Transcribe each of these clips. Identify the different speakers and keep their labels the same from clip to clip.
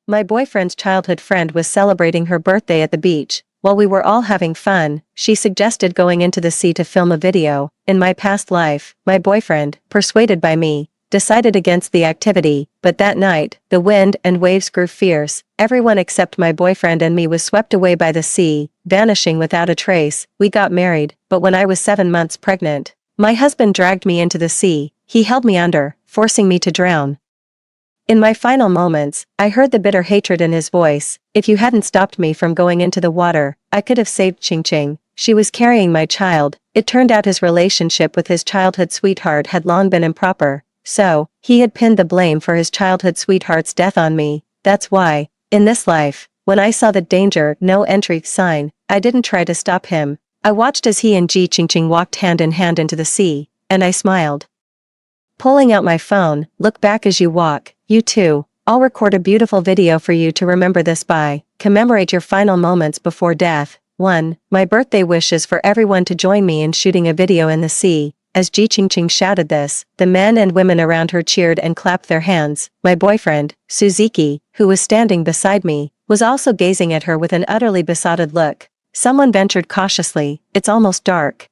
Speaker 1: My boyfriend's childhood friend was celebrating her birthday at the beach. While we were all having fun, she suggested going into the sea to film a video. In my past life, my boyfriend, persuaded by me, decided against the activity, but that night, the wind and waves grew fierce. Everyone except my boyfriend and me was swept away by the sea, vanishing without a trace. We got married, but when I was 7 months pregnant, my husband dragged me into the sea. He held me under, forcing me to drown. In my final moments, I heard the bitter hatred in his voice. If you hadn't stopped me from going into the water, I could have saved Ching Ching. She was carrying my child. It turned out his relationship with his childhood sweetheart had long been improper. So, he had pinned the blame for his childhood sweetheart's death on me. That's why, in this life, when I saw the danger no entry sign, I didn't try to stop him. I watched as he and Ji Qingqing walked hand in hand into the sea, and I smiled. Pulling out my phone, look back as you walk, you too. I'll record a beautiful video for you to remember this by. Commemorate your final moments before death. 1. My birthday wish is for everyone to join me in shooting a video in the sea. As Ji Qingqing shouted this, the men and women around her cheered and clapped their hands. My boyfriend, Suzuki, who was standing beside me, was also gazing at her with an utterly besotted look. Someone ventured cautiously, "It's almost dark.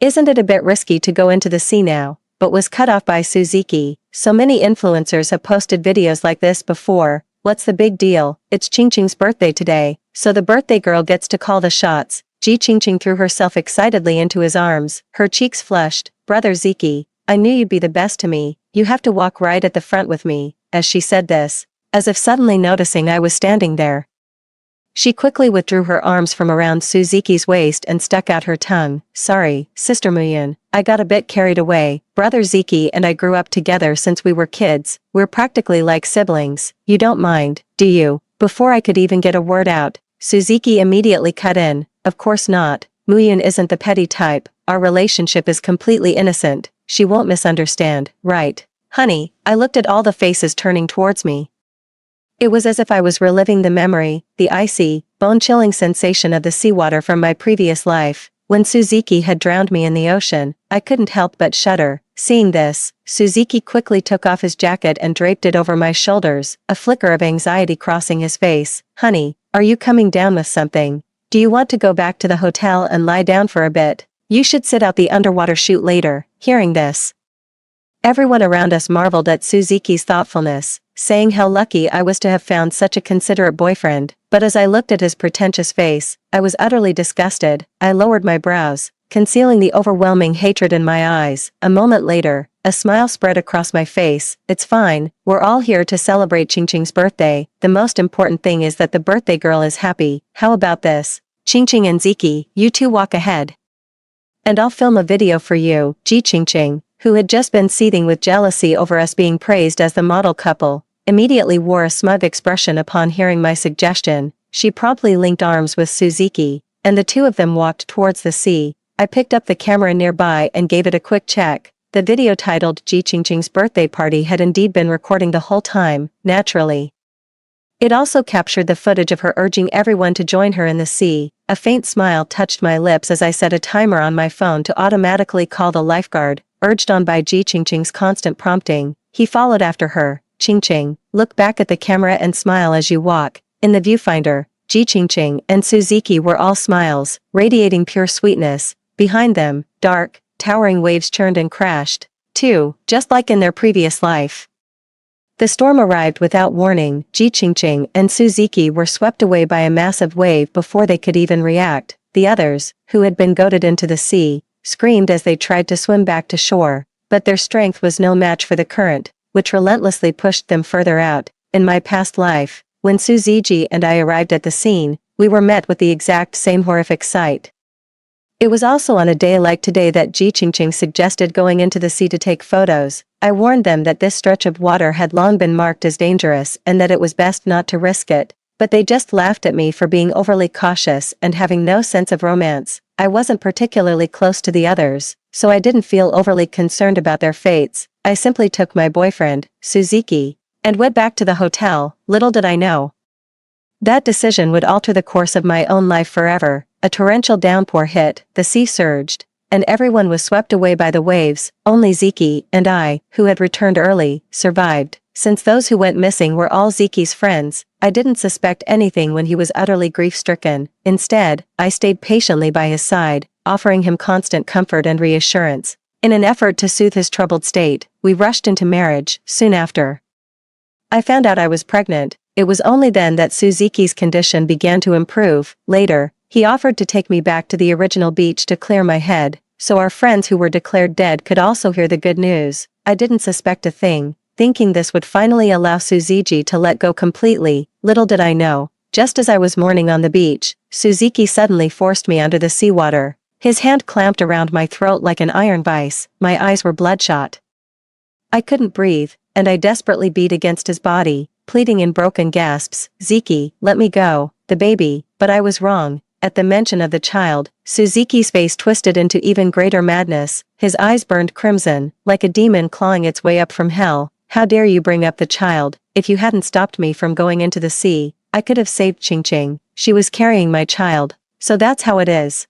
Speaker 1: Isn't it a bit risky to go into the sea now?" But was cut off by Suzuki. So many influencers have posted videos like this before. What's the big deal? It's Qingqing's birthday today, so the birthday girl gets to call the shots. Ji Qingqing threw herself excitedly into his arms. Her cheeks flushed. "Brother Ziki, I knew you'd be the best to me. You have to walk right at the front with me." As she said this, as if suddenly noticing I was standing there, she quickly withdrew her arms from around Suzuki's waist and stuck out her tongue. "Sorry, Sister Muyun, I got a bit carried away. Brother Ziki and I grew up together since we were kids. We're practically like siblings. You don't mind, do you?" Before I could even get a word out, Suzuki immediately cut in. "Of course not. Muyun isn't the petty type. Our relationship is completely innocent. She won't misunderstand, right?" "Honey," I looked at all the faces turning towards me. It was as if I was reliving the memory, the icy, bone-chilling sensation of the seawater from my previous life. When Suzuki had drowned me in the ocean, I couldn't help but shudder. Seeing this, Suzuki quickly took off his jacket and draped it over my shoulders, a flicker of anxiety crossing his face. "Honey, are you coming down with something? Do you want to go back to the hotel and lie down for a bit? You should sit out the underwater shoot later." Hearing this, everyone around us marveled at Suzuki's thoughtfulness, saying how lucky I was to have found such a considerate boyfriend. But as I looked at his pretentious face, I was utterly disgusted. I lowered my brows, concealing the overwhelming hatred in my eyes. A moment later, a smile spread across my face. "It's fine, we're all here to celebrate Qingqing's birthday. The most important thing is that the birthday girl is happy. How about this? Qingqing and Ziki, you two walk ahead, and I'll film a video for you." Ji Qingqing, who had just been seething with jealousy over us being praised as the model couple, immediately wore a smug expression upon hearing my suggestion. She promptly linked arms with Suzuki, and the two of them walked towards the sea. I picked up the camera nearby and gave it a quick check. The video titled Ji Qingqing's birthday party had indeed been recording the whole time, naturally. It also captured the footage of her urging everyone to join her in the sea. A faint smile touched my lips as I set a timer on my phone to automatically call the lifeguard. Urged on by Ji Qingqing's constant prompting, he followed after her. "Qingqing, look back at the camera and smile as you walk." In the viewfinder, Ji Qingqing and Suzuki were all smiles, radiating pure sweetness. Behind them, dark, towering waves churned and crashed, too, just like in their previous life. The storm arrived without warning. Ji Qingqing and Suzuki were swept away by a massive wave before they could even react. The others, who had been goaded into the sea, screamed as they tried to swim back to shore, but their strength was no match for the current, which relentlessly pushed them further out. In my past life, when Suzuki and I arrived at the scene, we were met with the exact same horrific sight. It was also on a day like today that Ji Qingqing suggested going into the sea to take photos. I warned them that this stretch of water had long been marked as dangerous and that it was best not to risk it, but they just laughed at me for being overly cautious and having no sense of romance. I wasn't particularly close to the others, so I didn't feel overly concerned about their fates. I simply took my boyfriend, Suzuki, and went back to the hotel. Little did I know that decision would alter the course of my own life forever. A torrential downpour hit, the sea surged, and everyone was swept away by the waves. Only Ziki and I, who had returned early, survived. Since those who went missing were all Ziki's friends, I didn't suspect anything when he was utterly grief-stricken. Instead, I stayed patiently by his side, offering him constant comfort and reassurance. In an effort to soothe his troubled state, we rushed into marriage. Soon after I found out I was pregnant, it was only then that Suzuki's condition began to improve. Later, he offered to take me back to the original beach to clear my head, so our friends who were declared dead could also hear the good news. I didn't suspect a thing, thinking this would finally allow Suzuki to let go completely. Little did I know, just as I was mourning on the beach, Suzuki suddenly forced me under the seawater. His hand clamped around my throat like an iron vice. My eyes were bloodshot. I couldn't breathe, and I desperately beat against his body, pleading in broken gasps, "Ziki, let me go, the baby." But I was wrong. At the mention of the child, Suzuki's face twisted into even greater madness. His eyes burned crimson, like a demon clawing its way up from hell. "How dare you bring up the child? If you hadn't stopped me from going into the sea, I could have saved Qingqing. She was carrying my child. So that's how it is."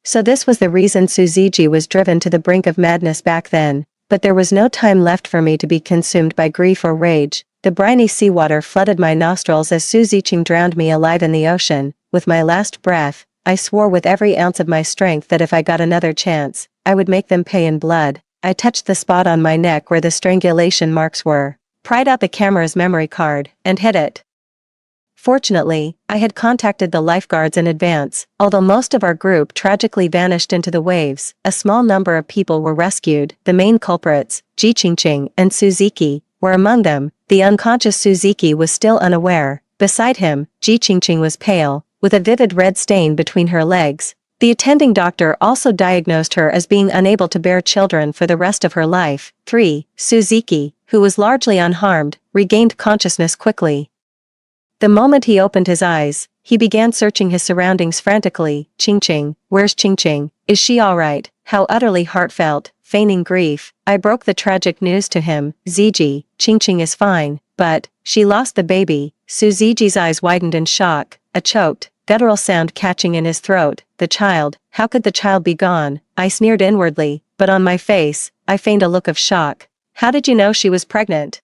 Speaker 1: So this was the reason Suzuki was driven to the brink of madness back then. But there was no time left for me to be consumed by grief or rage. The briny seawater flooded my nostrils as Suzuki drowned me alive in the ocean. With my last breath, I swore with every ounce of my strength that if I got another chance, I would make them pay in blood. I touched the spot on my neck where the strangulation marks were, pried out the camera's memory card, and hit it. Fortunately, I had contacted the lifeguards in advance. Although most of our group tragically vanished into the waves, a small number of people were rescued. The main culprits, Ji Qingqing and Suzuki, were among them. The unconscious Suzuki was still unaware. Beside him, Ji Qingqing was pale, with a vivid red stain between her legs. The attending doctor also diagnosed her as being unable to bear children for the rest of her life. 3. Suzuki, who was largely unharmed, regained consciousness quickly. The moment he opened his eyes, he began searching his surroundings frantically. "Qingqing, where's Qingqing? Is she all right?" How utterly heartfelt, feigning grief, I broke the tragic news to him. "Ziji, Qingqing is fine, but she lost the baby." Suzuki's eyes widened in shock, a choked, guttural sound catching in his throat. "The child, how could the child be gone?" I sneered inwardly, but on my face, I feigned a look of shock. "How did you know she was pregnant?"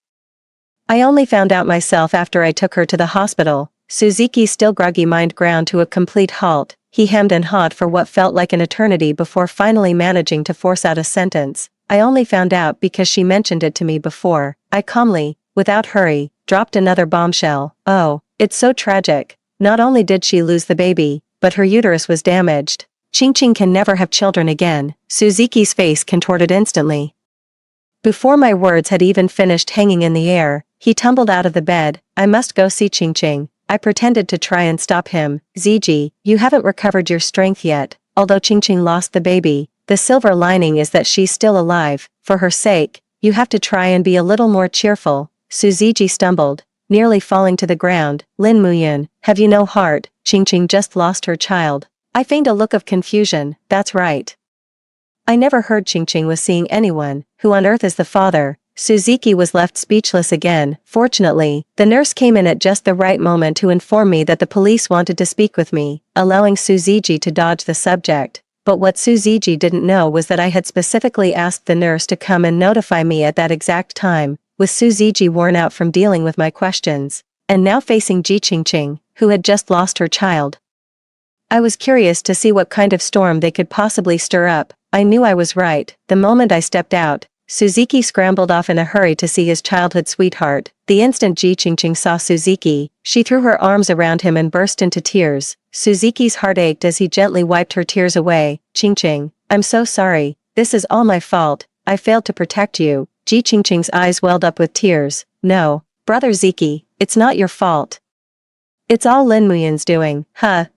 Speaker 1: "I only found out myself after I took her to the hospital." Suzuki's still groggy mind ground to a complete halt. He hemmed and hawed for what felt like an eternity before finally managing to force out a sentence. "I only found out because she mentioned it to me before." I calmly, without hurry, dropped another bombshell. "Oh, it's so tragic. Not only did she lose the baby, but her uterus was damaged. Qingqing can never have children again." Suzuki's face contorted instantly. Before my words had even finished hanging in the air, he tumbled out of the bed. "I must go see Qingqing." I pretended to try and stop him. "Ziji, you haven't recovered your strength yet. Although Qingqing lost the baby, the silver lining is that she's still alive. For her sake, you have to try and be a little more cheerful." Suzuki stumbled, nearly falling to the ground. "Lin Muyun, have you no heart? Qingqing just lost her child." I feigned a look of confusion. "That's right. I never heard Qingqing was seeing anyone. Who on earth is the father?" Suzuki was left speechless again. Fortunately, the nurse came in at just the right moment to inform me that the police wanted to speak with me, allowing Suzuki to dodge the subject. But what Suzuki didn't know was that I had specifically asked the nurse to come and notify me at that exact time. With Suzuki worn out from dealing with my questions, and now facing Ji Qingqing, who had just lost her child, I was curious to see what kind of storm they could possibly stir up. I knew I was right. The moment I stepped out, Suzuki scrambled off in a hurry to see his childhood sweetheart. The instant Ji Qingqing saw Suzuki, she threw her arms around him and burst into tears. Suzuki's heart ached as he gently wiped her tears away. "Qingqing, I'm so sorry. This is all my fault. I failed to protect you." Ji Qingqing's eyes welled up with tears. "No, brother Ziki, it's not your fault. It's all Lin Muyun's doing."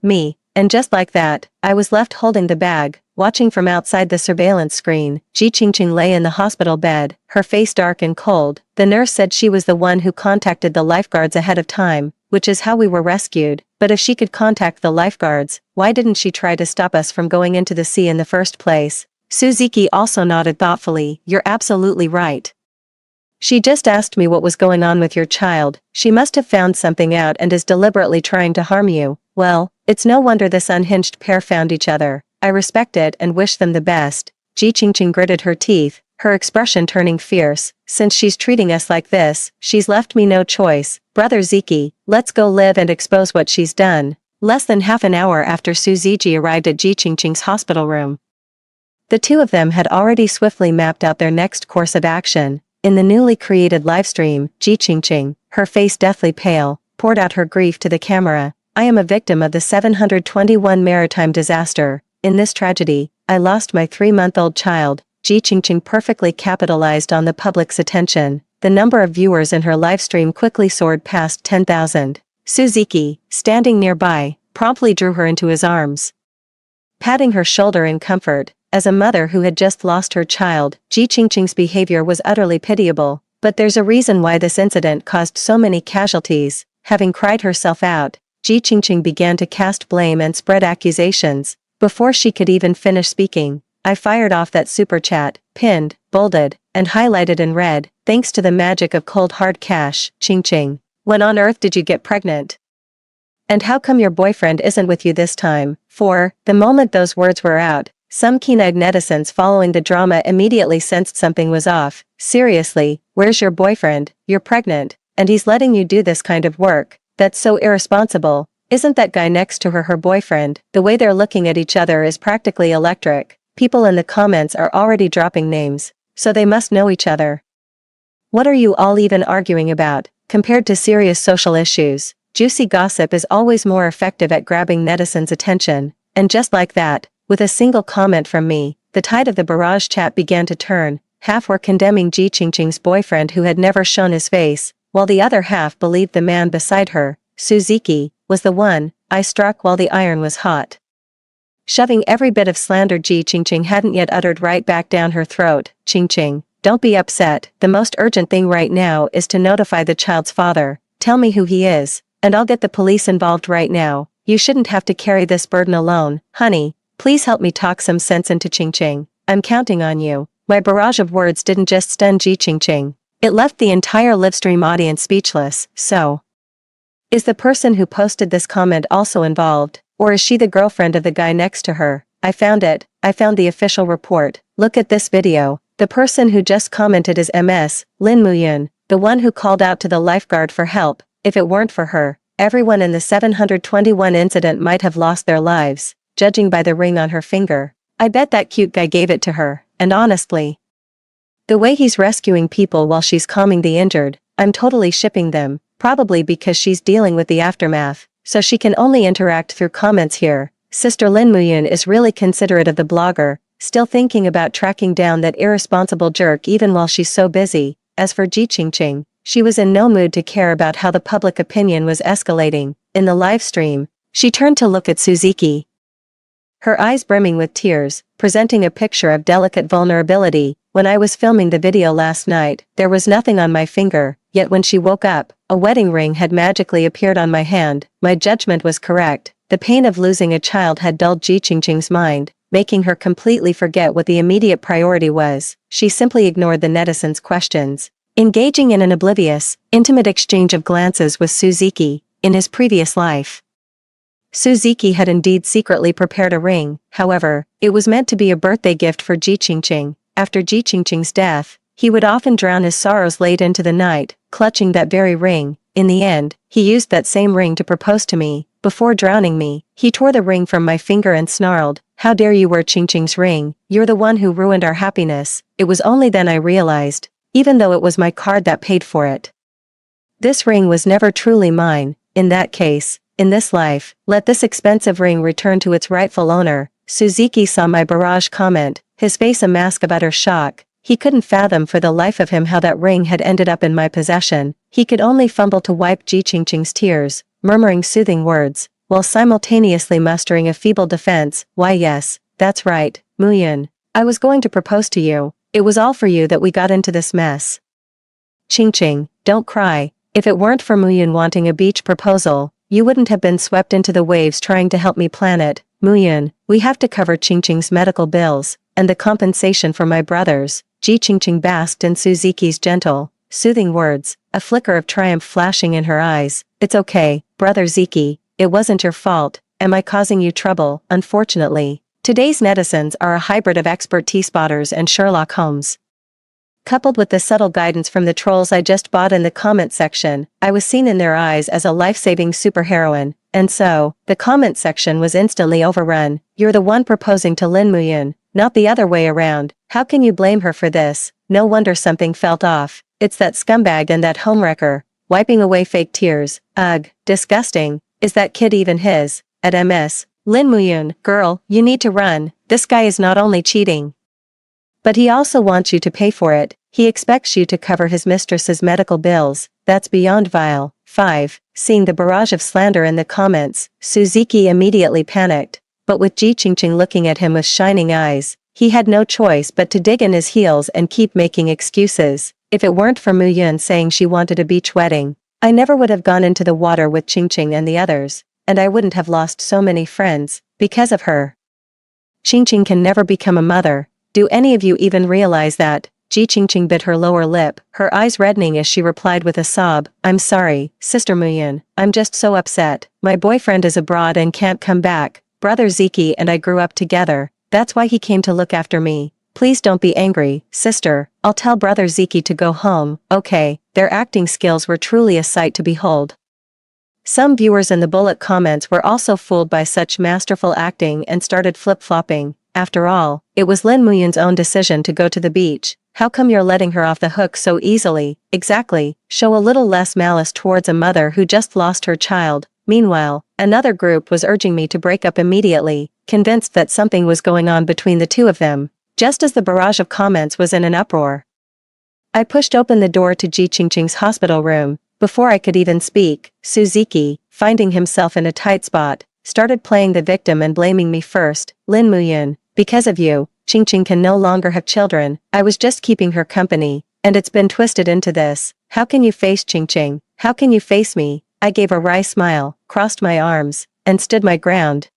Speaker 1: Me." And just like that, I was left holding the bag, watching from outside the surveillance screen. Ji Qingqing lay in the hospital bed, her face dark and cold. The nurse said she was the one who contacted the lifeguards ahead of time, which is how we were rescued. But if she could contact the lifeguards, why didn't she try to stop us from going into the sea in the first place? Suzuki also nodded thoughtfully. "You're absolutely right. She just asked me what was going on with your child. She must have found something out and is deliberately trying to harm you. Well, it's no wonder this unhinged pair found each other. I respect it and wish them the best." Ji Qingqing gritted her teeth, her expression turning fierce. Since she's treating us like this, she's left me no choice. Brother Zeke, let's go live and expose what she's done. Less than half an hour after Su Ziji arrived at Ji Qingqing's hospital room, the two of them had already swiftly mapped out their next course of action. In the newly created livestream, Ji Qingqing, her face deathly pale, poured out her grief to the camera. I am a victim of the 721 maritime disaster. In this tragedy, I lost my 3-month-old child. Ji Qingqing perfectly capitalized on the public's attention. The number of viewers in her livestream quickly soared past 10,000. Suzuki, standing nearby, promptly drew her into his arms, patting her shoulder in comfort. As a mother who had just lost her child, Ji Qingqing's behavior was utterly pitiable. But there's a reason why this incident caused so many casualties. Having cried herself out, Ji Qingqing began to cast blame and spread accusations. Before she could even finish speaking, I fired off that super chat, pinned, bolded, and highlighted in red. Thanks to the magic of cold hard cash, Qingqing. When on earth did you get pregnant? And how come your boyfriend isn't with you this time? For, the moment those words were out, some keen-eyed netizens following the drama immediately sensed something was off. Seriously, where's your boyfriend? You're pregnant, and he's letting you do this kind of work. That's so irresponsible. Isn't that guy next to her boyfriend? The way they're looking at each other is practically electric. People in the comments are already dropping names, so they must know each other. What are you all even arguing about? Compared to serious social issues, juicy gossip is always more effective at grabbing netizens' attention. And just like that, with a single comment from me, the tide of the barrage chat began to turn. Half were condemning Ji Qingqing's boyfriend who had never shown his face, while the other half believed the man beside her, Suzuki, was the one I struck while the iron was hot. Shoving every bit of slander Ji Qingqing hadn't yet uttered right back down her throat. Qingqing, don't be upset. The most urgent thing right now is to notify the child's father. Tell me who he is, and I'll get the police involved right now. You shouldn't have to carry this burden alone, honey. Please help me talk some sense into Qingqing. I'm counting on you. My barrage of words didn't just stun Ji Qingqing. It left the entire livestream audience speechless. So, is the person who posted this comment also involved, or is she the girlfriend of the guy next to her? I found it. I found the official report. Look at this video. The person who just commented is Ms. Lin Muyun, the one who called out to the lifeguard for help. If it weren't for her, everyone in the 721 incident might have lost their lives, judging by the ring on her finger. I bet that cute guy gave it to her, and honestly, the way he's rescuing people while she's calming the injured, I'm totally shipping them, probably because she's dealing with the aftermath, so she can only interact through comments here. Sister Lin Muyun is really considerate of the blogger, still thinking about tracking down that irresponsible jerk even while she's so busy. As for Ji Qingqing, she was in no mood to care about how the public opinion was escalating. In the live stream, she turned to look at Suzuki, her eyes brimming with tears, presenting a picture of delicate vulnerability. When I was filming the video last night, there was nothing on my finger, yet when she woke up, a wedding ring had magically appeared on my hand. My judgment was correct. The pain of losing a child had dulled Ji Qingqing's mind, making her completely forget what the immediate priority was. She simply ignored the netizens' questions, engaging in an oblivious, intimate exchange of glances with Suzuki. In his previous life, Suzuki had indeed secretly prepared a ring. However, it was meant to be a birthday gift for Ji Qingqing. After Ji Qingqing's death, he would often drown his sorrows late into the night, clutching that very ring. In the end, he used that same ring to propose to me. Before drowning me, he tore the ring from my finger and snarled, "How dare you wear Qingqing's ring? You're the one who ruined our happiness." It was only then I realized, even though it was my card that paid for it, this ring was never truly mine. In that case, in this life, let this expensive ring return to its rightful owner. Suzuki saw my barrage comment, his face a mask of utter shock. He couldn't fathom for the life of him how that ring had ended up in my possession. He could only fumble to wipe Ji Qingqing's tears, murmuring soothing words, while simultaneously mustering a feeble defense. "Why yes, that's right, Muyun. I was going to propose to you. It was all for you that we got into this mess." Qingqing, don't cry. If it weren't for Muyun wanting a beach proposal, you wouldn't have been swept into the waves trying to help me plan it. Muyun, we have to cover Qingqing's medical bills, and the compensation for my brothers. Ji Qingqing basked in Suzuki's gentle, soothing words, a flicker of triumph flashing in her eyes. "It's okay, brother Zeke, it wasn't your fault. Am I causing you trouble?" Unfortunately, today's netizens are a hybrid of expert T-spotters and Sherlock Holmes. Coupled with the subtle guidance from the trolls I just bought in the comment section, I was seen in their eyes as a life-saving superheroine, and so, the comment section was instantly overrun. You're the one proposing to Lin Muyun, not the other way around. How can you blame her for this? No wonder something felt off. It's that scumbag and that homewrecker. Wiping away fake tears. Ugh, disgusting. Is that kid even his? At MS. Lin Muyun, girl, you need to run. This guy is not only cheating, but he also wants you to pay for it. He expects you to cover his mistress's medical bills. That's beyond vile. 5. Seeing the barrage of slander in the comments, Suzuki immediately panicked. But with Ji Qingqing looking at him with shining eyes, he had no choice but to dig in his heels and keep making excuses. If it weren't for Muyun saying she wanted a beach wedding, I never would have gone into the water with Qingqing and the others, and I wouldn't have lost so many friends because of her. Qingqing can never become a mother. Do any of you even realize that? Ji Qingqing bit her lower lip, her eyes reddening as she replied with a sob. I'm sorry, Sister Muyun. I'm just so upset. My boyfriend is abroad and can't come back. Brother Ziki and I grew up together. That's why he came to look after me. Please don't be angry, sister. I'll tell Brother Ziki to go home. Okay. Their acting skills were truly a sight to behold. Some viewers in the bullet comments were also fooled by such masterful acting and started flip-flopping. After all, it was Lin Muyun's own decision to go to the beach. How come you're letting her off the hook so easily? Exactly. Show a little less malice towards a mother who just lost her child. Meanwhile, another group was urging me to break up immediately, convinced that something was going on between the two of them. Just as the barrage of comments was in an uproar, I pushed open the door to Ji Qingqing's hospital room. Before I could even speak, Suzuki, finding himself in a tight spot, started playing the victim and blaming me first. Lin Muyun, because of you, Qingqing can no longer have children. I was just keeping her company, and it's been twisted into this. How can you face Qingqing? How can you face me? I gave a wry smile, crossed my arms, and stood my ground.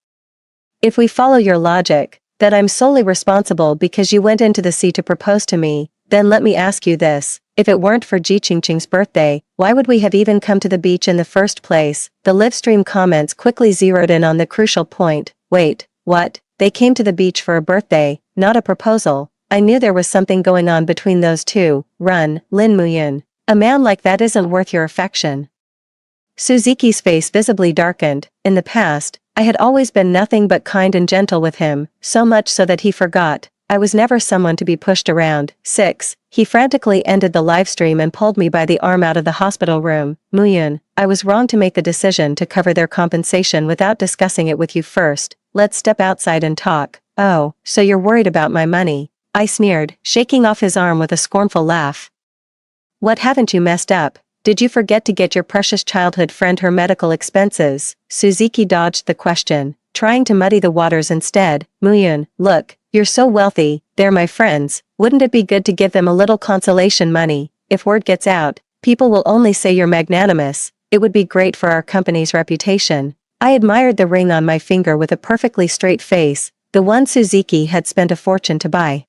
Speaker 1: If we follow your logic, that I'm solely responsible because you went into the sea to propose to me, then let me ask you this. If it weren't for Ji Qingqing's birthday, why would we have even come to the beach in the first place? The livestream comments quickly zeroed in on the crucial point. Wait, what? They came to the beach for a birthday, not a proposal. I knew there was something going on between those two. Run, Lin Muyun. A man like that isn't worth your affection. Suzuki's face visibly darkened. In the past, I had always been nothing but kind and gentle with him, so much so that he forgot. I was never someone to be pushed around. 6. He frantically ended the livestream and pulled me by the arm out of the hospital room. Muyun, I was wrong to make the decision to cover their compensation without discussing it with you first. Let's step outside and talk. Oh, so you're worried about my money? I sneered, shaking off his arm with a scornful laugh. What haven't you messed up? Did you forget to get your precious childhood friend her medical expenses? Suzuki dodged the question, trying to muddy the waters instead. Muyun, look, you're so wealthy, they're my friends. Wouldn't it be good to give them a little consolation money? If word gets out, people will only say you're magnanimous. It would be great for our company's reputation. I admired the ring on my finger with a perfectly straight face, the one Suzuki had spent a fortune to buy.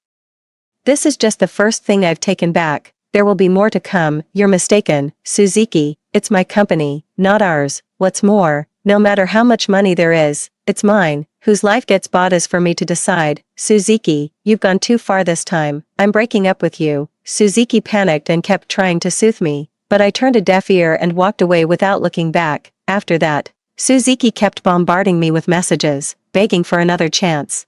Speaker 1: This is just the first thing I've taken back. There will be more to come. You're mistaken, Suzuki. It's my company, not ours. What's more, no matter how much money there is, it's mine. Whose life gets bought is for me to decide. Suzuki, you've gone too far this time. I'm breaking up with you. Suzuki panicked and kept trying to soothe me, but I turned a deaf ear and walked away without looking back. After that, Suzuki kept bombarding me with messages, begging for another chance.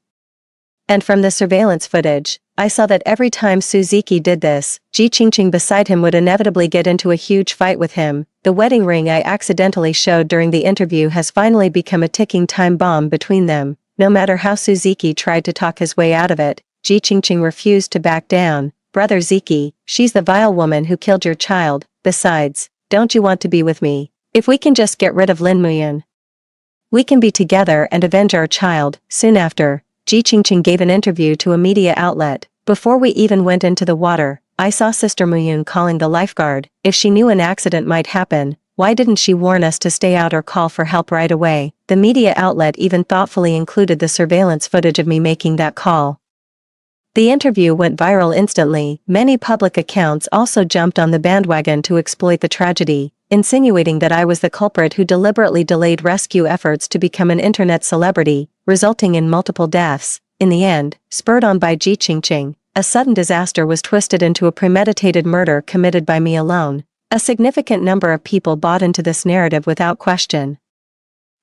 Speaker 1: And from the surveillance footage, I saw that every time Suzuki did this, Ji Qingqing beside him would inevitably get into a huge fight with him. The wedding ring I accidentally showed during the interview has finally become a ticking time bomb between them. No matter how Suzuki tried to talk his way out of it, Ji Qingqing refused to back down. Brother Ziki, she's the vile woman who killed your child. Besides, don't you want to be with me? If we can just get rid of Lin Muyun, we can be together and avenge our child. Soon after, Ji Qingqing gave an interview to a media outlet. Before we even went into the water, I saw Sister Muyun calling the lifeguard. If she knew an accident might happen, why didn't she warn us to stay out or call for help right away? The media outlet even thoughtfully included the surveillance footage of me making that call. The interview went viral instantly. Many public accounts also jumped on the bandwagon to exploit the tragedy, insinuating that I was the culprit who deliberately delayed rescue efforts to become an internet celebrity, resulting in multiple deaths. In the end, spurred on by Ji Qingqing, a sudden disaster was twisted into a premeditated murder committed by me alone. A significant number of people bought into this narrative without question.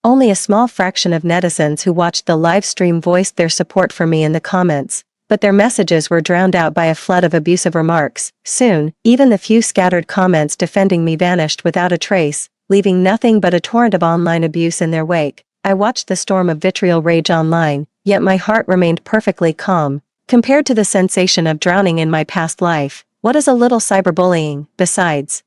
Speaker 1: Only a small fraction of netizens who watched the live stream voiced their support for me in the comments, but their messages were drowned out by a flood of abusive remarks. Soon, even the few scattered comments defending me vanished without a trace, leaving nothing but a torrent of online abuse in their wake. I watched the storm of vitriol rage online, yet my heart remained perfectly calm. Compared to the sensation of drowning in my past life, what is a little cyberbullying? Besides,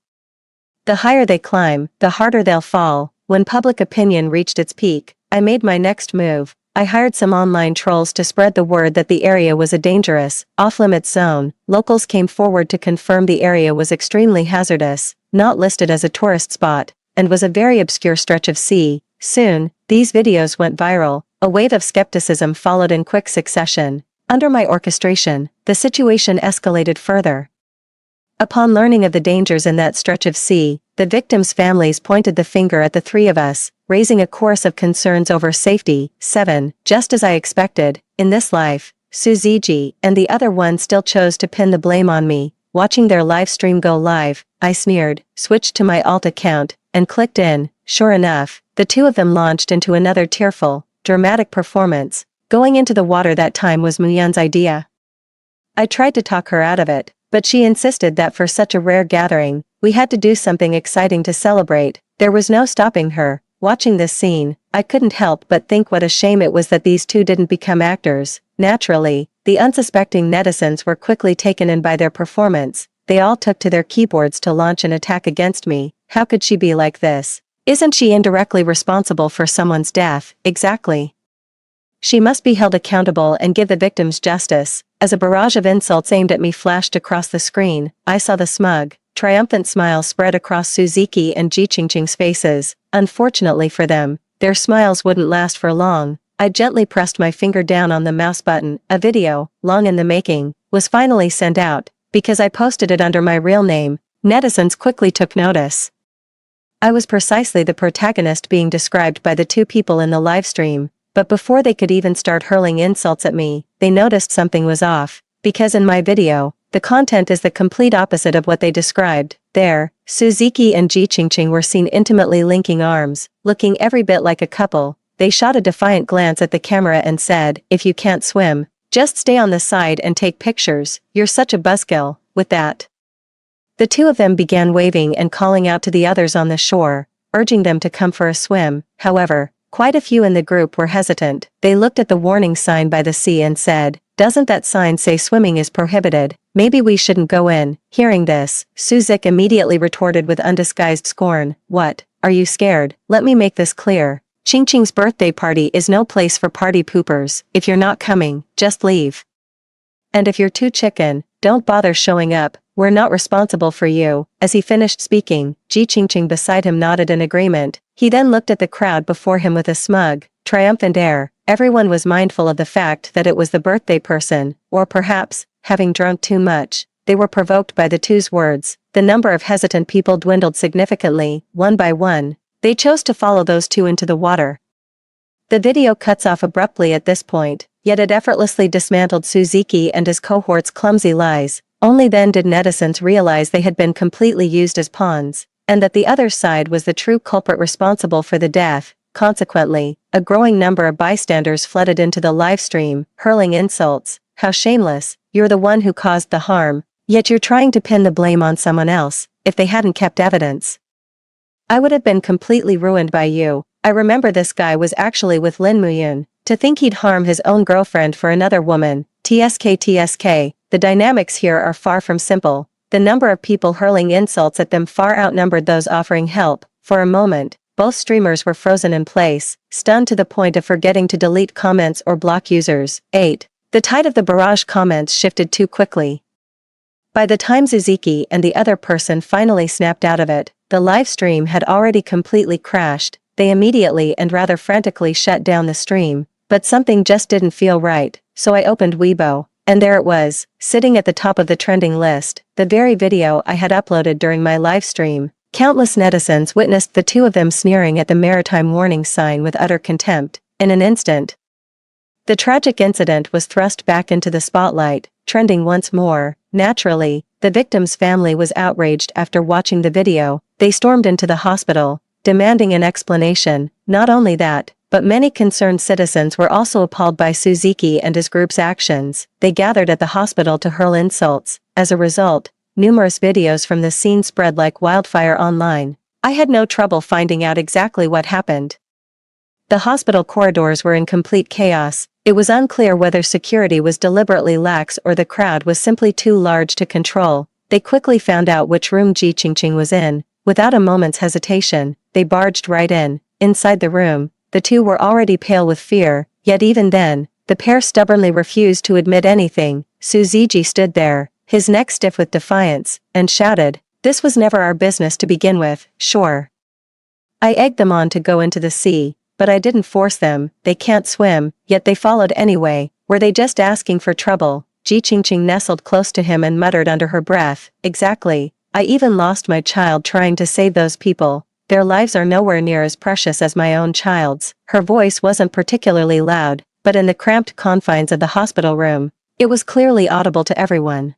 Speaker 1: the higher they climb, the harder they'll fall. When public opinion reached its peak, I made my next move. I hired some online trolls to spread the word that the area was a dangerous, off-limits zone. Locals came forward to confirm the area was extremely hazardous, not listed as a tourist spot, and was a very obscure stretch of sea. Soon, these videos went viral. A wave of skepticism followed in quick succession. Under my orchestration, the situation escalated further. Upon learning of the dangers in that stretch of sea, the victims' families pointed the finger at the three of us, raising a chorus of concerns over safety. 7. Just as I expected, in this life, Suzuki and the other one still chose to pin the blame on me. Watching their live stream go live, I sneered, switched to my alt account, and clicked in. Sure enough, the two of them launched into another tearful, dramatic performance. Going into the water that time was Muyun's idea. I tried to talk her out of it, but she insisted that for such a rare gathering, we had to do something exciting to celebrate. There was no stopping her. Watching this scene, I couldn't help but think what a shame it was that these two didn't become actors. Naturally, the unsuspecting netizens were quickly taken in by their performance. They all took to their keyboards to launch an attack against me. How could she be like this? Isn't she indirectly responsible for someone's death? Exactly. She must be held accountable and give the victims justice. As a barrage of insults aimed at me flashed across the screen, I saw the smug, triumphant smile spread across Suzuki and Ji Qingqing's faces. Unfortunately for them, their smiles wouldn't last for long. I gently pressed my finger down on the mouse button. A video, long in the making, was finally sent out. Because I posted it under my real name, netizens quickly took notice. I was precisely the protagonist being described by the two people in the live stream. But before they could even start hurling insults at me, they noticed something was off, because in my video, the content is the complete opposite of what they described. There, Suzuki and Ji Qingqing were seen intimately linking arms, looking every bit like a couple. They shot a defiant glance at the camera and said, "If you can't swim, just stay on the side and take pictures, you're such a buzzkill." With that, the two of them began waving and calling out to the others on the shore, urging them to come for a swim. However, quite a few in the group were hesitant. They looked at the warning sign by the sea and said, "Doesn't that sign say swimming is prohibited? Maybe we shouldn't go in." Hearing this, Suzuki immediately retorted with undisguised scorn, "What, are you scared? Let me make this clear. Qingqing's birthday party is no place for party poopers. If you're not coming, just leave. And if you're too chicken, don't bother showing up. We're not responsible for you." As he finished speaking, Ji Qingqing beside him nodded in agreement. He then looked at the crowd before him with a smug, triumphant air. Everyone was mindful of the fact that it was the birthday person, or perhaps, having drunk too much, they were provoked by the two's words. The number of hesitant people dwindled significantly. One by one, they chose to follow those two into the water. The video cuts off abruptly at this point, yet it effortlessly dismantled Suzuki and his cohort's clumsy lies. Only then did netizens realize they had been completely used as pawns, and that the other side was the true culprit responsible for the death. Consequently, a growing number of bystanders flooded into the live stream, hurling insults. "How shameless, you're the one who caused the harm, yet you're trying to pin the blame on someone else. If they hadn't kept evidence, I would have been completely ruined by you. I remember this guy was actually with Lin Muyun. To think he'd harm his own girlfriend for another woman. TSK. The dynamics here are far from simple. The number of people hurling insults at them far outnumbered those offering help. For a moment, both streamers were frozen in place, stunned to the point of forgetting to delete comments or block users. 8. The tide of the barrage comments shifted too quickly. By the time Suzuki and the other person finally snapped out of it, the live stream had already completely crashed. They immediately and rather frantically shut down the stream, but something just didn't feel right, so I opened Weibo. And there it was, sitting at the top of the trending list, the very video I had uploaded during my live stream. Countless netizens witnessed the two of them sneering at the maritime warning sign with utter contempt. In an instant, the tragic incident was thrust back into the spotlight. trending once more. Naturally, the victim's family was outraged after watching the video. They stormed into the hospital, demanding an explanation. Not only that, but many concerned citizens were also appalled by Suzuki and his group's actions. They gathered at the hospital to hurl insults. As a result, numerous videos from the scene spread like wildfire online. I had no trouble finding out exactly what happened. The hospital corridors were in complete chaos. It was unclear whether security was deliberately lax or the crowd was simply too large to control. They quickly found out which room Ji Qingqing was in. Without a moment's hesitation, they barged right in. Inside the room, the two were already pale with fear, yet even then, the pair stubbornly refused to admit anything. Suzuki stood there, his neck stiff with defiance, and shouted, "This was never our business to begin with, sure. I egged them on to go into the sea, but I didn't force them. They can't swim, yet they followed anyway. Were they just asking for trouble?" Ji Qingqing nestled close to him and muttered under her breath, "Exactly. I even lost my child trying to save those people. Their lives are nowhere near as precious as my own child's." Her voice wasn't particularly loud, but in the cramped confines of the hospital room, it was clearly audible to everyone.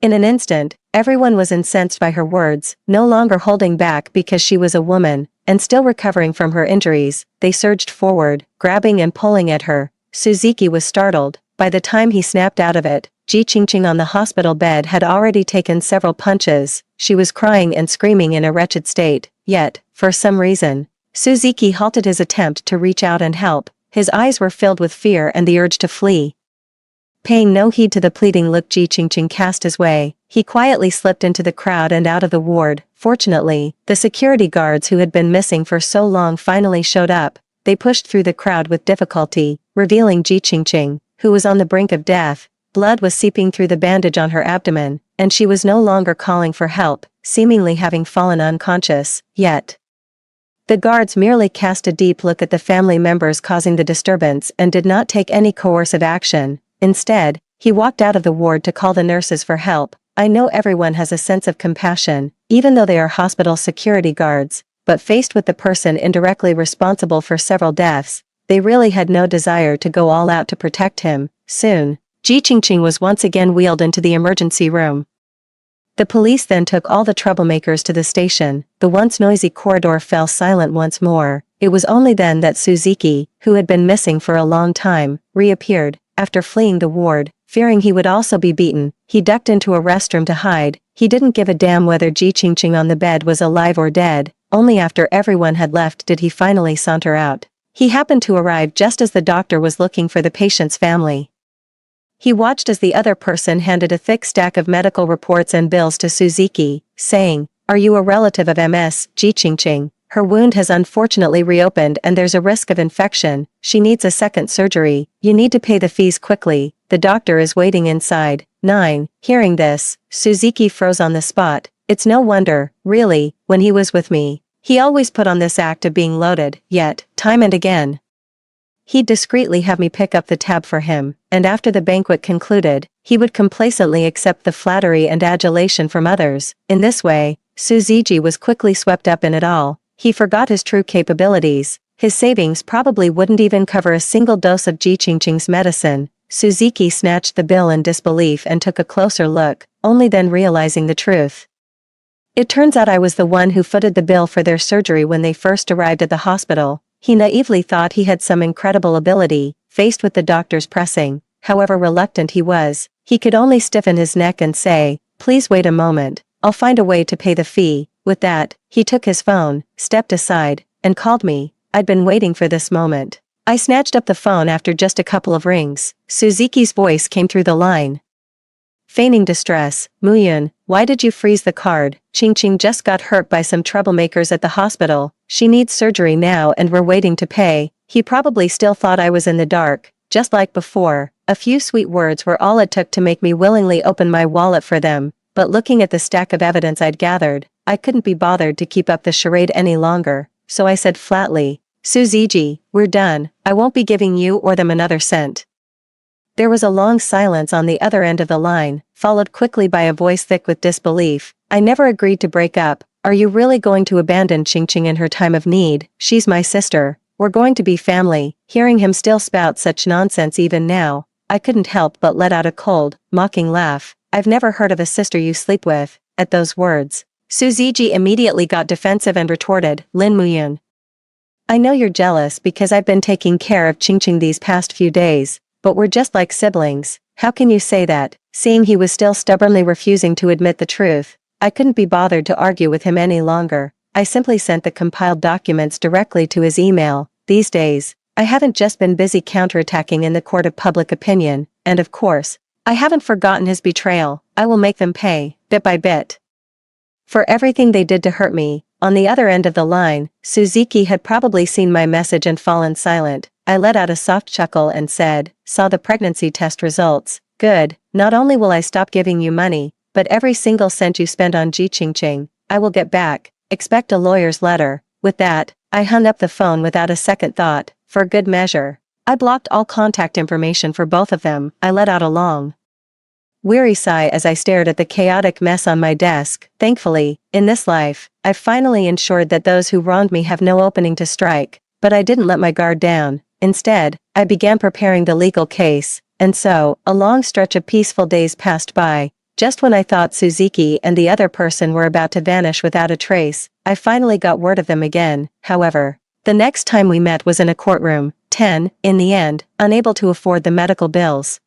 Speaker 1: In an instant, everyone was incensed by her words. No longer holding back because she was a woman, and still recovering from her injuries, they surged forward, grabbing and pulling at her. Suzuki was startled. By the time he snapped out of it, Ji Qingqing on the hospital bed had already taken several punches. She was crying and screaming in a wretched state, yet, for some reason, Suzuki halted his attempt to reach out and help. His eyes were filled with fear and the urge to flee. Paying no heed to the pleading look Ji Qingqing cast his way, he quietly slipped into the crowd and out of the ward. Fortunately, the security guards who had been missing for so long finally showed up. They pushed through the crowd with difficulty, revealing Ji Qingqing, who was on the brink of death. Blood was seeping through the bandage on her abdomen, and she was no longer calling for help, seemingly having fallen unconscious. Yet, the guards merely cast a deep look at the family members causing the disturbance and did not take any coercive action. Instead, he walked out of the ward to call the nurses for help. I know everyone has a sense of compassion, even though they are hospital security guards, but faced with the person indirectly responsible for several deaths, they really had no desire to go all out to protect him. Soon, Ji Qingqing was once again wheeled into the emergency room. The police then took all the troublemakers to the station. The once noisy corridor fell silent once more. It was only then that Suzuki, who had been missing for a long time, reappeared. After fleeing the ward, fearing he would also be beaten, he ducked into a restroom to hide. He didn't give a damn whether Ji Qingqing on the bed was alive or dead. Only after everyone had left did he finally saunter out. He happened to arrive just as the doctor was looking for the patient's family. He watched as the other person handed a thick stack of medical reports and bills to Suzuki, saying, "Are you a relative of MS, Ji Qingqing? Her wound has unfortunately reopened and there's a risk of infection. She needs a second surgery. You need to pay the fees quickly. The doctor is waiting inside." 9. Hearing this, Suzuki froze on the spot. It's no wonder, really, when he was with me, he always put on this act of being loaded, yet, time and again, he'd discreetly have me pick up the tab for him, and after the banquet concluded, he would complacently accept the flattery and adulation from others. In this way, Suzuki was quickly swept up in it all. He forgot his true capabilities. His savings probably wouldn't even cover a single dose of Ji Qingqing's medicine. Suzuki snatched the bill in disbelief and took a closer look, only then realizing the truth. It turns out I was the one who footed the bill for their surgery when they first arrived at the hospital. He naively thought he had some incredible ability. Faced with the doctor's pressing, however reluctant he was, he could only stiffen his neck and say, "Please wait a moment, I'll find a way to pay the fee." With that, he took his phone, stepped aside, and called me. I'd been waiting for this moment. I snatched up the phone after just a couple of rings. Suzuki's voice came through the line. Feigning distress, "Muyun, why did you freeze the card? Qingqing just got hurt by some troublemakers at the hospital. She needs surgery now and we're waiting to pay." He probably still thought I was in the dark, just like before. A few sweet words were all it took to make me willingly open my wallet for them, but looking at the stack of evidence I'd gathered, I couldn't be bothered to keep up the charade any longer, so I said flatly, "Suzuki, we're done. I won't be giving you or them another cent." There was a long silence on the other end of the line, followed quickly by a voice thick with disbelief. "I never agreed to break up. Are you really going to abandon Qingqing in her time of need? She's my sister. We're going to be family." Hearing him still spout such nonsense even now, I couldn't help but let out a cold, mocking laugh. I've never heard of a sister you sleep with. At those words, Suziki immediately got defensive and retorted, Lin Muyun. I know you're jealous because I've been taking care of Qingqing these past few days, but we're just like siblings. How can you say that? Seeing he was still stubbornly refusing to admit the truth, I couldn't be bothered to argue with him any longer. I simply sent the compiled documents directly to his email. These days, I haven't just been busy counterattacking in the court of public opinion, and of course, I haven't forgotten his betrayal. I will make them pay, bit by bit, for everything they did to hurt me. On the other end of the line, Suziki had probably seen my message and fallen silent. I let out a soft chuckle and said, saw the pregnancy test results. Good, not only will I stop giving you money, but every single cent you spend on Ji Qingqing, I will get back. Expect a lawyer's letter. With that, I hung up the phone without a second thought. For good measure, I blocked all contact information for both of them. I let out a long, weary sigh as I stared at the chaotic mess on my desk. Thankfully, in this life, I've finally ensured that those who wronged me have no opening to strike. But I didn't let my guard down. Instead, I began preparing the legal case, and so, a long stretch of peaceful days passed by. Just when I thought Suziki and the other person were about to vanish without a trace, I finally got word of them again. However, the next time we met was in a courtroom. 10, in the end, unable to afford the medical bills,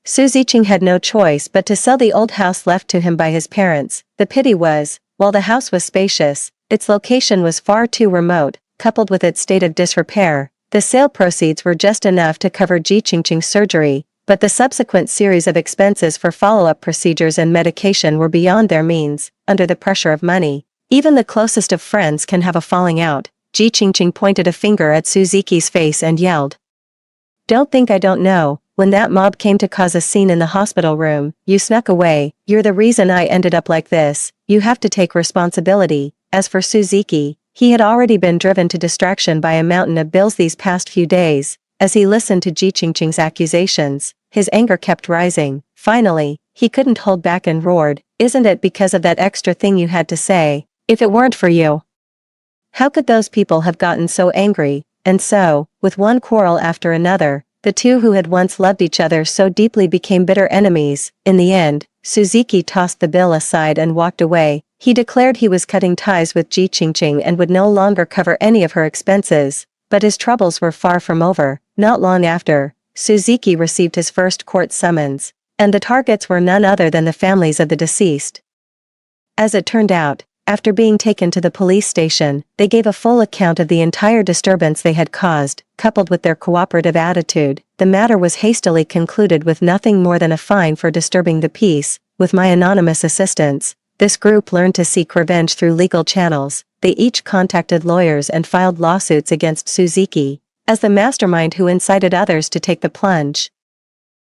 Speaker 1: Suziqing had no choice but to sell the old house left to him by his parents. The pity was, while the house was spacious, its location was far too remote, coupled with its state of disrepair. The sale proceeds were just enough to cover Ji Qingqing's surgery, but the subsequent series of expenses for follow-up procedures and medication were beyond their means. Under the pressure of money, even the closest of friends can have a falling out. Ji Qingqing pointed a finger at Suziki's face and yelled, "Don't think I don't know. When that mob came to cause a scene in the hospital room, you snuck away. You're the reason I ended up like this. You have to take responsibility." As for Suziki, he had already been driven to distraction by a mountain of bills these past few days. As he listened to Ji Qingqing's accusations, his anger kept rising. Finally, he couldn't hold back and roared, "Isn't it because of that extra thing you had to say? If it weren't for you, how could those people have gotten so angry?" And so, with one quarrel after another, the two who had once loved each other so deeply became bitter enemies. In the end, Suziki tossed the bill aside and walked away. He declared he was cutting ties with Ji Qingqing and would no longer cover any of her expenses. But his troubles were far from over. Not long after, Suziki received his first court summons, and the targets were none other than the families of the deceased. As it turned out, after being taken to the police station, they gave a full account of the entire disturbance they had caused. Coupled with their cooperative attitude, the matter was hastily concluded with nothing more than a fine for disturbing the peace. With my anonymous assistance, this group learned to seek revenge through legal channels. They each contacted lawyers and filed lawsuits against Suziki, as the mastermind who incited others to take the plunge.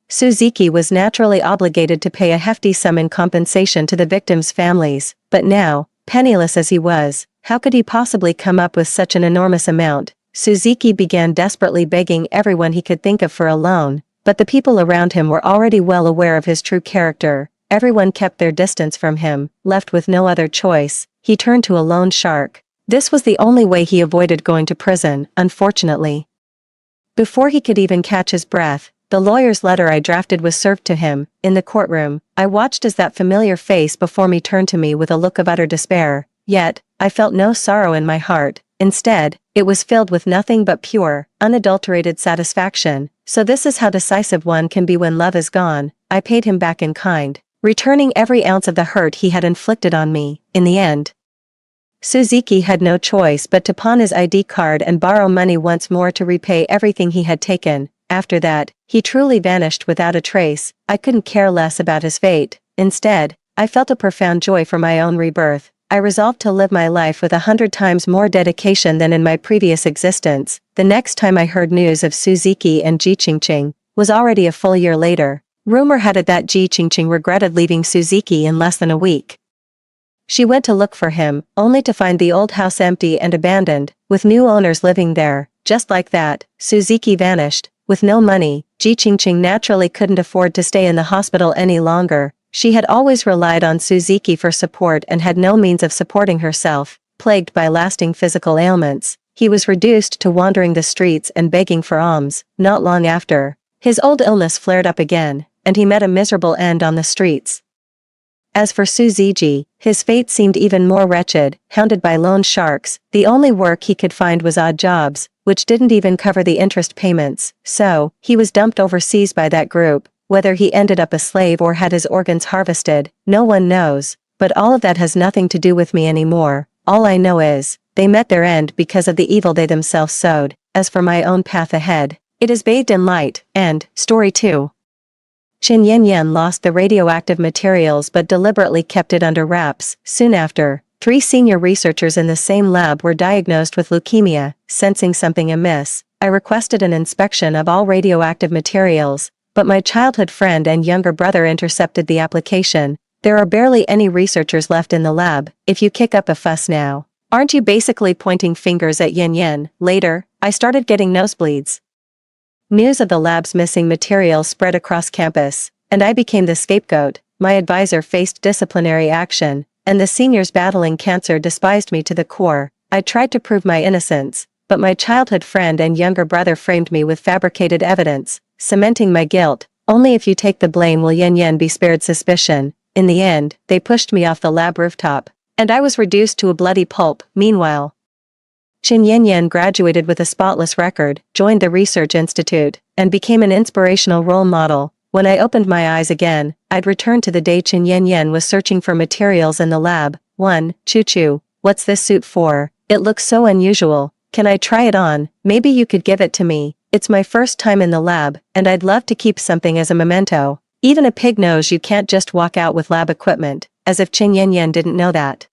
Speaker 1: Suziki was naturally obligated to pay a hefty sum in compensation to the victims' families, but now, penniless as he was, how could he possibly come up with such an enormous amount? Suziki began desperately begging everyone he could think of for a loan, but the people around him were already well aware of his true character. Everyone kept their distance from him. Left with no other choice, he turned to a loan shark. This was the only way he avoided going to prison, unfortunately. Before he could even catch his breath, the lawyer's letter I drafted was served to him. In the courtroom, I watched as that familiar face before me turned to me with a look of utter despair. Yet, I felt no sorrow in my heart. Instead, it was filled with nothing but pure, unadulterated satisfaction. So this is how decisive one can be when love is gone. I paid him back in kind, returning every ounce of the hurt he had inflicted on me. In the end, Suziki had no choice but to pawn his ID card and borrow money once more to repay everything he had taken. After that, he truly vanished without a trace. I couldn't care less about his fate. Instead, I felt a profound joy for my own rebirth. I resolved to live my life with 100 times more dedication than in my previous existence. The next time I heard news of Suziki and Ji Qingqing was already a full year later. Rumor had it that Ji Qingqing regretted leaving Suziki in less than a week. She went to look for him, only to find the old house empty and abandoned, with new owners living there. Just like that, Suziki vanished. With no money, Ji Qingqing naturally couldn't afford to stay in the hospital any longer. She had always relied on Suziki for support and had no means of supporting herself. Plagued by lasting physical ailments, he was reduced to wandering the streets and begging for alms. Not long after, His old illness flared up again, and he met a miserable end on the streets. As for Su Ziji, his fate seemed even more wretched, hounded by loan sharks. The only work he could find was odd jobs, which didn't even cover the interest payments, so he was dumped overseas by that group. Whether he ended up a slave or had his organs harvested, no one knows, but all of that has nothing to do with me anymore. All I know is, they met their end because of the evil they themselves sowed. As for my own path ahead, it is bathed in light. And, Story 2. Qin Yanyan lost the radioactive materials but deliberately kept it under wraps. Soon after, 3 senior researchers in the same lab were diagnosed with leukemia. Sensing something amiss, I requested an inspection of all radioactive materials, but my childhood friend and younger brother intercepted the application. There are barely any researchers left in the lab. If you kick up a fuss now, aren't you basically pointing fingers at Yin Yin? Later, I started getting nosebleeds. News of the lab's missing materials spread across campus, and I became the scapegoat. My advisor faced disciplinary action, and the seniors battling cancer despised me to the core. I tried to prove my innocence, but my childhood friend and younger brother framed me with fabricated evidence, cementing my guilt. Only if you take the blame will Yin Yin be spared suspicion. In the end, they pushed me off the lab rooftop, and I was reduced to a bloody pulp. Meanwhile, Qin Yanyan graduated with a spotless record, joined the research institute, and became an inspirational role model. When I opened my eyes again, I'd returned to the day Qin Yanyan was searching for materials in the lab. 1. Choo-choo, what's this suit for? It looks so unusual. Can I try it on? Maybe you could give it to me. It's my first time in the lab, and I'd love to keep something as a memento. Even a pig knows you can't just walk out with lab equipment, as if Qin Yanyan didn't know that.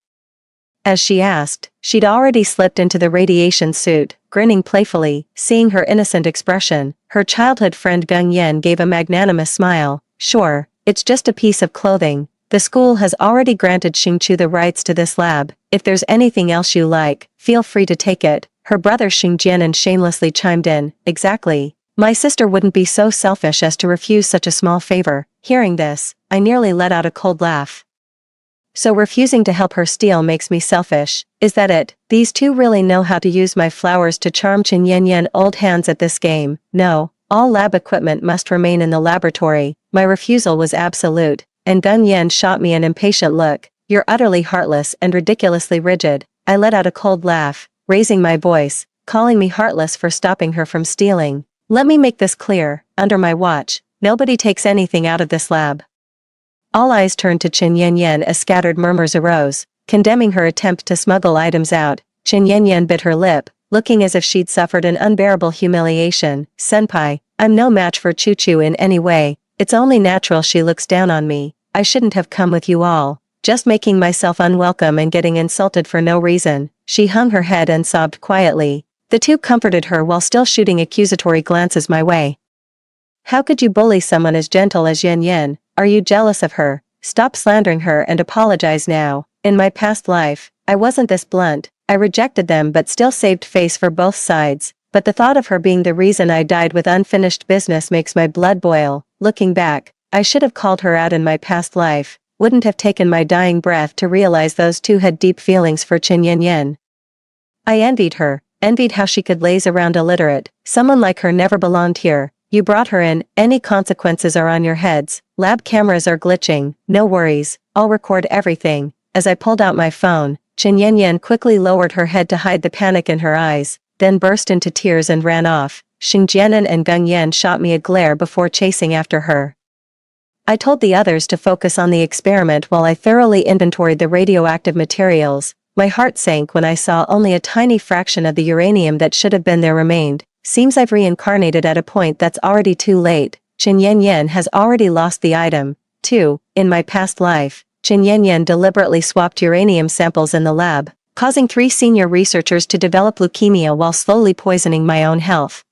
Speaker 1: As she asked, she'd already slipped into the radiation suit, grinning playfully. Seeing her innocent expression, her childhood friend Gung Yen gave a magnanimous smile. Sure, it's just a piece of clothing. The school has already granted Xingqiu the rights to this lab. If there's anything else you like, feel free to take it. Her brother Xingjian shamelessly chimed in. Exactly. My sister wouldn't be so selfish as to refuse such a small favor. Hearing this, I nearly let out a cold laugh. So refusing to help her steal makes me selfish, is that it? These two really know how to use my flowers to charm Qin Yanyan old hands at this game. No, all lab equipment must remain in the laboratory. My refusal was absolute, and Gun Yan shot me an impatient look. You're utterly heartless and ridiculously rigid. I let out a cold laugh, raising my voice, calling me heartless for stopping her from stealing. Let me make this clear, under my watch, nobody takes anything out of this lab. All eyes turned to Qin Yanyan as scattered murmurs arose, condemning her attempt to smuggle items out. Qin Yanyan bit her lip, looking as if she'd suffered an unbearable humiliation. Senpai, I'm no match for Choo-choo in any way. It's only natural she looks down on me. I shouldn't have come with you all. Just making myself unwelcome and getting insulted for no reason. She hung her head and sobbed quietly. The two comforted her while still shooting accusatory glances my way. How could you bully someone as gentle as Yen Yen? Are you jealous of her? Stop slandering her and apologize now. In my past life, I wasn't this blunt. I rejected them but still saved face for both sides. But the thought of her being the reason I died with unfinished business makes my blood boil. Looking back, I should have called her out in my past life. Wouldn't have taken my dying breath to realize those two had deep feelings for Qin Yanyan. I envied her, envied how she could laze around illiterate. Someone like her never belonged here. You brought her in, any consequences are on your heads. Lab cameras are glitching, no worries, I'll record everything. As I pulled out my phone, Qin Yanyan quickly lowered her head to hide the panic in her eyes, then burst into tears and ran off. Xingjianan and Gung Yan shot me a glare before chasing after her. I told the others to focus on the experiment while I thoroughly inventoried the radioactive materials. My heart sank when I saw only a tiny fraction of the uranium that should have been there remained. Seems I've reincarnated at a point that's already too late. Qin Yanyan has already lost the item. 2. In my past life, Qin Yanyan deliberately swapped uranium samples in the lab, causing 3 senior researchers to develop leukemia while slowly poisoning my own health.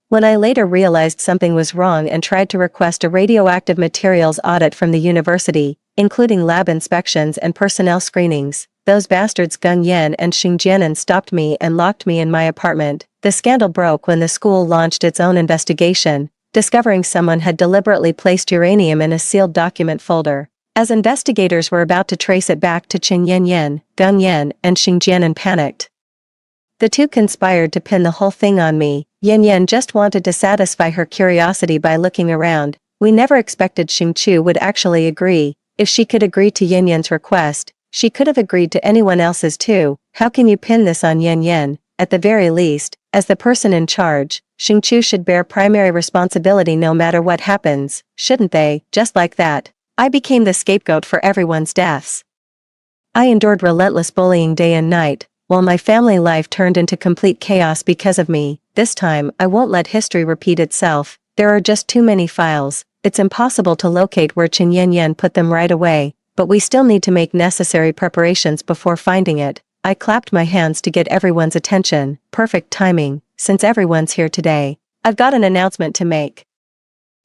Speaker 1: When I later realized something was wrong and tried to request a radioactive materials audit from the university, including lab inspections and personnel screenings, those bastards Gung Yan and Xingjianan stopped me and locked me in my apartment. The scandal broke when the school launched its own investigation, discovering someone had deliberately placed uranium in a sealed document folder. As investigators were about to trace it back to Qin Yanyan, Gung Yan and Xingjianan panicked. The two conspired to pin the whole thing on me, Yan Yan just wanted to satisfy her curiosity by looking around. We never expected Xingqiu would actually agree. If she could agree to Yan Yan's request, she could have agreed to anyone else's too. How can you pin this on Yan Yan? At the very least, as the person in charge, Xingqiu should bear primary responsibility no matter what happens, shouldn't they? Just like that, I became the scapegoat for everyone's deaths. I endured relentless bullying day and night, while my family life turned into complete chaos because of me. This time, I won't let history repeat itself. There are just too many files. It's impossible to locate where Qin Yanyan put them right away, but we still need to make necessary preparations before finding it. I clapped my hands to get everyone's attention. Perfect timing, since everyone's here today. I've got an announcement to make.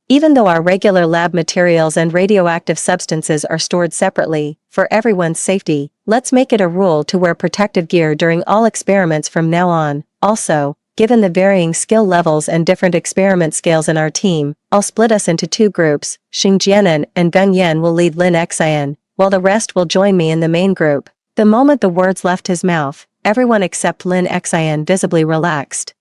Speaker 1: Even though our regular lab materials and radioactive substances are stored separately, for everyone's safety, let's make it a rule to wear protective gear during all experiments from now on. Also, given the varying skill levels and different experiment scales in our team, I'll split us into two groups. Xing Jianan and Gung Yan will lead Lin Xian, while the rest will join me in the main group. The moment the words left his mouth, everyone except Lin Xian visibly relaxed.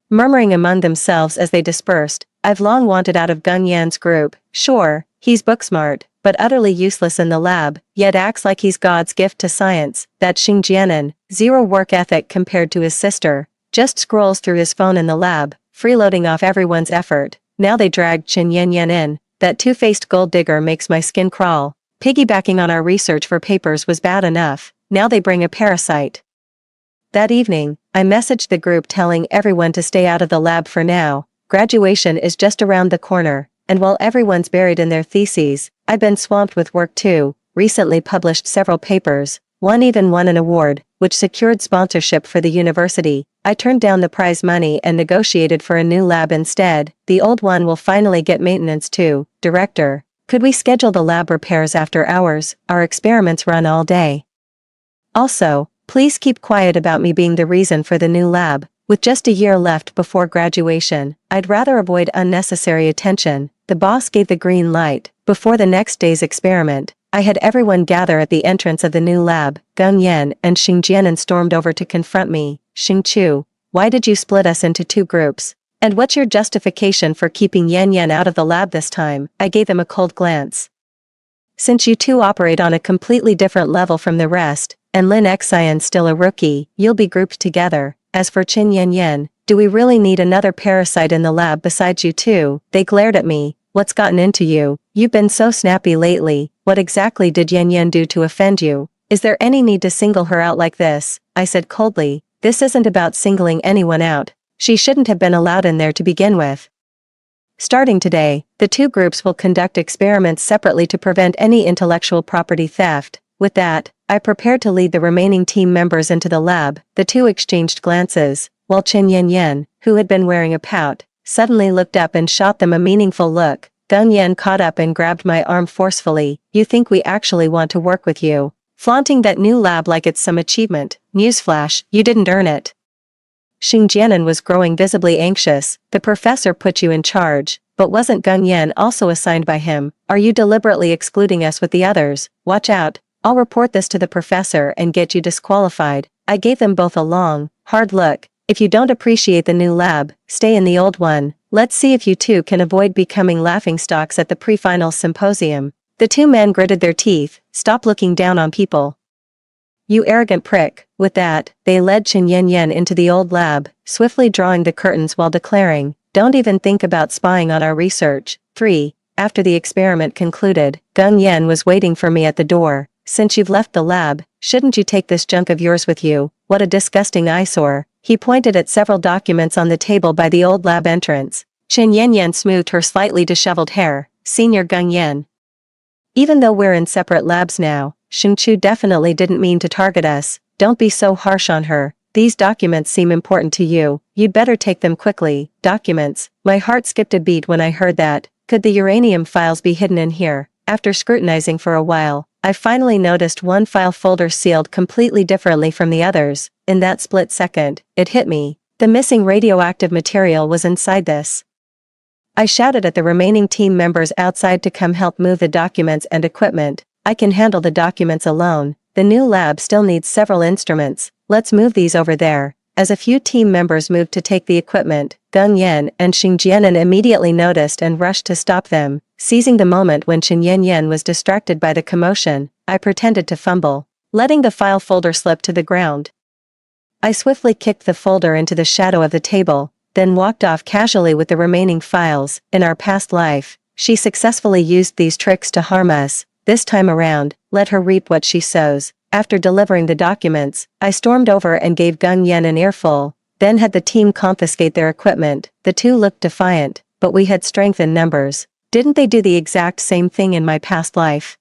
Speaker 1: Murmuring among themselves as they dispersed, I've long wanted out of Gung Yan's group. Sure, he's book-smart, but utterly useless in the lab, yet acts like he's God's gift to science. That Xing Jianan, zero work ethic compared to his sister, just scrolls through his phone in the lab, freeloading off everyone's effort. Now they dragged Qin Yanyan in. That two-faced gold digger makes my skin crawl. Piggybacking on our research for papers was bad enough, now they bring a parasite. That evening, I messaged the group telling everyone to stay out of the lab for now. Graduation is just around the corner, and while everyone's buried in their theses, I've been swamped with work too. Recently published several papers, one even won an award, which secured sponsorship for the university. I turned down the prize money and negotiated for a new lab instead. The old one will finally get maintenance too. Director, could we schedule the lab repairs after hours? Our experiments run all day. Also, please keep quiet about me being the reason for the new lab. With just a year left before graduation, I'd rather avoid unnecessary attention. The boss gave the green light. Before the next day's experiment, I had everyone gather at the entrance of the new lab. Gung Yan and Xing Jianan stormed over to confront me. Xingqiu, why did you split us into two groups? And what's your justification for keeping Yan Yan out of the lab this time? I gave them a cold glance. Since you two operate on a completely different level from the rest, and Lin Xian's still a rookie, you'll be grouped together. As for Qin Yanyan, do we really need another parasite in the lab besides you two? They glared at me. What's gotten into you? You've been so snappy lately. What exactly did Yan Yan do to offend you? Is there any need to single her out like this? I said coldly. This isn't about singling anyone out. She shouldn't have been allowed in there to begin with. Starting today, the two groups will conduct experiments separately to prevent any intellectual property theft. With that, I prepared to lead the remaining team members into the lab. The two exchanged glances, while Qin Yanyan, who had been wearing a pout, suddenly looked up and shot them a meaningful look. Gung Yan caught up and grabbed my arm forcefully. You think we actually want to work with you? Flaunting that new lab like it's some achievement. Newsflash, you didn't earn it. Xing Jianan was growing visibly anxious. The professor put you in charge, but wasn't Gung Yan also assigned by him? Are you deliberately excluding us with the others? Watch out. I'll report this to the professor and get you disqualified. I gave them both a long, hard look. If you don't appreciate the new lab, stay in the old one. Let's see if you two can avoid becoming laughingstocks at the pre-final symposium. The two men gritted their teeth. Stop looking down on people. You arrogant prick. With that, they led Qin Yanyan into the old lab, swiftly drawing the curtains while declaring, don't even think about spying on our research. 3. After the experiment concluded, Gung Yan was waiting for me at the door. Since you've left the lab, shouldn't you take this junk of yours with you? What a disgusting eyesore. He pointed at several documents on the table by the old lab entrance. Qin Yanyan smoothed her slightly disheveled hair. Senior Gung Yan. Even though we're in separate labs now, Xingqiu definitely didn't mean to target us. Don't be so harsh on her. These documents seem important to you. You'd better take them quickly. Documents. My heart skipped a beat when I heard that. Could the uranium files be hidden in here? After scrutinizing for a while, I finally noticed one file folder sealed completely differently from the others. In that split second, it hit me. The missing radioactive material was inside this. I shouted at the remaining team members outside to come help move the documents and equipment. I can handle the documents alone. The new lab still needs several instruments. Let's move these over there. As a few team members moved to take the equipment, Gung Yan and Xing Jianan immediately noticed and rushed to stop them. Seizing the moment when Chen Yan was distracted by the commotion, I pretended to fumble, letting the file folder slip to the ground. I swiftly kicked the folder into the shadow of the table, then walked off casually with the remaining files. In our past life, she successfully used these tricks to harm us. This time around, let her reap what she sows. After delivering the documents, I stormed over and gave Gung Yan an earful, then had the team confiscate their equipment. The two looked defiant, but we had strength in numbers. Didn't they do the exact same thing in my past life?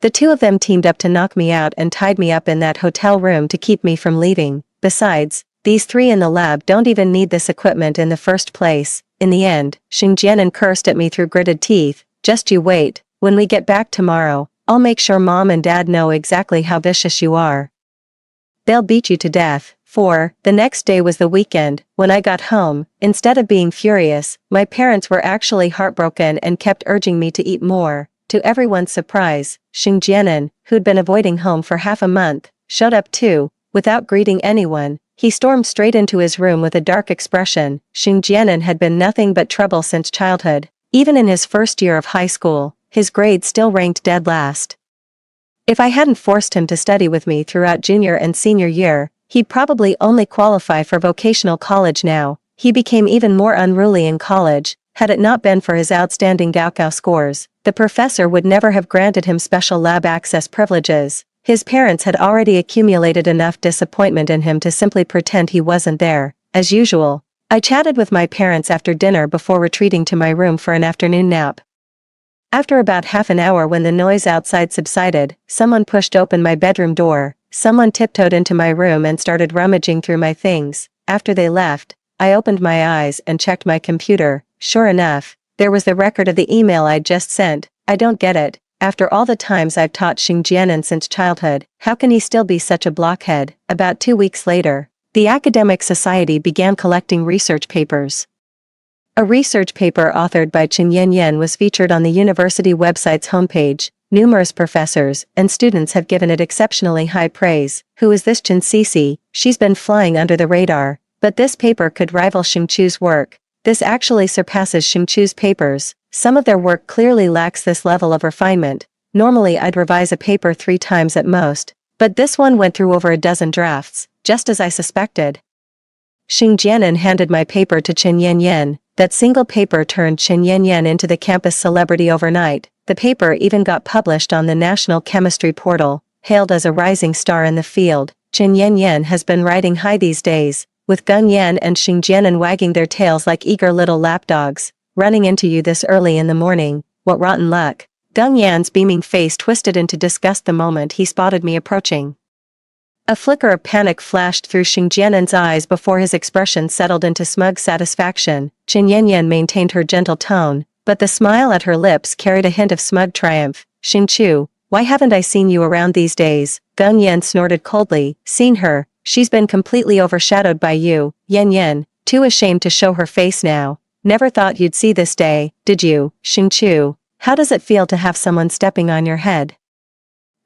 Speaker 1: The two of them teamed up to knock me out and tied me up in that hotel room to keep me from leaving. Besides, these three in the lab don't even need this equipment in the first place. In the end, Xing Jianan cursed at me through gritted teeth. Just you wait, when we get back tomorrow, I'll make sure Mom and Dad know exactly how vicious you are. They'll beat you to death. The next day was the weekend. When I got home, instead of being furious, my parents were actually heartbroken and kept urging me to eat more. To everyone's surprise, Xing Jianan, who'd been avoiding home for half a month, showed up too. Without greeting anyone, he stormed straight into his room with a dark expression. Xing Jianan had been nothing but trouble since childhood. Even in his first year of high school, his grades still ranked dead last. If I hadn't forced him to study with me throughout junior and senior year, he'd probably only qualify for vocational college now. He became even more unruly in college. Had it not been for his outstanding Gaokao scores, the professor would never have granted him special lab access privileges. His parents had already accumulated enough disappointment in him to simply pretend he wasn't there. As usual, I chatted with my parents after dinner before retreating to my room for an afternoon nap. After about half an hour, when the noise outside subsided, someone pushed open my bedroom door. Someone tiptoed into my room and started rummaging through my things. After they left, I opened my eyes and checked my computer. Sure enough, there was the record of the email I'd just sent. I don't get it. After all the times I've taught Xing Jianan since childhood, how can he still be such a blockhead? About 2 weeks later, the academic society began collecting research papers. A research paper authored by Chen Yan was featured on the university website's homepage. Numerous professors and students have given it exceptionally high praise. Who is this Chen Cici? She's been flying under the radar. But this paper could rival Xing Chu's work. This actually surpasses Xing Chu's papers. Some of their work clearly lacks this level of refinement. Normally I'd revise a paper 3 times at most, but this one went through over a dozen drafts, just as I suspected. Xing Jianan handed my paper to Chen Yan. That single paper turned Chen Yan into the campus celebrity overnight. The paper even got published on the National Chemistry Portal. Hailed as a rising star in the field, Chen Yan has been riding high these days, with Gung Yan and Xing Jianan wagging their tails like eager little lapdogs. Running into you this early in the morning, what rotten luck. Gung Yan's beaming face twisted into disgust the moment he spotted me approaching. A flicker of panic flashed through Xing Jianan's eyes before his expression settled into smug satisfaction. Chen Yan maintained her gentle tone, but the smile at her lips carried a hint of smug triumph. Xing Chu, why haven't I seen you around these days? Gung Yan snorted coldly. Seen her? She's been completely overshadowed by you. Yan, too ashamed to show her face now. Never thought you'd see this day, did you, Xing Chu? How does it feel to have someone stepping on your head?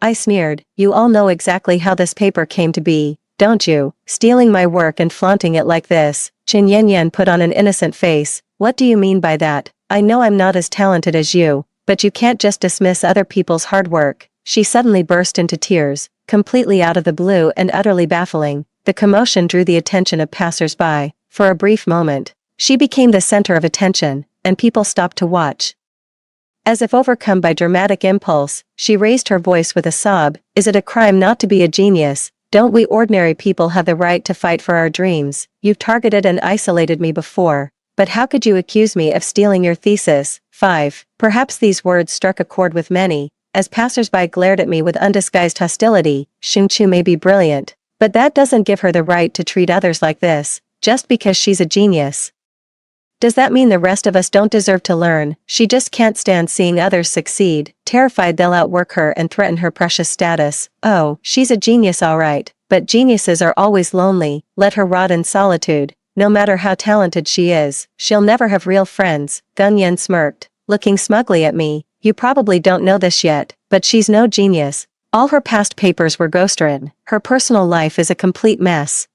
Speaker 1: I sneered. You all know exactly how this paper came to be, don't you? Stealing my work and flaunting it like this. Chen Yan put on an innocent face. What do you mean by that? I know I'm not as talented as you, but you can't just dismiss other people's hard work. She suddenly burst into tears, completely out of the blue and utterly baffling. The commotion drew the attention of passers-by. For a brief moment, she became the center of attention, and people stopped to watch. As if overcome by dramatic impulse, she raised her voice with a sob. Is it a crime not to be a genius? Don't we ordinary people have the right to fight for our dreams? You've targeted and isolated me before, but how could you accuse me of stealing your thesis? 5. Perhaps these words struck a chord with many, as passers-by glared at me with undisguised hostility. Xing Chu may be brilliant, but that doesn't give her the right to treat others like this, just because she's a genius. Does that mean the rest of us don't deserve to learn? She just can't stand seeing others succeed, terrified they'll outwork her and threaten her precious status. Oh, she's a genius all right, but geniuses are always lonely. Let her rot in solitude. No matter how talented she is, she'll never have real friends. Gung Yan smirked, looking smugly at me. You probably don't know this yet, but she's no genius. All her past papers were ghost-written. Her personal life is a complete mess.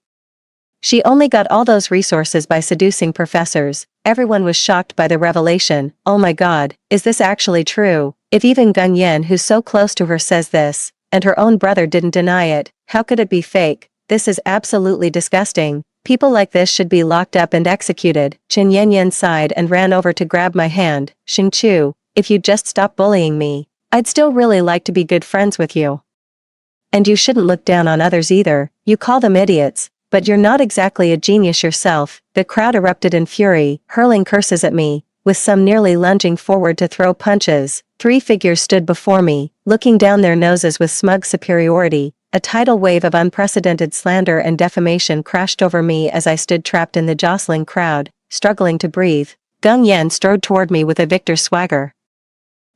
Speaker 1: She only got all those resources by seducing professors. Everyone was shocked by the revelation. Oh my god, is this actually true? If even Gun Yen, who's so close to her, says this, and her own brother didn't deny it, how could it be fake? This is absolutely disgusting. People like this should be locked up and executed. Chen Yanyan sighed and ran over to grab my hand. Xingqiu, if you'd just stop bullying me, I'd still really like to be good friends with you. And you shouldn't look down on others either. You call them idiots, but you're not exactly a genius yourself. The crowd erupted in fury, hurling curses at me, with some nearly lunging forward to throw punches. 3 figures stood before me, looking down their noses with smug superiority. A tidal wave of unprecedented slander and defamation crashed over me as I stood trapped in the jostling crowd, struggling to breathe. Gung Yan strode toward me with a victor's swagger,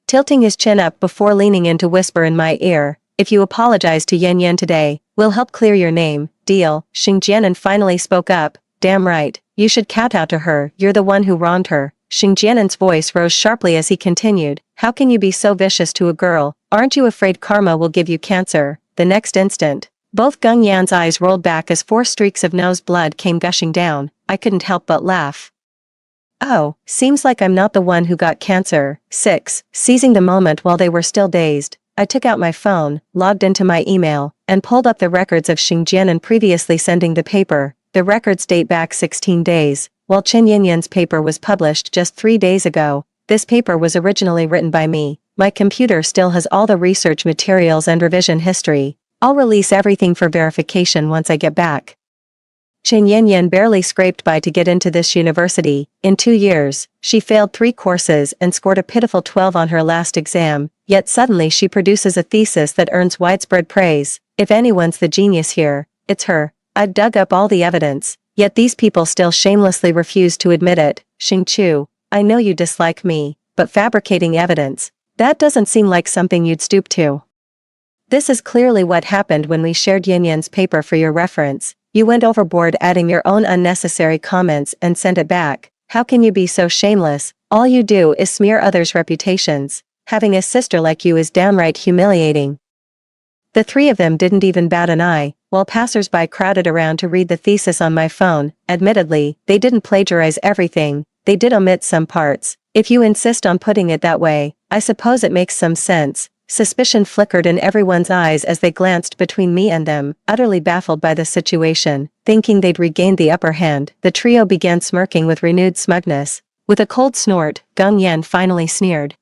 Speaker 1: tilting his chin up before leaning in to whisper in my ear, "If you apologize to Yan Yan today, we'll help clear your name." Deal. Xing Jianan finally spoke up. "Damn right, you should kowtow to her, you're the one who wronged her." Xing Jianan's voice rose sharply as he continued, "How can you be so vicious to a girl? Aren't you afraid karma will give you cancer?" The next instant, both Gung Yan's eyes rolled back as 4 streaks of nose blood came gushing down. I couldn't help but laugh. "Oh, seems like I'm not the one who got cancer." 6. Seizing the moment while they were still dazed, I took out my phone, logged into my email, and pulled up the records of Xing Jianan previously sending the paper. The records date back 16 days, while Chen Yinyan's paper was published just 3 days ago. This paper was originally written by me. My computer still has all the research materials and revision history. I'll release everything for verification once I get back. Chen Yanyan barely scraped by to get into this university. In 2 years, she failed 3 courses and scored a pitiful 12 on her last exam, yet suddenly she produces a thesis that earns widespread praise. If anyone's the genius here, it's her. I've dug up all the evidence, yet these people still shamelessly refuse to admit it. Xingqiu, I know you dislike me, but fabricating evidence, that doesn't seem like something you'd stoop to. This is clearly what happened when we shared Yanyan's paper for your reference. You went overboard adding your own unnecessary comments and sent it back. How can you be so shameless? All you do is smear others' reputations. Having a sister like you is downright humiliating. The 3 of them didn't even bat an eye, while passers-by crowded around to read the thesis on my phone. Admittedly, they didn't plagiarize everything, they did omit some parts. If you insist on putting it that way, I suppose it makes some sense. Suspicion flickered in everyone's eyes as they glanced between me and them, utterly baffled by the situation. Thinking they'd regained the upper hand, the trio began smirking with renewed smugness. With a cold snort, Gung Yan finally sneered.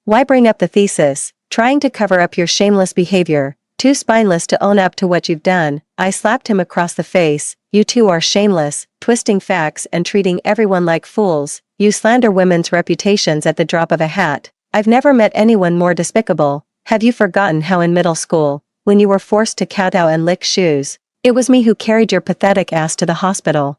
Speaker 1: "Why bring up the thesis? Trying to cover up your shameless behavior. Too spineless to own up to what you've done." I slapped him across the face. "You two are shameless, twisting facts and treating everyone like fools. You slander women's reputations at the drop of a hat. I've never met anyone more despicable. Have you forgotten how in middle school, when you were forced to kowtow and lick shoes, it was me who carried your pathetic ass to the hospital?"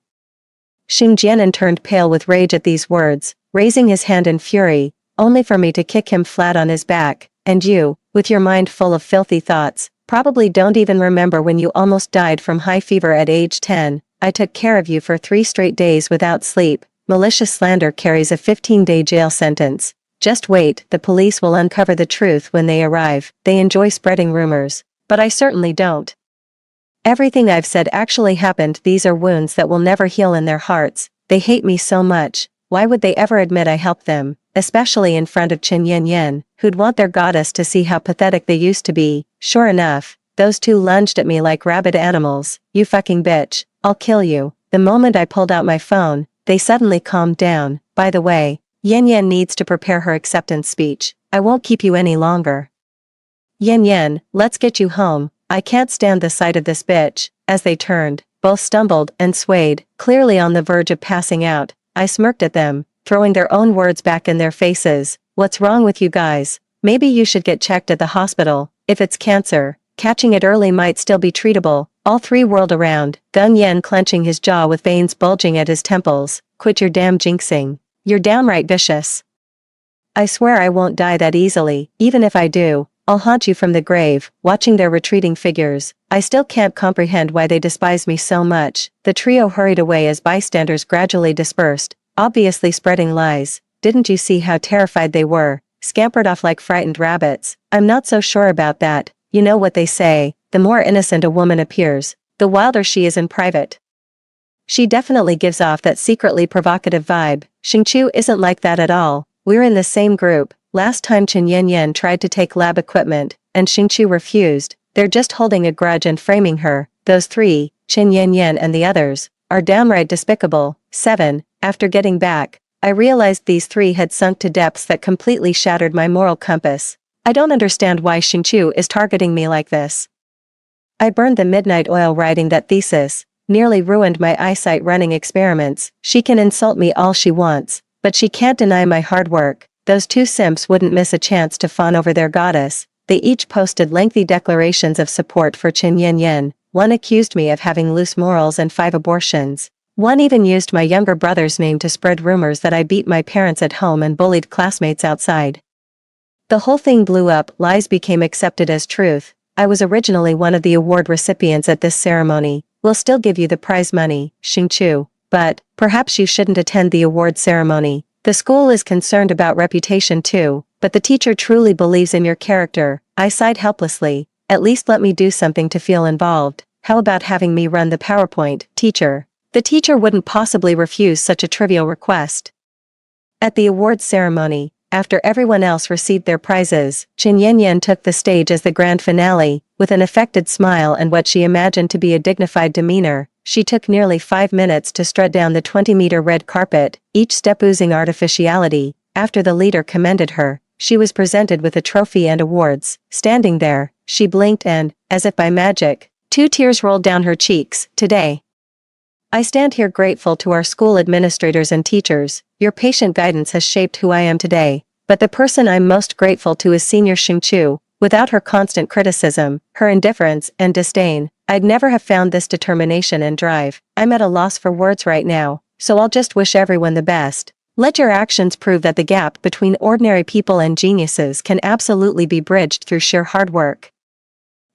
Speaker 1: Xing Jianan turned pale with rage at these words, raising his hand in fury, only for me to kick him flat on his back. "And you, with your mind full of filthy thoughts, probably don't even remember when you almost died from high fever at age 10. I took care of you for 3 straight days without sleep. Malicious slander carries a 15-day jail sentence. Just wait, the police will uncover the truth when they arrive. They enjoy spreading rumors, but I certainly don't. Everything I've said actually happened. These are wounds that will never heal in their hearts. They hate me so much. Why would they ever admit I helped them, especially in front of Chen Yanyan, who'd want their goddess to see how pathetic they used to be?" Sure enough, those 2 lunged at me like rabid animals. "You fucking bitch, I'll kill you." The moment I pulled out my phone, they suddenly calmed down. "By the way, Yan Yan needs to prepare her acceptance speech. I won't keep you any longer. Yan Yan, let's get you home. I can't stand the sight of this bitch." As they turned, both stumbled and swayed, clearly on the verge of passing out. I smirked at them, throwing their own words back in their faces. "What's wrong with you guys? Maybe you should get checked at the hospital. If it's cancer, catching it early might still be treatable." All 3 whirled around, Gung Yan clenching his jaw with veins bulging at his temples. "Quit your damn jinxing. You're downright vicious. I swear I won't die that easily. Even if I do, I'll haunt you from the grave." Watching their retreating figures, I still can't comprehend why they despise me so much. The trio hurried away as bystanders gradually dispersed, obviously spreading lies. Didn't you see how terrified they were? Scampered off like frightened rabbits. I'm not so sure about that. You know what they say, the more innocent a woman appears, the wilder she is in private. She definitely gives off that secretly provocative vibe. Xingqiu isn't like that at all. We're in the same group. Last time Chen Yanyan tried to take lab equipment, and Xingqiu refused. They're just holding a grudge and framing her. Those three, Chen Yanyan and the others, are downright despicable. 7. After getting back, I realized these three had sunk to depths that completely shattered my moral compass. I don't understand why Xingqiu is targeting me like this. I burned the midnight oil writing that thesis, nearly ruined my eyesight running experiments. She can insult me all she wants, but she can't deny my hard work. Those two simps wouldn't miss a chance to fawn over their goddess. They each posted lengthy declarations of support for Chen Yanyan. One accused me of having loose morals and 5 abortions. One even used my younger brother's name to spread rumors that I beat my parents at home and bullied classmates outside. The whole thing blew up. Lies became accepted as truth. I was originally one of the award recipients at this ceremony. We'll still give you the prize money, Xingqiu, but perhaps you shouldn't attend the award ceremony. The school is concerned about reputation too, but the teacher truly believes in your character. I sighed helplessly. At least let me do something to feel involved. How about having me run the PowerPoint, teacher? The teacher wouldn't possibly refuse such a trivial request. At the awards ceremony, after everyone else received their prizes, Chen Yanyan took the stage as the grand finale. With an affected smile and what she imagined to be a dignified demeanor, she took nearly 5 minutes to strut down the 20-meter red carpet, each step oozing artificiality. After the leader commended her, she was presented with a trophy and awards. Standing there, she blinked and, as if by magic, 2 tears rolled down her cheeks. Today, I stand here grateful to our school administrators and teachers. Your patient guidance has shaped who I am today. But the person I'm most grateful to is Senior Xingqiu. Without her constant criticism, her indifference and disdain, I'd never have found this determination and drive. I'm at a loss for words right now, so I'll just wish everyone the best. Let your actions prove that the gap between ordinary people and geniuses can absolutely be bridged through sheer hard work.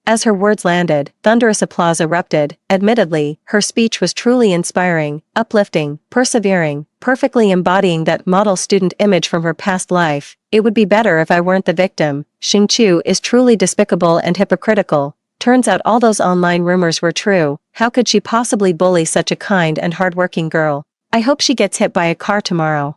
Speaker 1: As her words landed, thunderous applause erupted. Admittedly, her speech was truly inspiring, uplifting, persevering, perfectly embodying that model student image from her past life. It would be better if I weren't the victim. Xingqiu is truly despicable and hypocritical. Turns out all those online rumors were true. How could she possibly bully such a kind and hardworking girl? I hope she gets hit by a car tomorrow.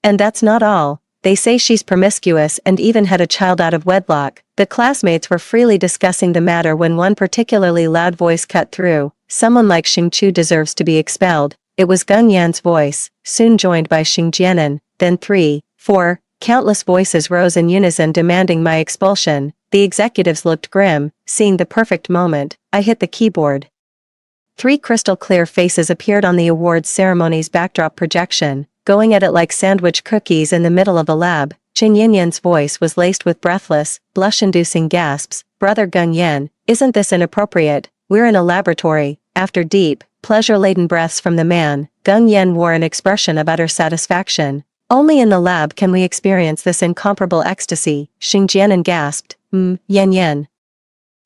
Speaker 1: And that's not all. They say she's promiscuous and even had a child out of wedlock. The classmates were freely discussing the matter when one particularly loud voice cut through. Someone like Xingqiu deserves to be expelled. It was Gung Yan's voice, soon joined by Xing Jianan, then 3, 4, countless voices rose in unison demanding my expulsion. The executives looked grim. Seeing the perfect moment, I hit the keyboard. 3 crystal clear faces appeared on the awards ceremony's backdrop projection, going at it like sandwich cookies in the middle of a lab. Chen Yanyan's voice was laced with breathless, blush-inducing gasps. Brother Gung Yan, isn't this inappropriate? We're in a laboratory. After deep, pleasure-laden breaths from the man, Gung Yan wore an expression of utter satisfaction. Only in the lab can we experience this incomparable ecstasy, Xing Jianan gasped. Yan Yan.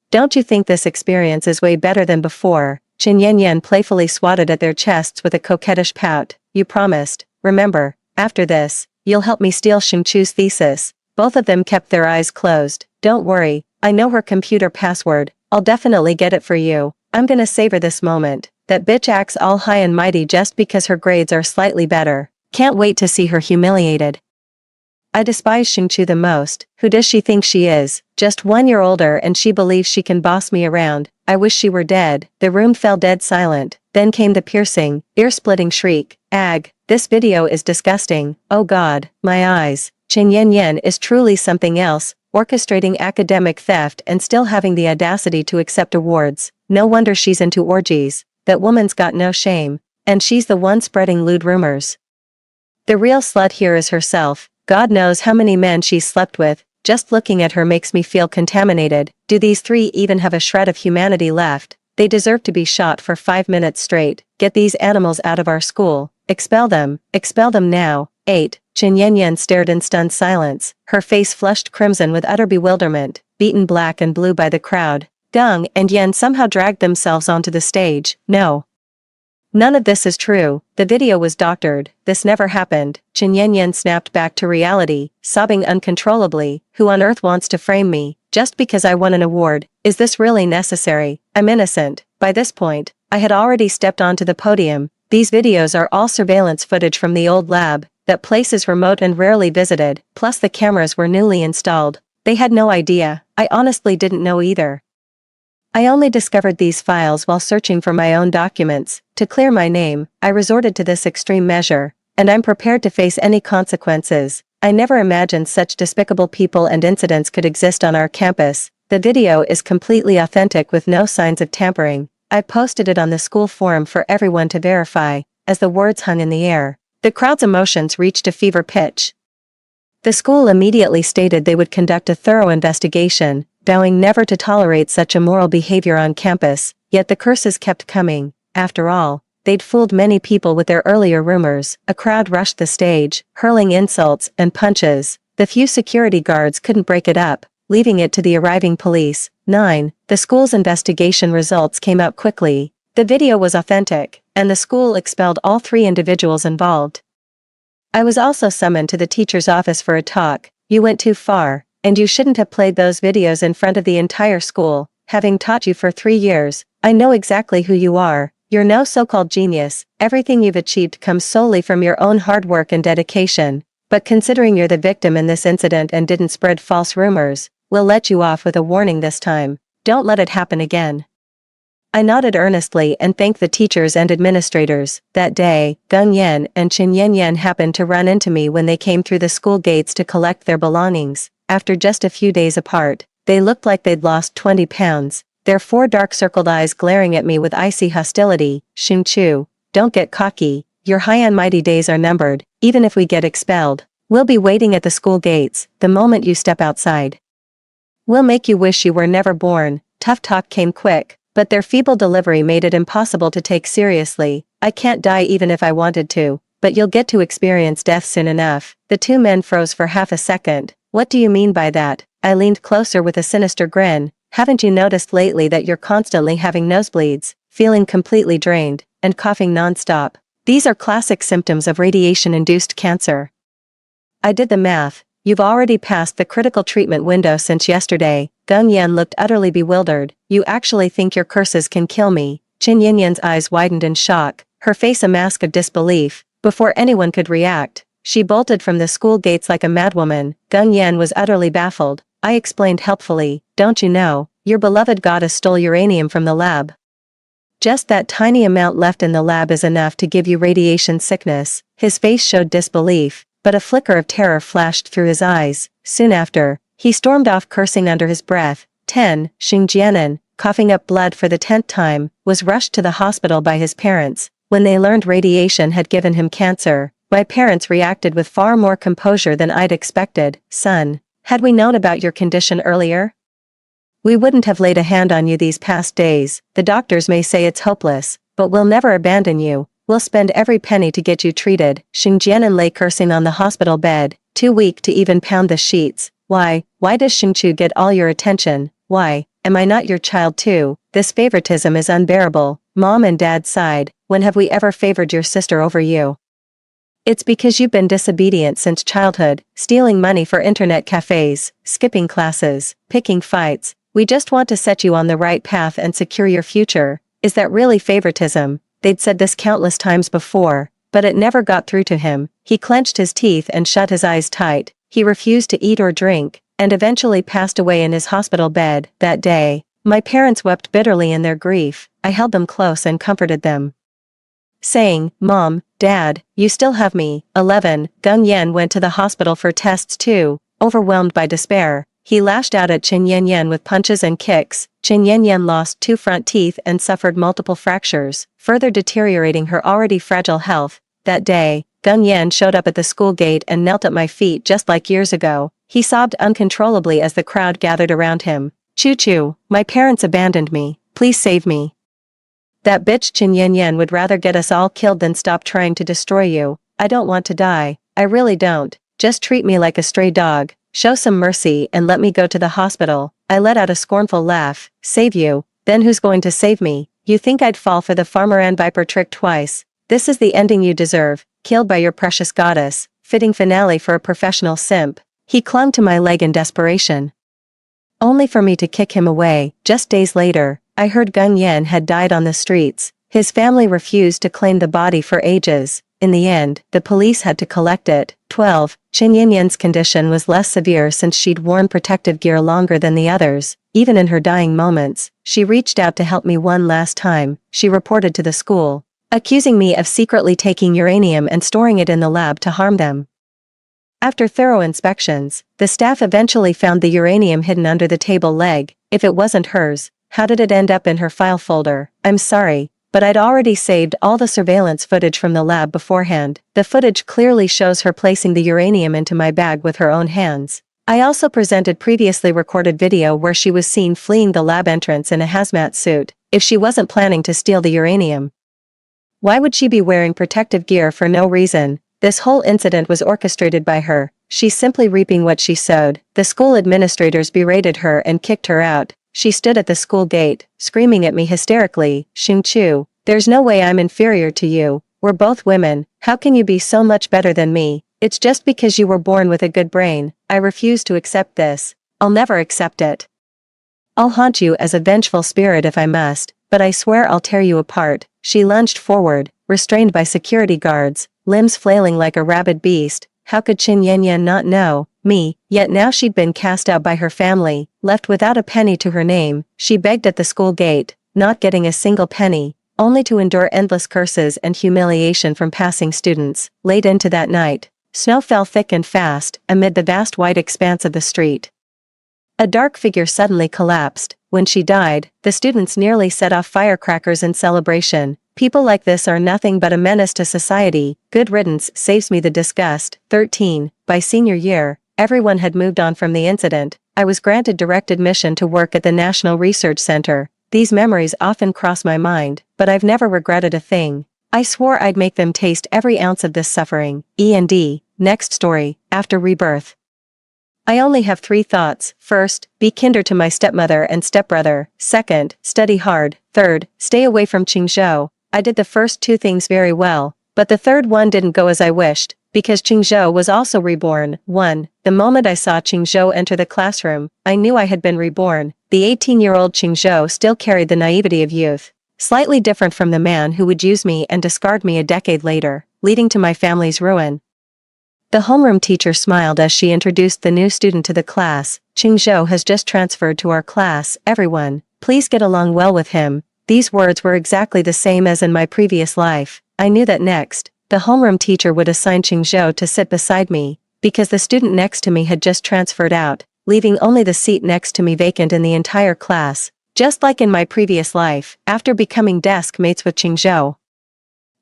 Speaker 1: Don't you think this experience is way better than before? Chen Yanyan playfully swatted at their chests with a coquettish pout. You promised. Remember, after this, you'll help me steal Xingqiu's thesis. Both of them kept their eyes closed. Don't worry, I know her computer password. I'll definitely get it for you. I'm gonna savor this moment. That bitch acts all high and mighty just because her grades are slightly better. Can't wait to see her humiliated. I despise Xingqiu the most. Who does she think she is? Just 1 year older and she believes she can boss me around. I wish she were dead. The room fell dead silent. Then came the piercing, ear-splitting shriek. Ag, this video is disgusting. Oh God, my eyes. Chen Yanyan is truly something else, orchestrating academic theft and still having the audacity to accept awards. No wonder she's into orgies. That woman's got no shame. And she's the one spreading lewd rumors. The real slut here is herself. God knows how many men she's slept with. Just looking at her makes me feel contaminated. Do these 3 even have a shred of humanity left? They deserve to be shot for 5 minutes straight. Get these animals out of our school. Expel them now. 8. Chen Yanyan stared in stunned silence, her face flushed crimson with utter bewilderment, beaten black and blue by the crowd. Gung and Yan somehow dragged themselves onto the stage. No. None of this is true. The video was doctored. This never happened. Chen Yanyan snapped back to reality, sobbing uncontrollably. Who on earth wants to frame me? Just because I won an award. Is this really necessary? I'm innocent. By this point, I had already stepped onto the podium. These videos are all surveillance footage from the old lab, that place is remote and rarely visited, plus the cameras were newly installed. They had no idea, I honestly didn't know either. I only discovered these files while searching for my own documents. To clear my name, I resorted to this extreme measure, and I'm prepared to face any consequences. I never imagined such despicable people and incidents could exist on our campus. The video is completely authentic with no signs of tampering. I posted it on the school forum for everyone to verify, as the words hung in the air. The crowd's emotions reached a fever pitch. The school immediately stated they would conduct a thorough investigation, vowing never to tolerate such immoral behavior on campus, yet the curses kept coming. After all, they'd fooled many people with their earlier rumors. A crowd rushed the stage, hurling insults and punches. The few security guards couldn't break it up, leaving it to the arriving police. 9. The school's investigation results came out quickly. The video was authentic, and the school expelled all 3 individuals involved. I was also summoned to the teacher's office for a talk. You went too far, and you shouldn't have played those videos in front of the entire school. Having taught you for 3 years, I know exactly who you are. You're no so-called genius. Everything you've achieved comes solely from your own hard work and dedication. But considering you're the victim in this incident and didn't spread false rumors, we'll let you off with a warning this time. Don't let it happen again. I nodded earnestly and thanked the teachers and administrators. That day, Gung Yen and Chin Yen Yen happened to run into me when they came through the school gates to collect their belongings. After just a few days apart, they looked like they'd lost 20 pounds. Their 4 dark-circled eyes glaring at me with icy hostility. Shun Chu, don't get cocky. Your high and mighty days are numbered. Even if we get expelled, we'll be waiting at the school gates the moment you step outside. We'll make you wish you were never born. Tough talk came quick, but their feeble delivery made it impossible to take seriously. I can't die even if I wanted to, but you'll get to experience death soon enough. The 2 men froze for half a second. What do you mean by that? I leaned closer with a sinister grin. Haven't you noticed lately that you're constantly having nosebleeds, feeling completely drained, and coughing non-stop? These are classic symptoms of radiation-induced cancer. I did the math. You've already passed the critical treatment window since yesterday. Gung Yan looked utterly bewildered. You actually think your curses can kill me? Chin Yin Yan's eyes widened in shock, her face a mask of disbelief. Before anyone could react, she bolted from the school gates like a madwoman. Gung Yan was utterly baffled. I explained helpfully, don't you know, your beloved goddess stole uranium from the lab. Just that tiny amount left in the lab is enough to give you radiation sickness. His face showed disbelief, but a flicker of terror flashed through his eyes. Soon after, he stormed off cursing under his breath. 10. Xing Jianan, coughing up blood for the 10th time, was rushed to the hospital by his parents. When they learned radiation had given him cancer, my parents reacted with far more composure than I'd expected. Son, had we known about your condition earlier, we wouldn't have laid a hand on you these past days. The doctors may say it's hopeless, but we'll never abandon you. We'll spend every penny to get you treated. Xing Jianan lay cursing on the hospital bed, too weak to even pound the sheets. Why does Xing Chu get all your attention? Why, am I not your child too? This favoritism is unbearable. Mom and Dad sighed. When have we ever favored your sister over you? It's because you've been disobedient since childhood, stealing money for internet cafes, skipping classes, picking fights. We just want to set you on the right path and secure your future. Is that really favoritism? They'd said this countless times before, but it never got through to him. He clenched his teeth and shut his eyes tight. He refused to eat or drink, and eventually passed away in his hospital bed. That day, my parents wept bitterly in their grief. I held them close and comforted them, saying, Mom, Dad, you still have me. 11. Gung Yen went to the hospital for tests too. Overwhelmed by despair, he lashed out at Chin Yen Yen with punches and kicks. Chin Yen Yen lost 2 front teeth and suffered multiple fractures, further deteriorating her already fragile health. That day, Gung Yen showed up at the school gate and knelt at my feet just like years ago. He sobbed uncontrollably as the crowd gathered around him. Choo-choo, my parents abandoned me. Please save me. That bitch Chin Yen Yen would rather get us all killed than stop trying to destroy you. I don't want to die. I really don't. Just treat me like a stray dog. Show some mercy and let me go to the hospital. I let out a scornful laugh. Save you? Then who's going to save me? You think I'd fall for the farmer and viper trick twice? This is the ending you deserve. Killed by your precious goddess. Fitting finale for a professional simp. He clung to my leg in desperation, only for me to kick him away. Just days later, I heard Gun Yen had died on the streets. His family refused to claim the body for ages. In the end, the police had to collect it. 12. Qin Yanyan's condition was less severe since she'd worn protective gear longer than the others. Even in her dying moments, she reached out to help me one last time, she reported to the school, accusing me of secretly taking uranium and storing it in the lab to harm them. After thorough inspections, the staff eventually found the uranium hidden under the table leg. If it wasn't hers, how did it end up in her file folder? I'm sorry, but I'd already saved all the surveillance footage from the lab beforehand. The footage clearly shows her placing the uranium into my bag with her own hands. I also presented previously recorded video where she was seen fleeing the lab entrance in a hazmat suit. If she wasn't planning to steal the uranium, why would she be wearing protective gear for no reason? This whole incident was orchestrated by her. She's simply reaping what she sowed. The school administrators berated her and kicked her out. She stood at the school gate, screaming at me hysterically, "Xing Chu, there's no way I'm inferior to you. We're both women. How can you be so much better than me? It's just because you were born with a good brain. I refuse to accept this. I'll never accept it. I'll haunt you as a vengeful spirit if I must, but I swear I'll tear you apart." She lunged forward, restrained by security guards, limbs flailing like a rabid beast. How could Qin Yanyan not know me? Yet now she'd been cast out by her family, left without a penny to her name. She begged at the school gate, not getting a single penny, only to endure endless curses and humiliation from passing students. Late into that night, snow fell thick and fast, amid the vast white expanse of the street. A dark figure suddenly collapsed. When she died, the students nearly set off firecrackers in celebration. People like this are nothing but a menace to society. Good riddance saves me the disgust. 13. By senior year, everyone had moved on from the incident. I was granted direct admission to work at the National Research Center. These memories often cross my mind, but I've never regretted a thing. I swore I'd make them taste every ounce of this suffering. E&D. Next story, after Rebirth. I only have 3 thoughts. First, be kinder to my stepmother and stepbrother. Second, study hard. Third, stay away from Qingzhou. I did the first 2 things very well, but the third one didn't go as I wished, because Qingzhou was also reborn. 1. The moment I saw Qingzhou enter the classroom, I knew I had been reborn. The 18-year-old Qingzhou still carried the naivety of youth, slightly different from the man who would use me and discard me a decade later, leading to my family's ruin. The homeroom teacher smiled as she introduced the new student to the class. "Qingzhou has just transferred to our class. Everyone, please get along well with him." These words were exactly the same as in my previous life. I knew that next, the homeroom teacher would assign Qingzhou to sit beside me, because the student next to me had just transferred out, leaving only the seat next to me vacant in the entire class. Just like in my previous life, after becoming desk mates with Qingzhou,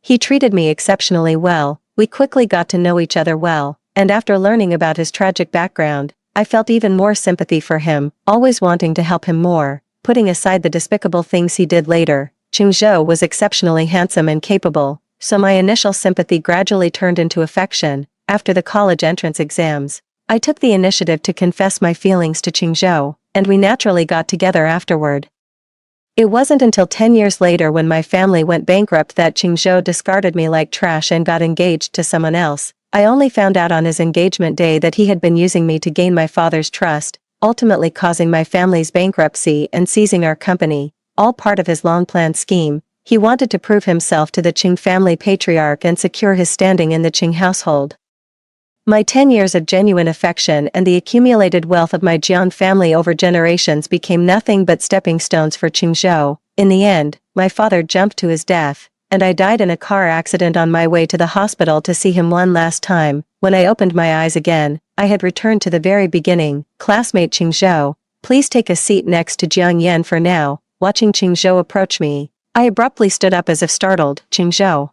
Speaker 1: he treated me exceptionally well. We quickly got to know each other well, and after learning about his tragic background, I felt even more sympathy for him, always wanting to help him more. Putting aside the despicable things he did later, Qingzhou was exceptionally handsome and capable, so my initial sympathy gradually turned into affection. After the college entrance exams, I took the initiative to confess my feelings to Qingzhou, and we naturally got together afterward. It wasn't until 10 years later when my family went bankrupt that Qingzhou discarded me like trash and got engaged to someone else. I only found out on his engagement day that he had been using me to gain my father's trust, ultimately causing my family's bankruptcy and seizing our company, all part of his long-planned scheme. He wanted to prove himself to the Qing family patriarch and secure his standing in the Qing household. My 10 years of genuine affection and the accumulated wealth of my Jian family over generations became nothing but stepping stones for Qingzhou. In the end, my father jumped to his death, and I died in a car accident on my way to the hospital to see him one last time. When I opened my eyes again, I had returned to the very beginning. Classmate Qingzhou, please take a seat next to Jiang Yan for now. Watching Qingzhou approach me, I abruptly stood up as if startled. Qingzhou,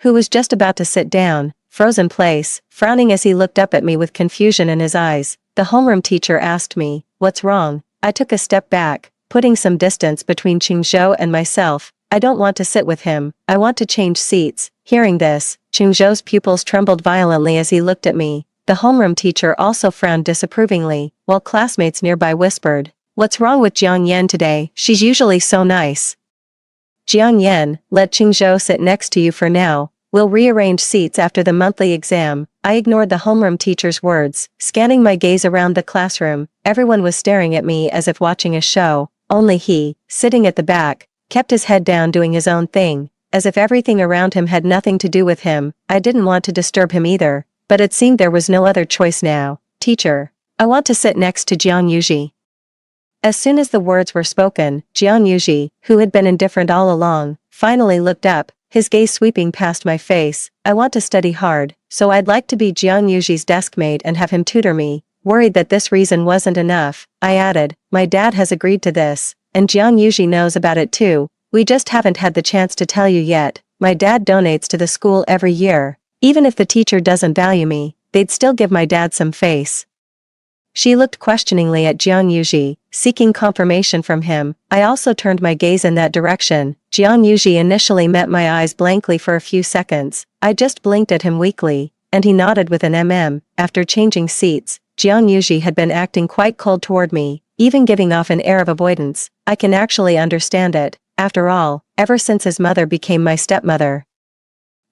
Speaker 1: who was just about to sit down, froze in place, frowning as he looked up at me with confusion in his eyes. The homeroom teacher asked me, "What's wrong?" I took a step back, putting some distance between Qingzhou and myself. "I don't want to sit with him, I want to change seats." Hearing this, Qingzhou's pupils trembled violently as he looked at me. The homeroom teacher also frowned disapprovingly, while classmates nearby whispered, "What's wrong with Jiang Yan today? She's usually so nice." "Jiang Yan, let Qingzhou sit next to you for now. We'll rearrange seats after the monthly exam." I ignored the homeroom teacher's words, scanning my gaze around the classroom. Everyone was staring at me as if watching a show. Only he, sitting at the back, kept his head down doing his own thing, as if everything around him had nothing to do with him. I didn't want to disturb him either, but it seemed there was no other choice now. Teacher. I want to sit next to Jiang Yuji. As soon as the words were spoken, Jiang Yuji, who had been indifferent all along, finally looked up, his gaze sweeping past my face. I want to study hard, so I'd like to be Jiang Yuji's deskmate and have him tutor me. Worried that this reason wasn't enough, I added, my dad has agreed to this, and Jiang Yuji knows about it too. We just haven't had the chance to tell you yet. My dad donates to the school every year. Even if the teacher doesn't value me, they'd still give my dad some face. She looked questioningly at Jiang Yuji, seeking confirmation from him. I also turned my gaze in that direction. Jiang Yuji initially met my eyes blankly for a few seconds. I just blinked at him weakly, and he nodded with an After changing seats, Jiang Yuji had been acting quite cold toward me, even giving off an air of avoidance. I can actually understand it. After all, ever since his mother became my stepmother,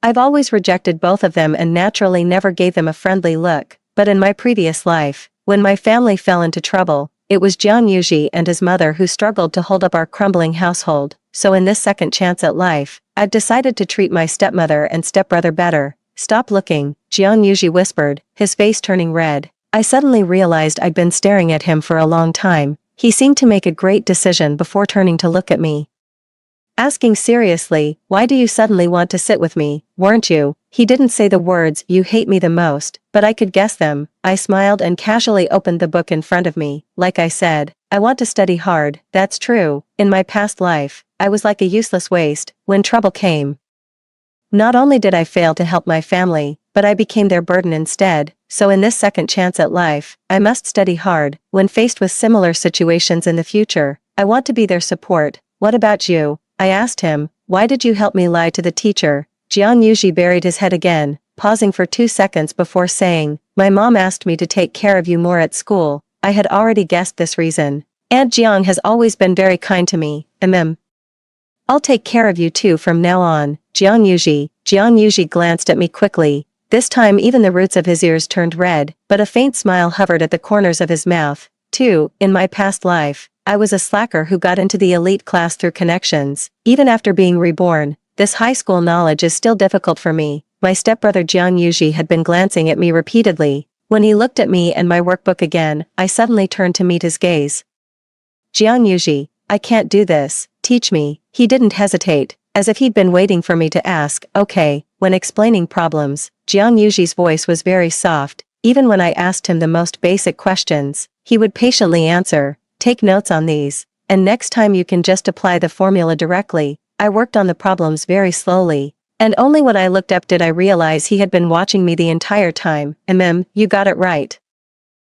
Speaker 1: I've always rejected both of them and naturally never gave them a friendly look. But in my previous life, when my family fell into trouble, it was Jiang Yuji and his mother who struggled to hold up our crumbling household. So in this second chance at life, I've decided to treat my stepmother and stepbrother better. Stop looking, Jiang Yuji whispered, his face turning red. I suddenly realized I'd been staring at him for a long time. He seemed to make a great decision before turning to look at me. Asking seriously, why do you suddenly want to sit with me, weren't you? He didn't say the words, you hate me the most, but I could guess them. I smiled and casually opened the book in front of me. Like I said, I want to study hard. That's true. In my past life, I was like a useless waste. When trouble came, not only did I fail to help my family, but I became their burden instead. So in this second chance at life, I must study hard. When faced with similar situations in the future, I want to be their support. What about you? I asked him, why did you help me lie to the teacher? Jiang Yuji buried his head again, pausing for 2 seconds before saying, my mom asked me to take care of you more at school. I had already guessed this reason. Aunt Jiang has always been very kind to me. I'll take care of you too from now on. Jiang Yuji glanced at me quickly. This time even the roots of his ears turned red, but a faint smile hovered at the corners of his mouth. Too, in my past life, I was a slacker who got into the elite class through connections. Even after being reborn, this high school knowledge is still difficult for me. My stepbrother Jiang Yuji had been glancing at me repeatedly. When he looked at me and my workbook again, I suddenly turned to meet his gaze. Jiang Yuji, I can't do this. Teach me. He didn't hesitate, as if he'd been waiting for me to ask. Okay. When explaining problems, Jiang Yuji's voice was very soft. Even when I asked him the most basic questions, he would patiently answer, take notes on these, and next time you can just apply the formula directly. I worked on the problems very slowly, and only when I looked up did I realize he had been watching me the entire time. You got it right.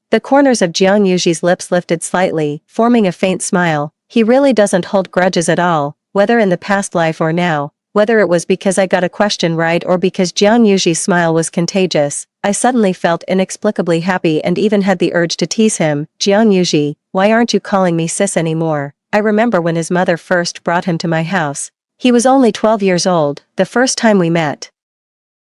Speaker 1: The corners of Jiang Yuji's lips lifted slightly, forming a faint smile. He really doesn't hold grudges at all, whether in the past life or now. Whether it was because I got a question right or because Jiang Yuji's smile was contagious, I suddenly felt inexplicably happy and even had the urge to tease him. Jiang Yuji, why aren't you calling me sis anymore? I remember when his mother first brought him to my house. He was only 12 years old, the first time we met.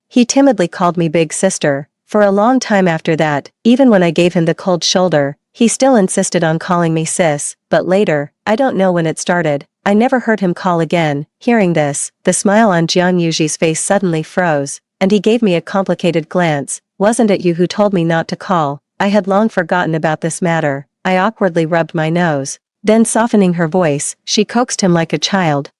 Speaker 1: He timidly called me big sister. For a long time after that, even when I gave him the cold shoulder, he still insisted on calling me sis, but later, I don't know when it started, I never heard him call again. Hearing this, the smile on Jiang Yuji's face suddenly froze, and he gave me a complicated glance. Wasn't it you who told me not to call? I had long forgotten about this matter. I awkwardly rubbed my nose. Then softening her voice, she coaxed him like a child.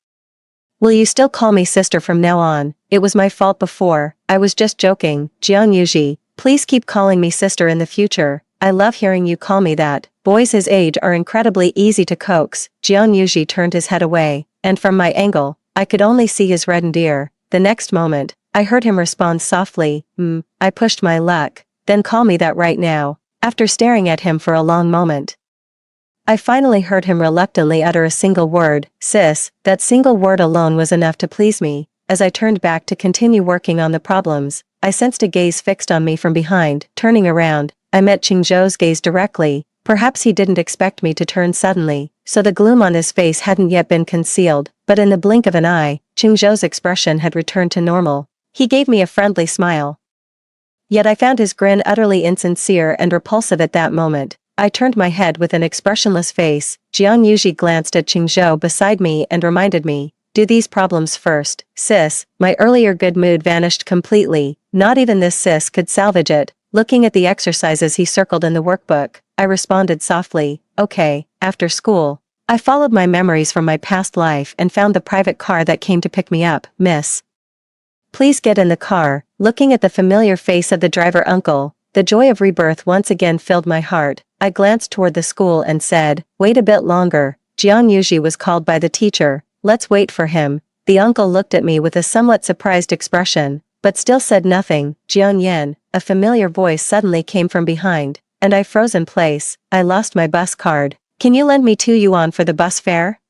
Speaker 1: Will you still call me sister from now on? It was my fault before. I was just joking. Jiang Yuji, please keep calling me sister in the future. I love hearing you call me that. Boys his age are incredibly easy to coax. Jiang Yuji turned his head away, and from my angle, I could only see his reddened ear. The next moment, I heard him respond softly, I pushed my luck. Then call me that right now. After staring at him for a long moment, I finally heard him reluctantly utter a single word, sis. That single word alone was enough to please me. As I turned back to continue working on the problems, I sensed a gaze fixed on me from behind. Turning around, I met Qingzhou's gaze directly. Perhaps he didn't expect me to turn suddenly, so the gloom on his face hadn't yet been concealed, but in the blink of an eye, Qingzhou's expression had returned to normal. He gave me a friendly smile. Yet I found his grin utterly insincere and repulsive at that moment. I turned my head with an expressionless face. Jiang Yuji glanced at Qingzhou beside me and reminded me, do these problems first, sis. My earlier good mood vanished completely. Not even this sis could salvage it. Looking at the exercises he circled in the workbook, I responded softly, okay, after school. I followed my memories from my past life and found the private car that came to pick me up. Miss, please get in the car. Looking at the familiar face of the driver uncle, the joy of rebirth once again filled my heart. I glanced toward the school and said, wait a bit longer. Jiang Yuji was called by the teacher. Let's wait for him. The uncle looked at me with a somewhat surprised expression, but still said nothing. Jiang Yan, a familiar voice suddenly came from behind, and I froze in place. I lost my bus card. Can you lend me 2 yuan for the bus fare?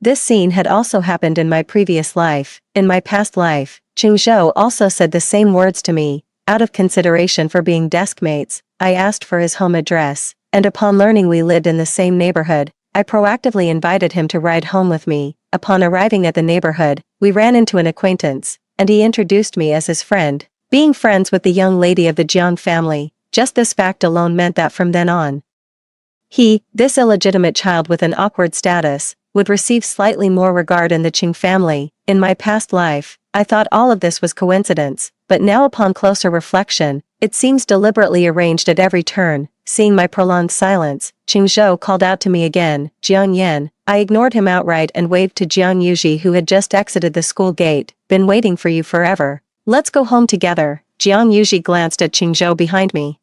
Speaker 1: This scene had also happened in my previous life. In my past life, Qingzhou also said the same words to me. Out of consideration for being desk mates, I asked for his home address, and upon learning we lived in the same neighborhood, I proactively invited him to ride home with me. Upon arriving at the neighborhood, we ran into an acquaintance, and he introduced me as his friend. Being friends with the young lady of the Jiang family, just this fact alone meant that from then on, he, this illegitimate child with an awkward status, would receive slightly more regard in the Qing family. In my past life, I thought all of this was coincidence, but now upon closer reflection, it seems deliberately arranged at every turn. Seeing my prolonged silence, Qingzhou called out to me again, Jiang Yan. I ignored him outright and waved to Jiang Yuji who had just exited the school gate. Been waiting for you forever. Let's go home together. Jiang Yuji glanced at Qingzhou behind me,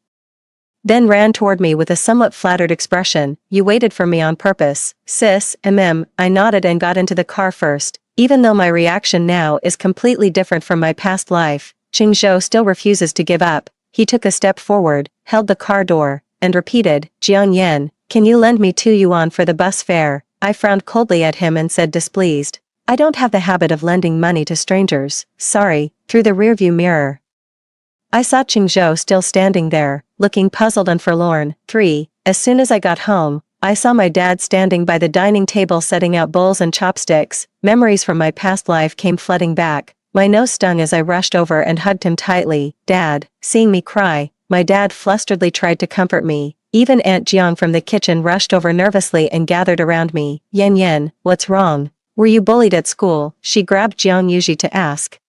Speaker 1: then ran toward me with a somewhat flattered expression. You waited for me on purpose, sis. I nodded and got into the car first. Even though my reaction now is completely different from my past life, Qingzhou still refuses to give up. He took a step forward, held the car door, and repeated, Jiang Yan, can you lend me 2 yuan for the bus fare? I frowned coldly at him and said displeased, I don't have the habit of lending money to strangers. Sorry. Through the rearview mirror, I saw Qingzhou still standing there, looking puzzled and forlorn. 3. As soon as I got home, I saw my dad standing by the dining table setting out bowls and chopsticks. Memories from my past life came flooding back. My nose stung as I rushed over and hugged him tightly. Dad, seeing me cry, my dad flusteredly tried to comfort me. Even Aunt Jiang from the kitchen rushed over nervously and gathered around me. Yan, what's wrong? Were you bullied at school? She grabbed Jiang Yuji to ask.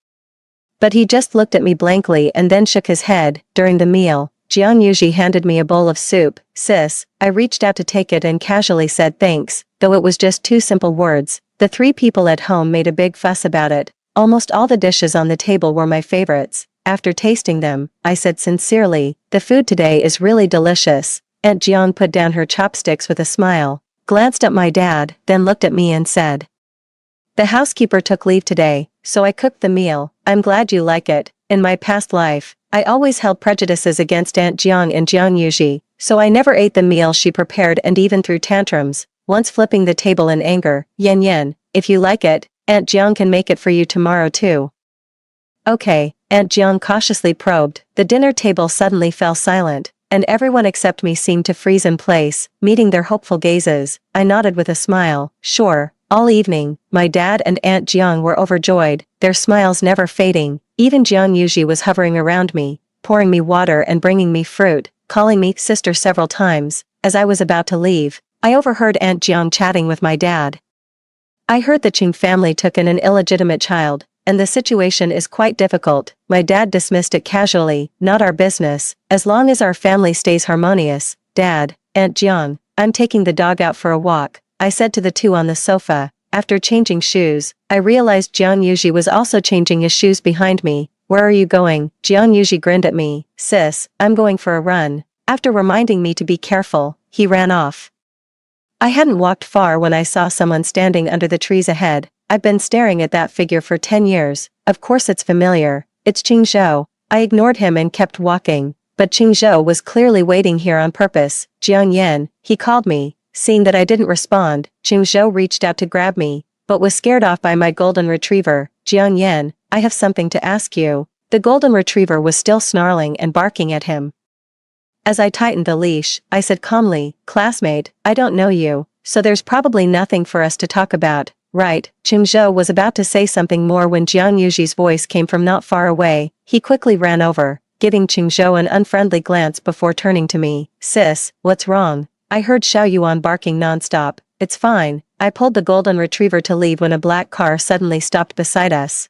Speaker 1: But he just looked at me blankly and then shook his head. During the meal, Jiang Yuji handed me a bowl of soup. Sis, I reached out to take it and casually said thanks, though it was just 2 simple words. The 3 people at home made a big fuss about it. Almost all the dishes on the table were my favorites. After tasting them, I said sincerely, the food today is really delicious. Aunt Jiang put down her chopsticks with a smile, glanced at my dad, then looked at me and said, the housekeeper took leave today, so I cooked the meal. I'm glad you like it. In my past life, I always held prejudices against Aunt Jiang and Jiang Yuji, so I never ate the meal she prepared and even threw tantrums, once flipping the table in anger. Yan, if you like it, Aunt Jiang can make it for you tomorrow too. Okay, Aunt Jiang cautiously probed. The dinner table suddenly fell silent, and everyone except me seemed to freeze in place, meeting their hopeful gazes. I nodded with a smile. Sure. All evening, my dad and Aunt Jiang were overjoyed, their smiles never fading. Even Jiang Yuji was hovering around me, pouring me water and bringing me fruit, calling me sister several times. As I was about to leave, I overheard Aunt Jiang chatting with my dad. I heard the Qing family took in an illegitimate child, and the situation is quite difficult. My dad dismissed it casually, not our business, as long as our family stays harmonious. Dad, Aunt Jiang, I'm taking the dog out for a walk, I said to the 2 on the sofa. After changing shoes, I realized Jiang Yuji was also changing his shoes behind me. Where are you going? Jiang Yuji grinned at me. Sis, I'm going for a run. After reminding me to be careful, he ran off. I hadn't walked far when I saw someone standing under the trees ahead. I've been staring at that figure for 10 years. Of course it's familiar. It's Qingzhou. I ignored him and kept walking, but Qingzhou was clearly waiting here on purpose. Jiang Yan, he called me. Seeing that I didn't respond, Qingzhou reached out to grab me, but was scared off by my golden retriever. Jiang Yan, I have something to ask you. The golden retriever was still snarling and barking at him. As I tightened the leash, I said calmly, classmate, I don't know you, so there's probably nothing for us to talk about, right? Qingzhou was about to say something more when Jiang Yuji's voice came from not far away. He quickly ran over, giving Qingzhou an unfriendly glance before turning to me. Sis, what's wrong? I heard Xiao Yuan barking nonstop. It's fine. I pulled the golden retriever to leave when a black car suddenly stopped beside us.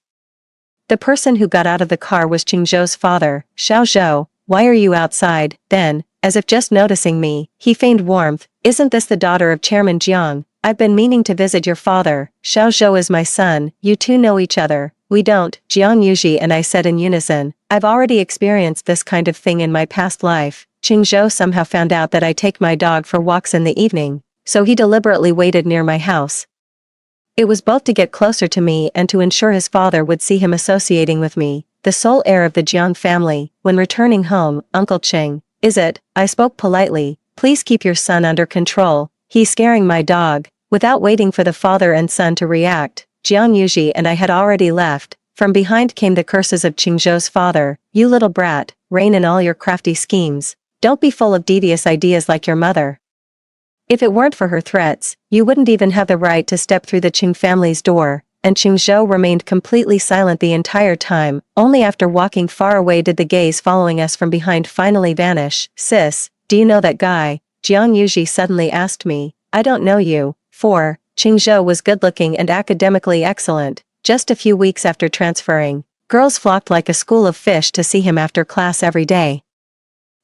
Speaker 1: The person who got out of the car was Qingzhou's father. Xiao Zhou, why are you outside? Then, as if just noticing me, he feigned warmth. Isn't this the daughter of Chairman Jiang? I've been meaning to visit your father. Xiao Zhou is my son. You two know each other. We don't, Jiang Yuji and I said in unison. I've already experienced this kind of thing in my past life. Qingzhou somehow found out that I take my dog for walks in the evening, so he deliberately waited near my house. It was both to get closer to me and to ensure his father would see him associating with me, the sole heir of the Jiang family. When returning home, Uncle Cheng, is it? I spoke politely. Please keep your son under control. He's scaring my dog. Without waiting for the father and son to react, Jiang Yuji and I had already left. From behind came the curses of Qingzhou's father. You little brat, rein in all your crafty schemes. Don't be full of devious ideas like your mother. If it weren't for her threats, you wouldn't even have the right to step through the Qing family's door. And Qingzhou remained completely silent the entire time. Only after walking far away did the gaze following us from behind finally vanish. Sis, do you know that guy? Jiang Yuji suddenly asked me. I don't know you. 4. Qingzhou was good-looking and academically excellent. Just a few weeks after transferring, girls flocked like a school of fish to see him after class every day.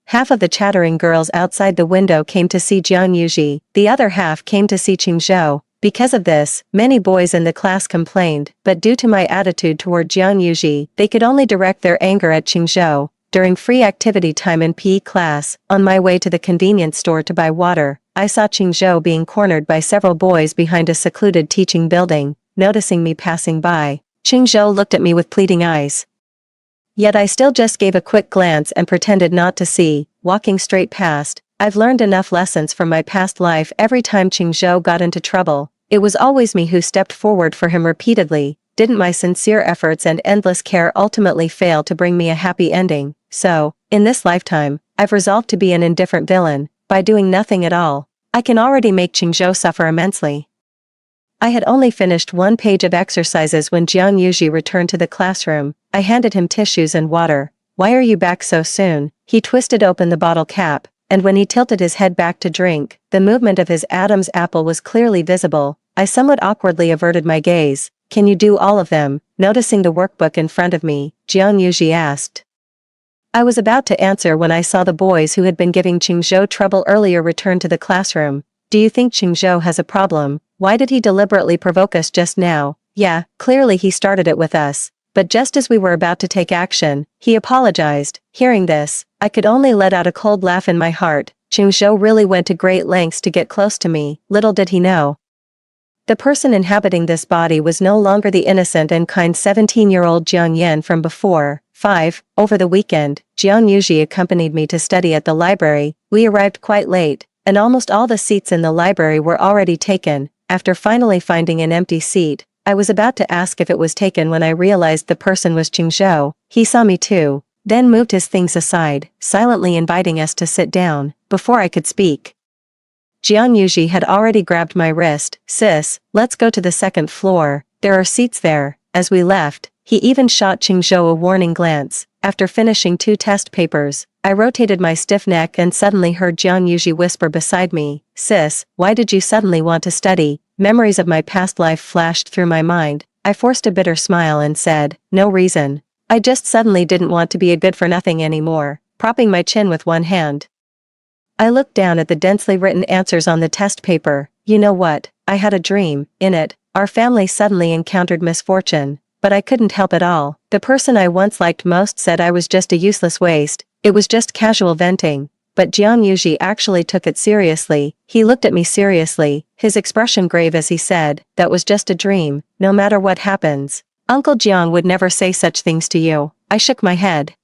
Speaker 1: Half of the chattering girls outside the window came to see Jiang Yuji, the other half came to see Qingzhou. Because of this, many boys in the class complained, but due to my attitude toward Jiang Yuji, they could only direct their anger at Qingzhou. During free activity time in PE class, on my way to the convenience store to buy water, I saw Qingzhou being cornered by several boys behind a secluded teaching building. Noticing me passing by, Qingzhou looked at me with pleading eyes. Yet I still just gave a quick glance and pretended not to see, walking straight past. I've learned enough lessons from my past life. Every time Qingzhou got into trouble, it was always me who stepped forward for him repeatedly. Didn't my sincere efforts and endless care ultimately fail to bring me a happy ending? So, in this lifetime, I've resolved to be an indifferent villain. By doing nothing at all, I can already make Qingzhou suffer immensely. I had only finished one page of exercises when Jiang Yuji returned to the classroom. I handed him tissues and water. Why are you back so soon? He twisted open the bottle cap, and when he tilted his head back to drink, the movement of his Adam's apple was clearly visible. I somewhat awkwardly averted my gaze. Can you do all of them? Noticing the workbook in front of me, Jiang Yuji asked. I was about to answer when I saw the boys who had been giving Qingzhou trouble earlier return to the classroom. Do you think Qingzhou has a problem? Why did he deliberately provoke us just now? Yeah, clearly he started it with us. But just as we were about to take action, he apologized. Hearing this, I could only let out a cold laugh in my heart. Qingzhou really went to great lengths to get close to me. Little did he know. The person inhabiting this body was no longer the innocent and kind 17-year-old Jiang Yan from before. 5. Over the weekend, Jiang Yuji accompanied me to study at the library. We arrived quite late, and almost all the seats in the library were already taken. After finally finding an empty seat, I was about to ask if it was taken when I realized the person was Qingzhou. He saw me too, then moved his things aside, silently inviting us to sit down. Before I could speak, Jiang Yuji had already grabbed my wrist. Sis, let's go to the second floor. There are seats there. As we left, he even shot Qingzhou a warning glance. After finishing 2 test papers, I rotated my stiff neck and suddenly heard Jiang Yuji whisper beside me. Sis, why did you suddenly want to study? Memories of my past life flashed through my mind. I forced a bitter smile and said, no reason. I just suddenly didn't want to be a good-for-nothing anymore, propping my chin with one hand. I looked down at the densely written answers on the test paper. You know what? I had a dream. In it, our family suddenly encountered misfortune. But I couldn't help it all. The person I once liked most said I was just a useless waste. It was just casual venting. But Jiang Yuji actually took it seriously. He looked at me seriously, his expression grave as he said, that was just a dream, no matter what happens. Uncle Jiang would never say such things to you. I shook my head.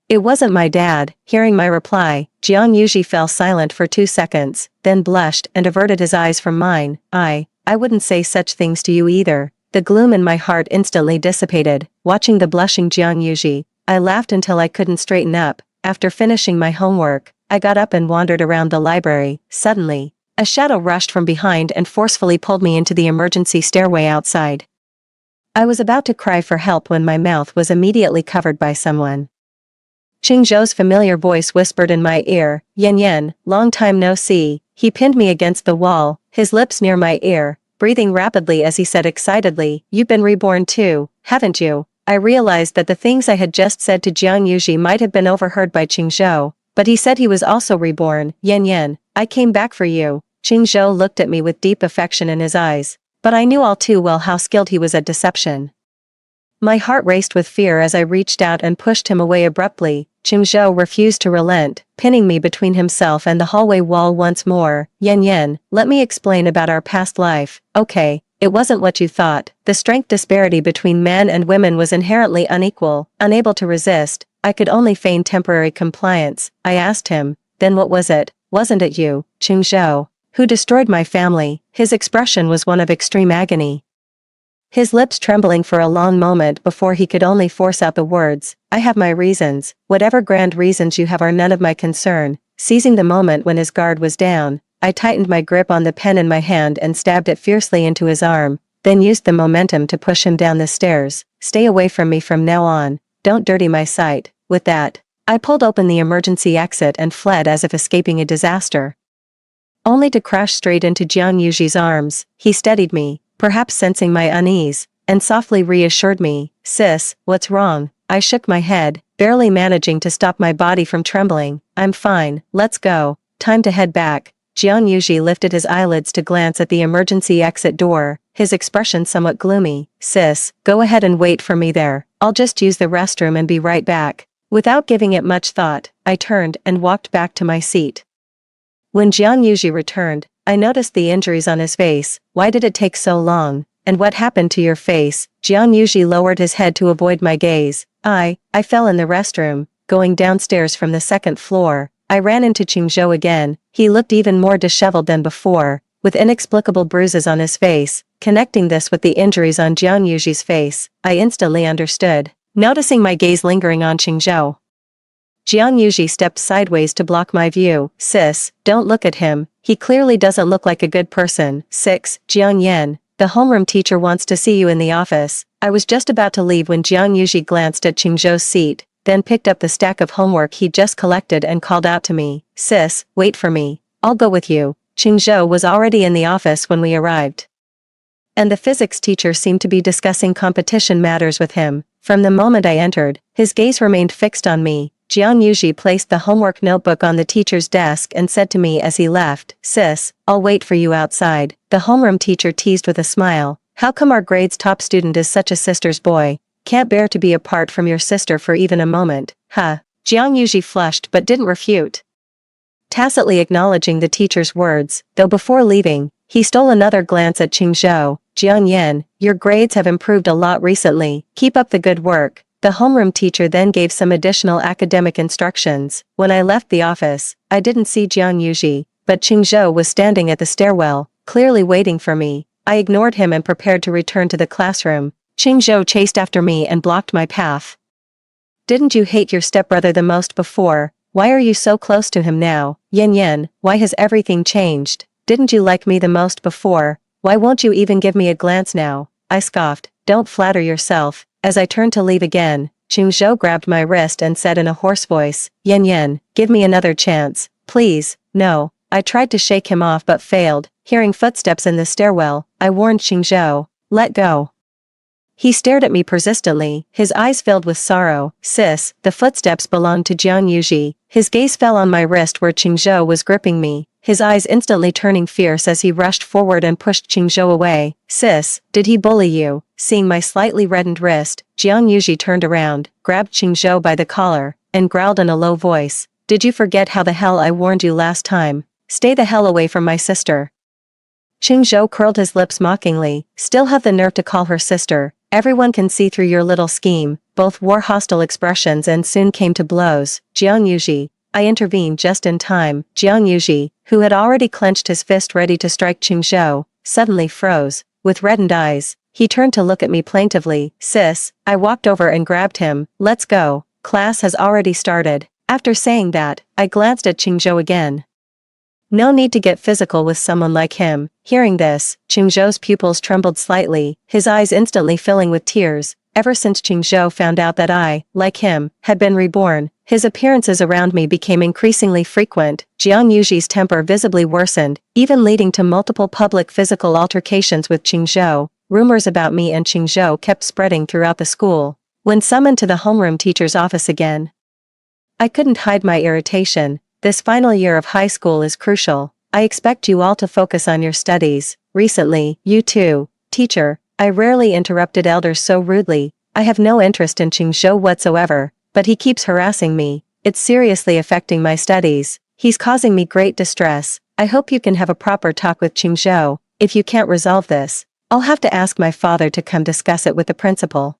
Speaker 1: It wasn't my dad. Hearing my reply, Jiang Yuji fell silent for 2 seconds, then blushed and averted his eyes from mine. I wouldn't say such things to you either. The gloom in my heart instantly dissipated. Watching the blushing Jiang Yuji, I laughed until I couldn't straighten up. After finishing my homework, I got up and wandered around the library. Suddenly, a shadow rushed from behind and forcefully pulled me into the emergency stairway outside. I was about to cry for help when my mouth was immediately covered by someone. Qingzhou's familiar voice whispered in my ear, Yan Yan, long time no see. He pinned me against the wall, his lips near my ear, breathing rapidly as he said excitedly, "You've been reborn too, haven't you?" I realized that the things I had just said to Jiang Yuji might have been overheard by Qingzhou, but he said he was also reborn. Yan Yan, I came back for you. Qingzhou looked at me with deep affection in his eyes, but I knew all too well how skilled he was at deception. My heart raced with fear as I reached out and pushed him away abruptly. Qingzhou refused to relent, pinning me between himself and the hallway wall once more. Yan Yan, let me explain about our past life, okay? It wasn't what you thought. The strength disparity between men and women was inherently unequal. Unable to resist, I could only feign temporary compliance. I asked him, then what was it? Wasn't it you, Qingzhou, who destroyed my family? His expression was one of extreme agony, his lips trembling for a long moment before he could only force out the words, "I have my reasons. Whatever grand reasons you have are none of my concern." Seizing the moment when his guard was down, I tightened my grip on the pen in my hand and stabbed it fiercely into his arm, then used the momentum to push him down the stairs. "Stay away from me from now on. Don't dirty my sight." With that, I pulled open the emergency exit and fled as if escaping a disaster, only to crash straight into Jiang Yuji's arms. He steadied me, perhaps sensing my unease, and softly reassured me, "Sis, what's wrong?" I shook my head, barely managing to stop my body from trembling. "I'm fine, let's go. Time to head back." Jiang Yuji lifted his eyelids to glance at the emergency exit door, his expression somewhat gloomy. "Sis, go ahead and wait for me there. I'll just use the restroom and be right back." Without giving it much thought, I turned and walked back to my seat. When Jiang Yuji returned, I noticed the injuries on his face. "Why did it take so long? And what happened to your face?" Jiang Yuji lowered his head to avoid my gaze. I fell in the restroom. Going downstairs from the second floor, I ran into Qingzhou again. He looked even more disheveled than before, with inexplicable bruises on his face. Connecting this with the injuries on Jiang Yuji's face, I instantly understood, noticing my gaze lingering on Qingzhou. Jiang Yuji stepped sideways to block my view. "Sis, don't look at him. He clearly doesn't look like a good person." 6. Jiang Yan, the homeroom teacher wants to see you in the office. I was just about to leave when Jiang Yuji glanced at Qingzhou's seat, then picked up the stack of homework he'd just collected and called out to me, "Sis, wait for me. I'll go with you." Qingzhou was already in the office when we arrived, and the physics teacher seemed to be discussing competition matters with him. From the moment I entered, his gaze remained fixed on me. Jiang Yuji placed the homework notebook on the teacher's desk and said to me as he left, "Sis, I'll wait for you outside." The homeroom teacher teased with a smile, "How come our grade's top student is such a sister's boy? Can't bear to be apart from your sister for even a moment, huh?" Jiang Yuji flushed but didn't refute, tacitly acknowledging the teacher's words, though before leaving, he stole another glance at Qingzhou. "Jiang Yan, your grades have improved a lot recently. Keep up the good work." The homeroom teacher then gave some additional academic instructions. When I left the office, I didn't see Jiang Yuji, but Qingzhou was standing at the stairwell, clearly waiting for me. I ignored him and prepared to return to the classroom. Qingzhou chased after me and blocked my path. "Didn't you hate your stepbrother the most before? Why are you so close to him now? Yan Yan, why has everything changed? Didn't you like me the most before? Why won't you even give me a glance now?" I scoffed. "Don't flatter yourself." As I turned to leave again, Qingzhou grabbed my wrist and said in a hoarse voice, "Yan Yan, give me another chance, please." "No." I tried to shake him off but failed. Hearing footsteps in the stairwell, I warned Qingzhou, "Let go." He stared at me persistently, his eyes filled with sorrow. "Sis." The footsteps belonged to Jiang Yuji. His gaze fell on my wrist where Qingzhou was gripping me, his eyes instantly turning fierce as he rushed forward and pushed Qingzhou away. "Sis, did he bully you?" Seeing my slightly reddened wrist, Jiang Yuji turned around, grabbed Qingzhou by the collar, and growled in a low voice, "Did you forget how the hell I warned you last time? Stay the hell away from my sister." Qingzhou curled his lips mockingly. "Still have the nerve to call her sister? Everyone can see through your little scheme." Both wore hostile expressions and soon came to blows. "Jiang Yuji." I intervened just in time. Jiang Yuji, who had already clenched his fist ready to strike Qingzhou, suddenly froze. With reddened eyes, he turned to look at me plaintively. "Sis." I walked over and grabbed him. "Let's go. Class has already started." After saying that, I glanced at Qingzhou again. No need to get physical with someone like him. Hearing this, Qingzhou's pupils trembled slightly, his eyes instantly filling with tears. Ever since Qingzhou found out that I, like him, had been reborn, his appearances around me became increasingly frequent. Jiang Yuji's temper visibly worsened, even leading to multiple public physical altercations with Qingzhou. Rumors about me and Qingzhou kept spreading throughout the school. When summoned to the homeroom teacher's office again, I couldn't hide my irritation. This final year of high school is crucial. I expect you all to focus on your studies. Recently, you too, teacher. I rarely interrupted elders so rudely. I have no interest in Qingzhou whatsoever, but he keeps harassing me. It's seriously affecting my studies. He's causing me great distress. I hope you can have a proper talk with Qingzhou. If you can't resolve this, I'll have to ask my father to come discuss it with the principal.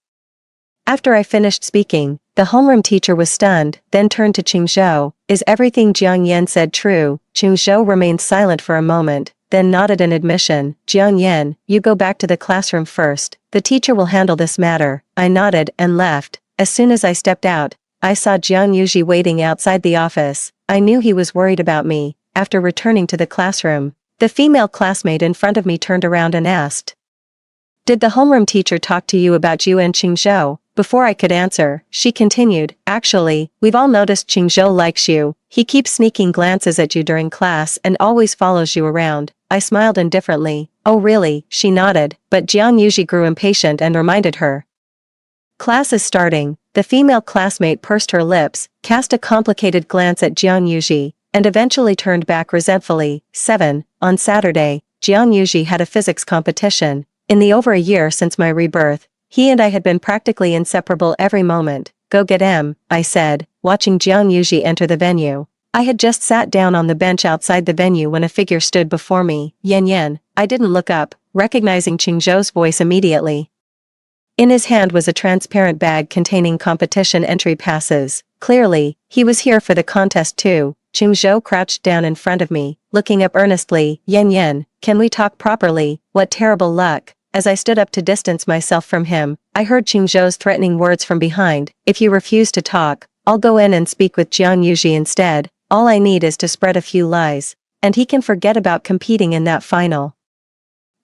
Speaker 1: After I finished speaking, the homeroom teacher was stunned, then turned to Qingzhou. Is everything Jiang Yan said true? Qingzhou remained silent for a moment, then nodded in admission. Jiang Yan, you go back to the classroom first. The teacher will handle this matter. I nodded and left. As soon as I stepped out, I saw Jiang Yuji waiting outside the office. I knew he was worried about me. After returning to the classroom, the female classmate in front of me turned around and asked, did the homeroom teacher talk to you about you and Qingzhou? Before I could answer, she continued, actually, we've all noticed Qingzhou likes you. He keeps sneaking glances at you during class and always follows you around. I smiled indifferently. Oh really? She nodded, but Jiang Yuji grew impatient and reminded her. Class is starting. The female classmate pursed her lips, cast a complicated glance at Jiang Yuji, and eventually turned back resentfully. 7. On Saturday, Jiang Yuji had a physics competition. In the over a year since my rebirth, he and I had been practically inseparable every moment. Go get him, I said, watching Jiang Yuji enter the venue. I had just sat down on the bench outside the venue when a figure stood before me. Yan Yan. I didn't look up, recognizing Qingzhou's voice immediately. In his hand was a transparent bag containing competition entry passes. Clearly, he was here for the contest too. Qingzhou crouched down in front of me, looking up earnestly. Yan Yan, can we talk properly? What terrible luck. As I stood up to distance myself from him, I heard Qingzhou's threatening words from behind. If you refuse to talk, I'll go in and speak with Jiang Yuji instead. All I need is to spread a few lies, and he can forget about competing in that final.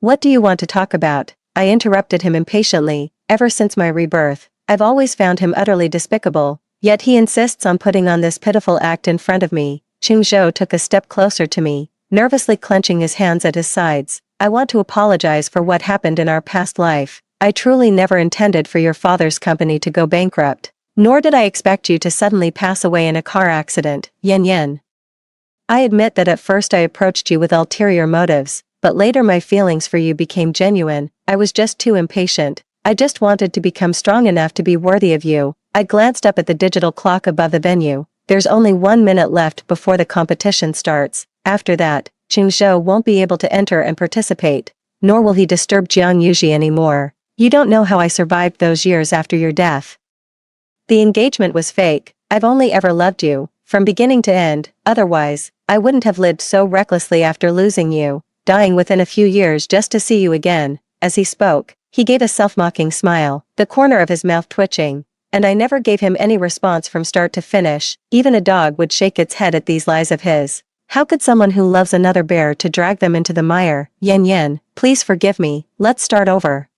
Speaker 1: What do you want to talk about? I interrupted him impatiently. Ever since my rebirth, I've always found him utterly despicable, yet he insists on putting on this pitiful act in front of me. Qingzhou took a step closer to me, nervously clenching his hands at his sides. I want to apologize for what happened in our past life. I truly never intended for your father's company to go bankrupt, nor did I expect you to suddenly pass away in a car accident. Yan Yan. I admit that at first I approached you with ulterior motives, but later my feelings for you became genuine. I was just too impatient. I just wanted to become strong enough to be worthy of you. I glanced up at the digital clock above the venue. There's only 1 minute left before the competition starts. After that, Qingzhou won't be able to enter and participate, nor will he disturb Jiang Yuji anymore. You don't know how I survived those years after your death. The engagement was fake. I've only ever loved you, from beginning to end. Otherwise, I wouldn't have lived so recklessly after losing you, dying within a few years just to see you again. As he spoke, he gave a self-mocking smile, the corner of his mouth twitching, and I never gave him any response from start to finish. Even a dog would shake its head at these lies of his. How could someone who loves another bear to drag them into the mire? Yan Yan, please forgive me. Let's start over.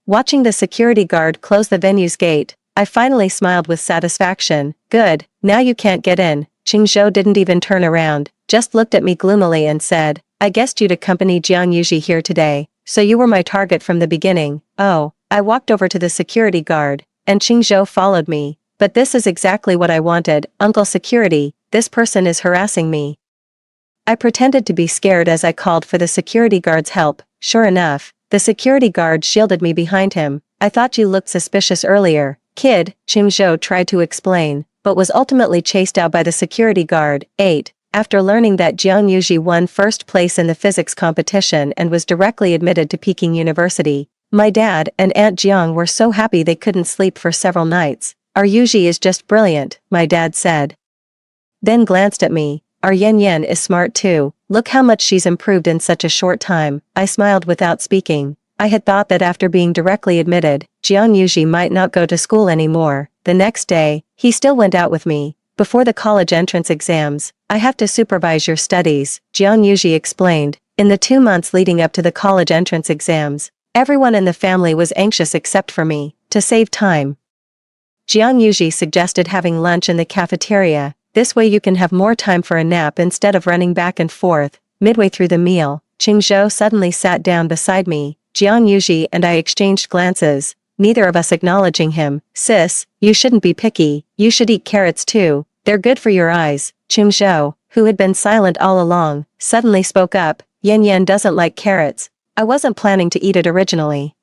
Speaker 1: Watching the security guard close the venue's gate, I finally smiled with satisfaction. Good, now you can't get in. Qingzhou didn't even turn around, just looked at me gloomily and said, I guessed you'd accompany Jiang Yuji here today, so you were my target from the beginning. Oh, I walked over to the security guard, and Qingzhou followed me. But this is exactly what I wanted. Uncle Security, this person is harassing me. I pretended to be scared as I called for the security guard's help. Sure enough, the security guard shielded me behind him. I thought you looked suspicious earlier, kid, Qingzhou tried to explain, but was ultimately chased out by the security guard. 8. After learning that Jiang Yuji won first place in the physics competition and was directly admitted to Peking University, my dad and Aunt Jiang were so happy they couldn't sleep for several nights. Our Yuji is just brilliant, my dad said. Then glanced at me. Our Yan Yan is smart too. Look how much she's improved in such a short time. I smiled without speaking. I had thought that after being directly admitted, Jiang Yuji might not go to school anymore. The next day, he still went out with me. Before the college entrance exams, I have to supervise your studies, Jiang Yuji explained. In the 2 months leading up to the college entrance exams, Everyone in the family was anxious except for me. To save time, Jiang Yuji suggested having lunch in the cafeteria. This way you can have more time for a nap instead of running back and forth. Midway through the meal, Qingzhou suddenly sat down beside me. Jiang Yuji and I exchanged glances, neither of us acknowledging him. Sis, you shouldn't be picky, you should eat carrots too, they're good for your eyes. Qingzhou, who had been silent all along, suddenly spoke up. Yan Yan doesn't like carrots. I wasn't planning to eat it originally.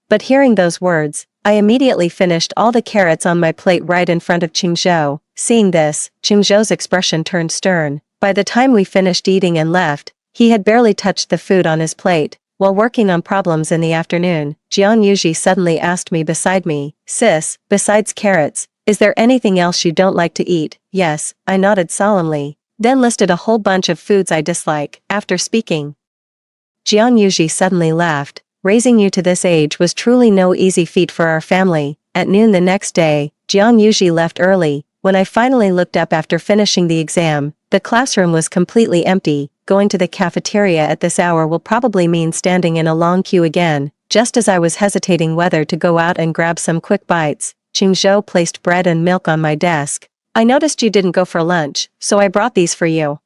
Speaker 1: But hearing those words, I immediately finished all the carrots on my plate right in front of Qingzhou. Seeing this, Qingzhou's expression turned stern. By the time we finished eating and left, he had barely touched the food on his plate. While working on problems in the afternoon, Jiang Yuji suddenly asked me beside me, Sis, besides carrots, is there anything else you don't like to eat? Yes, I nodded solemnly, then listed a whole bunch of foods I dislike. After speaking, Jiang Yuji suddenly laughed. Raising you to this age was truly no easy feat for our family. At noon the next day, Jiang Yuji left early. When I finally looked up after finishing the exam, the classroom was completely empty. Going to the cafeteria at this hour will probably mean standing in a long queue again. Just as I was hesitating whether to go out and grab some quick bites, Qingzhou placed bread and milk on my desk. I noticed you didn't go for lunch, so I brought these for you.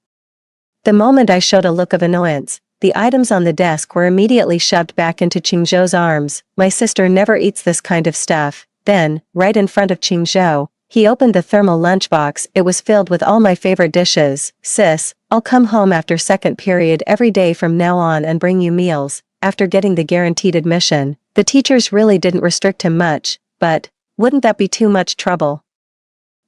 Speaker 1: The moment I showed a look of annoyance, the items on the desk were immediately shoved back into Qingzhou's arms. My sister never eats this kind of stuff. Then, right in front of Qingzhou, he opened the thermal lunchbox. It was filled with all my favorite dishes. Sis, I'll come home after second period every day from now on and bring you meals. After getting the guaranteed admission, the teachers really didn't restrict him much, but wouldn't that be too much trouble?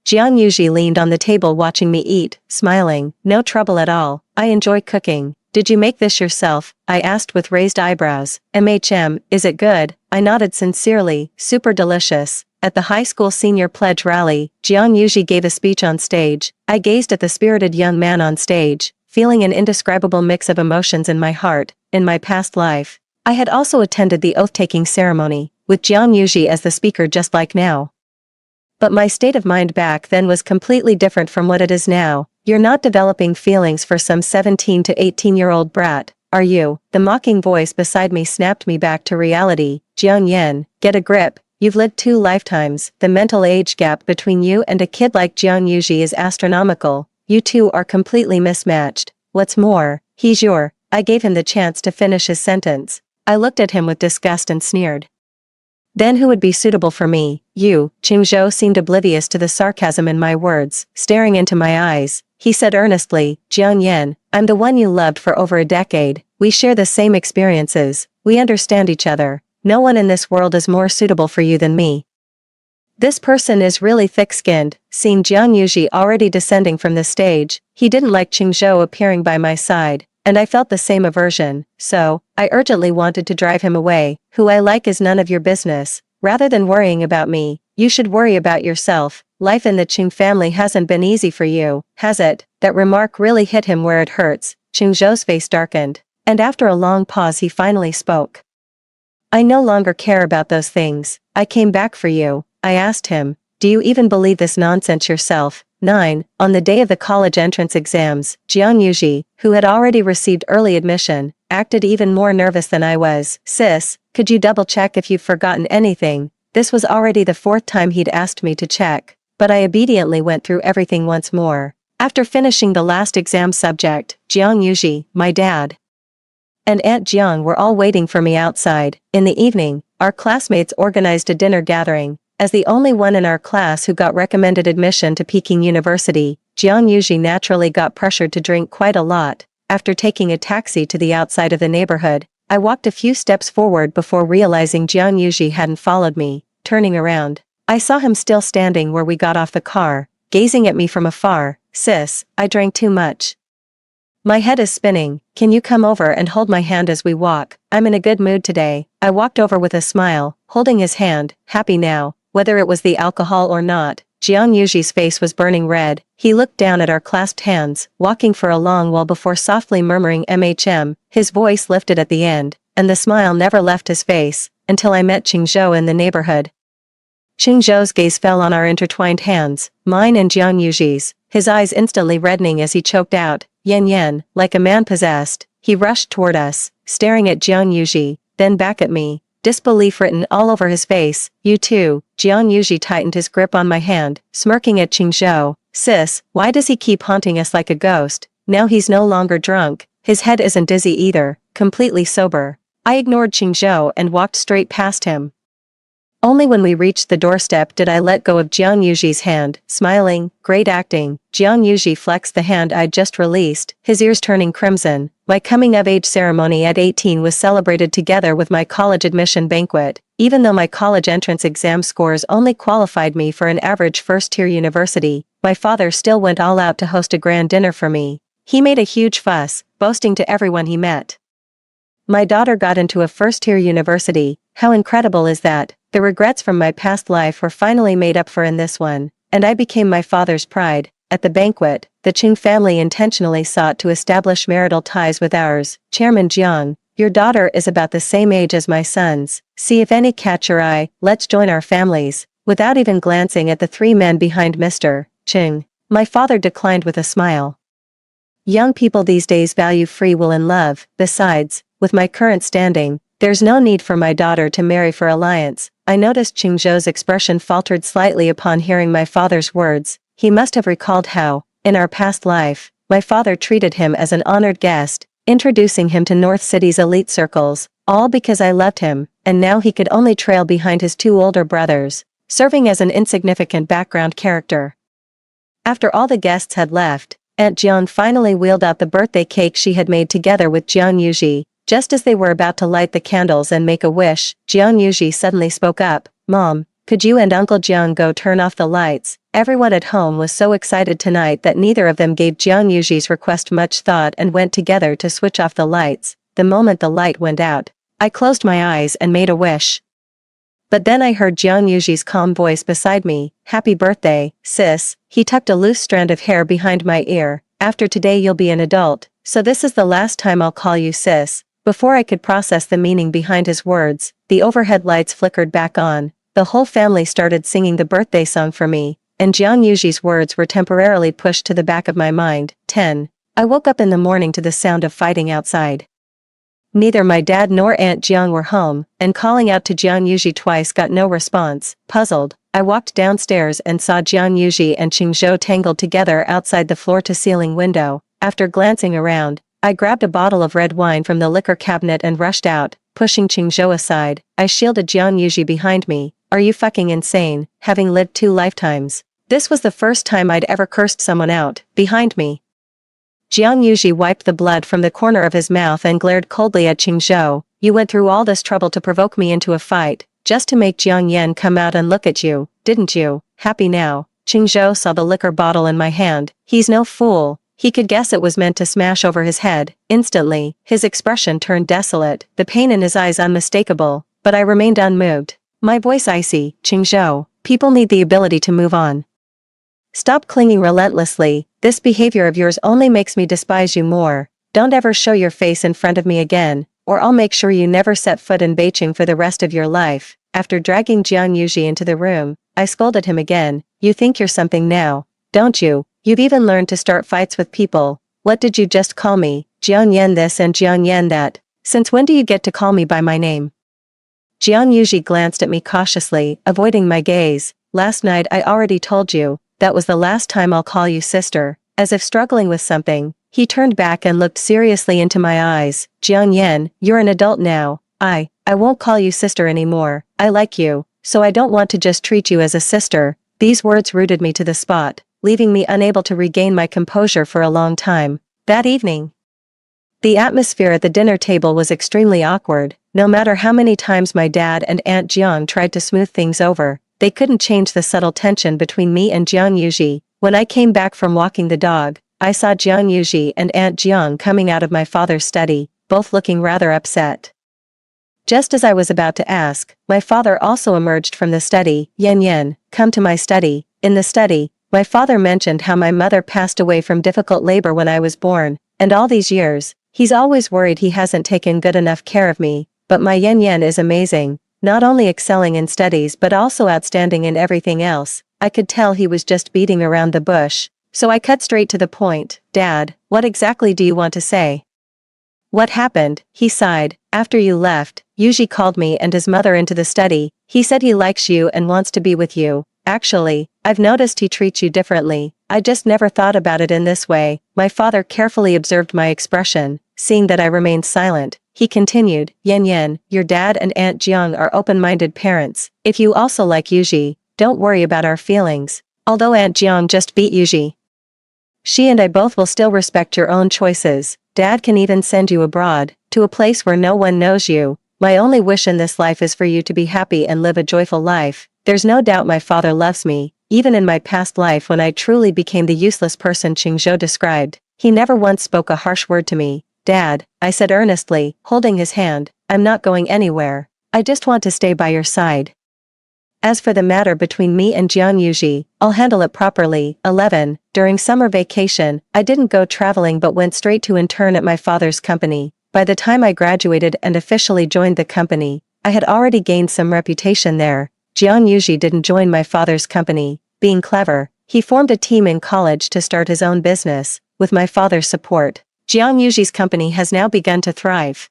Speaker 1: Jiang Yuji leaned on the table watching me eat, smiling. No trouble at all. I enjoy cooking. Did you make this yourself? I asked with raised eyebrows. Is it good? I nodded sincerely. Super delicious. At the high school senior pledge rally, Jiang Yuji gave a speech on stage. I gazed at the spirited young man on stage, feeling an indescribable mix of emotions in my heart. In my past life, I had also attended the oath-taking ceremony, with Jiang Yuji as the speaker just like now. But my state of mind back then was completely different from what it is now. You're not developing feelings for some 17 to 18-year-old brat, are you? The mocking voice beside me snapped me back to reality. Jiang Yan, get a grip. You've lived 2 lifetimes. The mental age gap between you and a kid like Jiang Yuji is astronomical. You two are completely mismatched. What's more, he's your... I gave him the chance to finish his sentence. I looked at him with disgust and sneered. Then who would be suitable for me? You. Qingzhou seemed oblivious to the sarcasm in my words, staring into my eyes. He said earnestly, Jiang Yan, I'm the one you loved for over a decade. We share the same experiences. We understand each other. No one in this world is more suitable for you than me. This person is really thick-skinned. Seeing Jiang Yuji already descending from the stage, he didn't like Qingzhou appearing by my side, and I felt the same aversion, so I urgently wanted to drive him away. Who I like is none of your business. Rather than worrying about me, you should worry about yourself. Life in the Qing family hasn't been easy for you, has it? That remark really hit him where it hurts. Qingzhou's face darkened, and after a long pause he finally spoke. I no longer care about those things. I came back for you. I asked him, do you even believe this nonsense yourself? 9. On the day of the college entrance exams, Jiang Yuji, who had already received early admission, acted even more nervous than I was. Sis, could you double-check if you've forgotten anything? This was already the 4th time he'd asked me to check, but I obediently went through everything once more. After finishing the last exam subject, Jiang Yuji, my dad, and Aunt Jiang were all waiting for me outside. In the evening, our classmates organized a dinner gathering. As the only one in our class who got recommended admission to Peking University, Jiang Yuji naturally got pressured to drink quite a lot. After taking a taxi to the outside of the neighborhood, I walked a few steps forward before realizing Jiang Yuji hadn't followed me. Turning around, I saw him still standing where we got off the car, gazing at me from afar. Sis, I drank too much. My head is spinning. Can you come over and hold my hand as we walk? I'm in a good mood today. I walked over with a smile, holding his hand, happy now. Whether it was the alcohol or not, Jiang Yuji's face was burning red. He looked down at our clasped hands, walking for a long while before softly murmuring His voice lifted at the end, and the smile never left his face, until I met Qingzhou in the neighborhood. Qingzhou's gaze fell on our intertwined hands, mine and Jiang Yuji's, his eyes instantly reddening as he choked out, Yan Yan. Like a man possessed, he rushed toward us, staring at Jiang Yuji. then back at me, disbelief written all over his face. You too. Jiang Yuji tightened his grip on my hand, smirking at Qingzhou. Sis, why does he keep haunting us like a ghost? Now he's no longer drunk, his head isn't dizzy either, completely sober. I ignored Qingzhou and walked straight past him. Only when we reached the doorstep did I let go of Jiang Yuji's hand, smiling. Great acting. Jiang Yuji flexed the hand I'd just released, his ears turning crimson. My coming-of-age ceremony at 18 was celebrated together with my college admission banquet. Even though my college entrance exam scores only qualified me for an average first-tier university, my father still went all out to host a grand dinner for me. He made a huge fuss, boasting to everyone he met. My daughter got into a first-tier university. How incredible is that? The regrets from my past life were finally made up for in this one, and I became my father's pride. At the banquet, the Qing family intentionally sought to establish marital ties with ours. Chairman Jiang, your daughter is about the same age as my sons. See if any catch your eye, let's join our families. Without even glancing at the three men behind Mr. Qing, my father declined with a smile. Young people these days value free will and love. Besides, with my current standing, there's no need for my daughter to marry for alliance. I noticed Qingzhou's expression faltered slightly upon hearing my father's words. He must have recalled how, in our past life, my father treated him as an honored guest, introducing him to North City's elite circles, all because I loved him, and now he could only trail behind his two older brothers, serving as an insignificant background character. After all the guests had left, Aunt Jiang finally wheeled out the birthday cake she had made together with Jiang Yuji. Just as they were about to light the candles and make a wish, Jiang Yuji suddenly spoke up. Mom, could you and Uncle Jiang go turn off the lights? Everyone at home was so excited tonight that neither of them gave Jiang Yuji's request much thought and went together to switch off the lights. The moment the light went out, I closed my eyes and made a wish. But then I heard Jiang Yuji's calm voice beside me. Happy birthday, sis. He tucked a loose strand of hair behind my ear. After today you'll be an adult, so this is the last time I'll call you sis. Before I could process the meaning behind his words, the overhead lights flickered back on. The whole family started singing the birthday song for me, and Jiang Yuji's words were temporarily pushed to the back of my mind. 10. I woke up in the morning to the sound of fighting outside. Neither my dad nor Aunt Jiang were home, and calling out to Jiang Yuji twice got no response. Puzzled, I walked downstairs and saw Jiang Yuji and Qingzhou tangled together outside the floor-to-ceiling window. After glancing around, I grabbed a bottle of red wine from the liquor cabinet and rushed out, pushing Qingzhou aside. I shielded Jiang Yuji behind me. Are you fucking insane, having lived 2 lifetimes? This was the first time I'd ever cursed someone out. Behind me. Jiang Yuji wiped the blood from the corner of his mouth and glared coldly at Qingzhou. You went through all this trouble to provoke me into a fight, just to make Jiang Yan come out and look at you, didn't you? Happy now? Qingzhou saw the liquor bottle in my hand. He's no fool. He could guess it was meant to smash over his head. Instantly, his expression turned desolate, the pain in his eyes unmistakable, but I remained unmoved. My voice icy. Qingzhou, people need the ability to move on. Stop clinging relentlessly. This behavior of yours only makes me despise you more. Don't ever show your face in front of me again, or I'll make sure you never set foot in Beijing for the rest of your life. After dragging Jiang Yuji into the room, I scolded him again. You think you're something now, don't you? You've even learned to start fights with people. What did you just call me? Jiang Yan this and Jiang Yan that. Since when do you get to call me by my name? Jiang Yuji glanced at me cautiously, avoiding my gaze. Last night I already told you, that was the last time I'll call you sister. As if struggling with something, he turned back and looked seriously into my eyes. Jiang Yan, you're an adult now. I won't call you sister anymore. I like you, so I don't want to just treat you as a sister. These words rooted me to the spot, leaving me unable to regain my composure for a long time. That evening, the atmosphere at the dinner table was extremely awkward. No matter how many times my dad and Aunt Jiang tried to smooth things over, they couldn't change the subtle tension between me and Jiang Yuji. When I came back from walking the dog, I saw Jiang Yuji and Aunt Jiang coming out of my father's study, both looking rather upset. Just as I was about to ask, my father also emerged from the study. Yan Yan, come to my study. In the study, my father mentioned how my mother passed away from difficult labor when I was born, and all these years, he's always worried he hasn't taken good enough care of me, but my Yan Yan is amazing, not only excelling in studies but also outstanding in everything else. I could tell he was just beating around the bush, so I cut straight to the point. Dad, what exactly do you want to say? What happened? He sighed. After you left, Yuji called me and his mother into the study. He said he likes you and wants to be with you. Actually, I've noticed he treats you differently. I just never thought about it in this way. My father carefully observed my expression. Seeing that I remained silent, he continued, Yen, your dad and Aunt Jiang are open-minded parents. If you also like Yuji, don't worry about our feelings. Although Aunt Jiang just beat Yuji, she and I both will still respect your own choices. Dad can even send you abroad, to a place where no one knows you. My only wish in this life is for you to be happy and live a joyful life. There's no doubt my father loves me, even in my past life when I truly became the useless person Qingzhou described. He never once spoke a harsh word to me. Dad, I said earnestly, holding his hand, I'm not going anywhere. I just want to stay by your side. As for the matter between me and Jiang Yuji, I'll handle it properly. 11. During summer vacation, I didn't go traveling but went straight to intern at my father's company. By the time I graduated and officially joined the company, I had already gained some reputation there. Jiang Yuji didn't join my father's company. Being clever, he formed a team in college to start his own business. With my father's support, Jiang Yuji's company has now begun to thrive.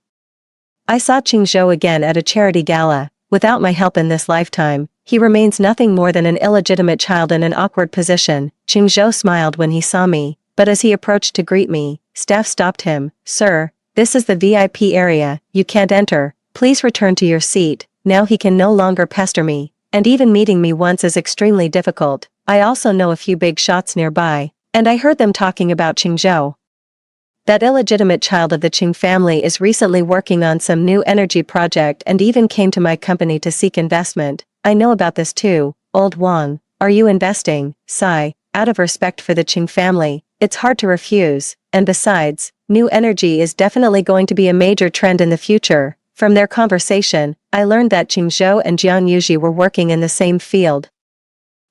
Speaker 1: I saw Qingzhou again at a charity gala. Without my help in this lifetime, he remains nothing more than an illegitimate child in an awkward position. Qingzhou smiled when he saw me, but as he approached to greet me, staff stopped him. Sir, this is the VIP area, you can't enter, please return to your seat. Now he can no longer pester me, and even meeting me once is extremely difficult. I also know a few big shots nearby, and I heard them talking about Qingzhou. That illegitimate child of the Qing family is recently working on some new energy project and even came to my company to seek investment. I know about this too. Old Wang, are you investing? Sigh, out of respect for the Qing family, it's hard to refuse, and besides, new energy is definitely going to be a major trend in the future. From their conversation, I learned that Qingzhou and Jiang Yuji were working in the same field.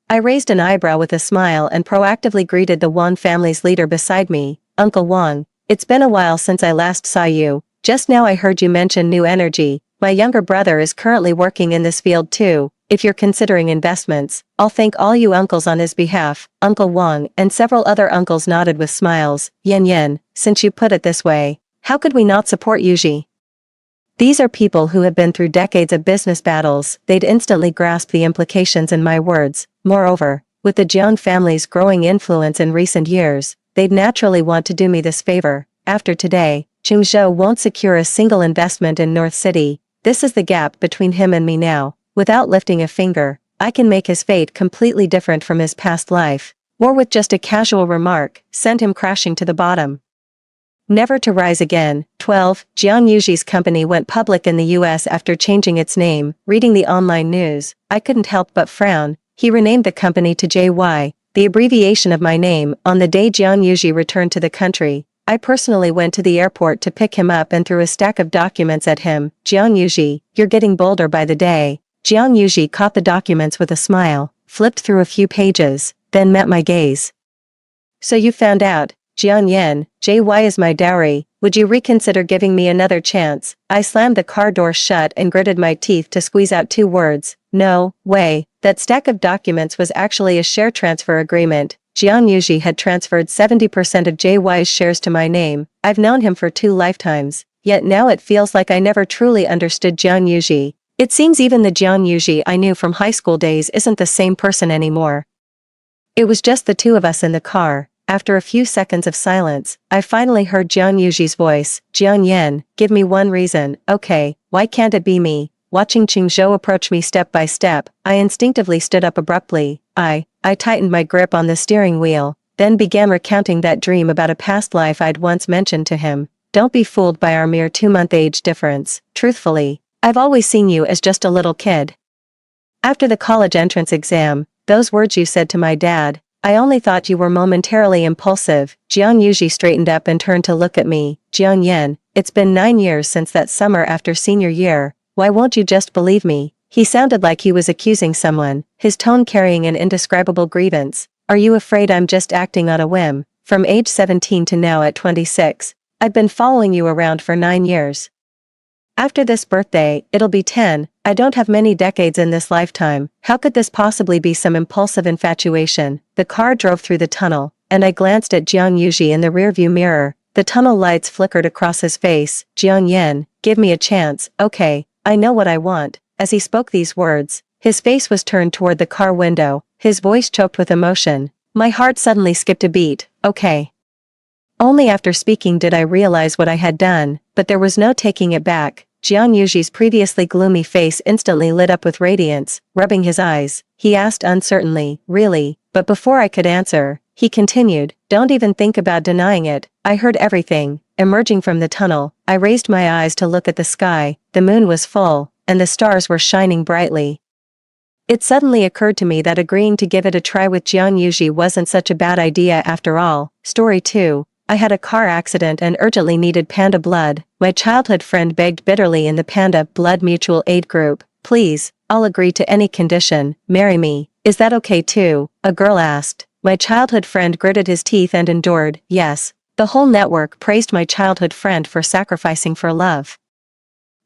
Speaker 1: I raised an eyebrow with a smile and proactively greeted the Wang family's leader beside me. Uncle Wang, it's been a while since I last saw you. Just now I heard you mention new energy. My younger brother is currently working in this field too. If you're considering investments, I'll thank all you uncles on his behalf. Uncle Wang and several other uncles nodded with smiles. Yen, since you put it this way, how could we not support Yuji? These are people who have been through decades of business battles. They'd instantly grasp the implications in my words. Moreover, with the Jiang family's growing influence in recent years, they'd naturally want to do me this favor. After today, Qingzhou won't secure a single investment in North City. This is the gap between him and me now. Without lifting a finger, I can make his fate completely different from his past life, or with just a casual remark, send him crashing to the bottom, never to rise again. 12. Jiang Yuji's company went public in the US after changing its name. Reading the online news, I couldn't help but frown. He renamed the company to JY, the abbreviation of my name. On the day Jiang Yuji returned to the country, I personally went to the airport to pick him up and threw a stack of documents at him. Jiang Yuji, you're getting bolder by the day. Jiang Yuji caught the documents with a smile, flipped through a few pages, then met my gaze. So you found out, Jiang Yen, JY is my dowry, would you reconsider giving me another chance? I slammed the car door shut and gritted my teeth to squeeze out 2 words. No way. That stack of documents was actually a share transfer agreement. Jiang Yuji had transferred 70% of JY's shares to my name. I've known him for 2 lifetimes, yet now it feels like I never truly understood Jiang Yuji. It seems even the Jiang Yuji I knew from high school days isn't the same person anymore. It was just the 2 of us in the car. After a few seconds of silence, I finally heard Jiang Yuji's voice. Jiang Yen, give me one reason. Okay, why can't it be me? Watching Qingzhou approach me step by step, I instinctively stood up abruptly. I tightened my grip on the steering wheel, then began recounting that dream about a past life I'd once mentioned to him. Don't be fooled by our mere 2-month age difference. Truthfully, I've always seen you as just a little kid. After the college entrance exam, those words you said to my dad, I only thought you were momentarily impulsive. Jiang Yuji straightened up and turned to look at me. Jiang Yen, it's been 9 years since that summer after senior year. Why won't you just believe me? He sounded like he was accusing someone, his tone carrying an indescribable grievance. Are you afraid I'm just acting on a whim? From age 17 to now at 26, I've been following you around for 9 years. After this birthday, it'll be 10. I don't have many decades in this lifetime. How could this possibly be some impulsive infatuation? The car drove through the tunnel, and I glanced at Jiang Yuji in the rearview mirror. The tunnel lights flickered across his face. Jiang Yen, give me a chance. Okay, I know what I want." As he spoke these words, his face was turned toward the car window, his voice choked with emotion. My heart suddenly skipped a beat. Okay. Only after speaking did I realize what I had done, but there was no taking it back. Jiang Yuji's previously gloomy face instantly lit up with radiance, rubbing his eyes. He asked uncertainly, "Really?" But before I could answer, he continued, "Don't even think about denying it. I heard everything." Emerging from the tunnel, I raised my eyes to look at the sky. The moon was full, and the stars were shining brightly. It suddenly occurred to me that agreeing to give it a try with Jiang Yuji wasn't such a bad idea after all. Story 2. I had a car accident and urgently needed panda blood. My childhood friend begged bitterly in the Panda Blood Mutual Aid group, "Please, I'll agree to any condition, marry me. Is that okay too?" a girl asked. My childhood friend gritted his teeth and endured, "Yes." The whole network praised my childhood friend for sacrificing for love.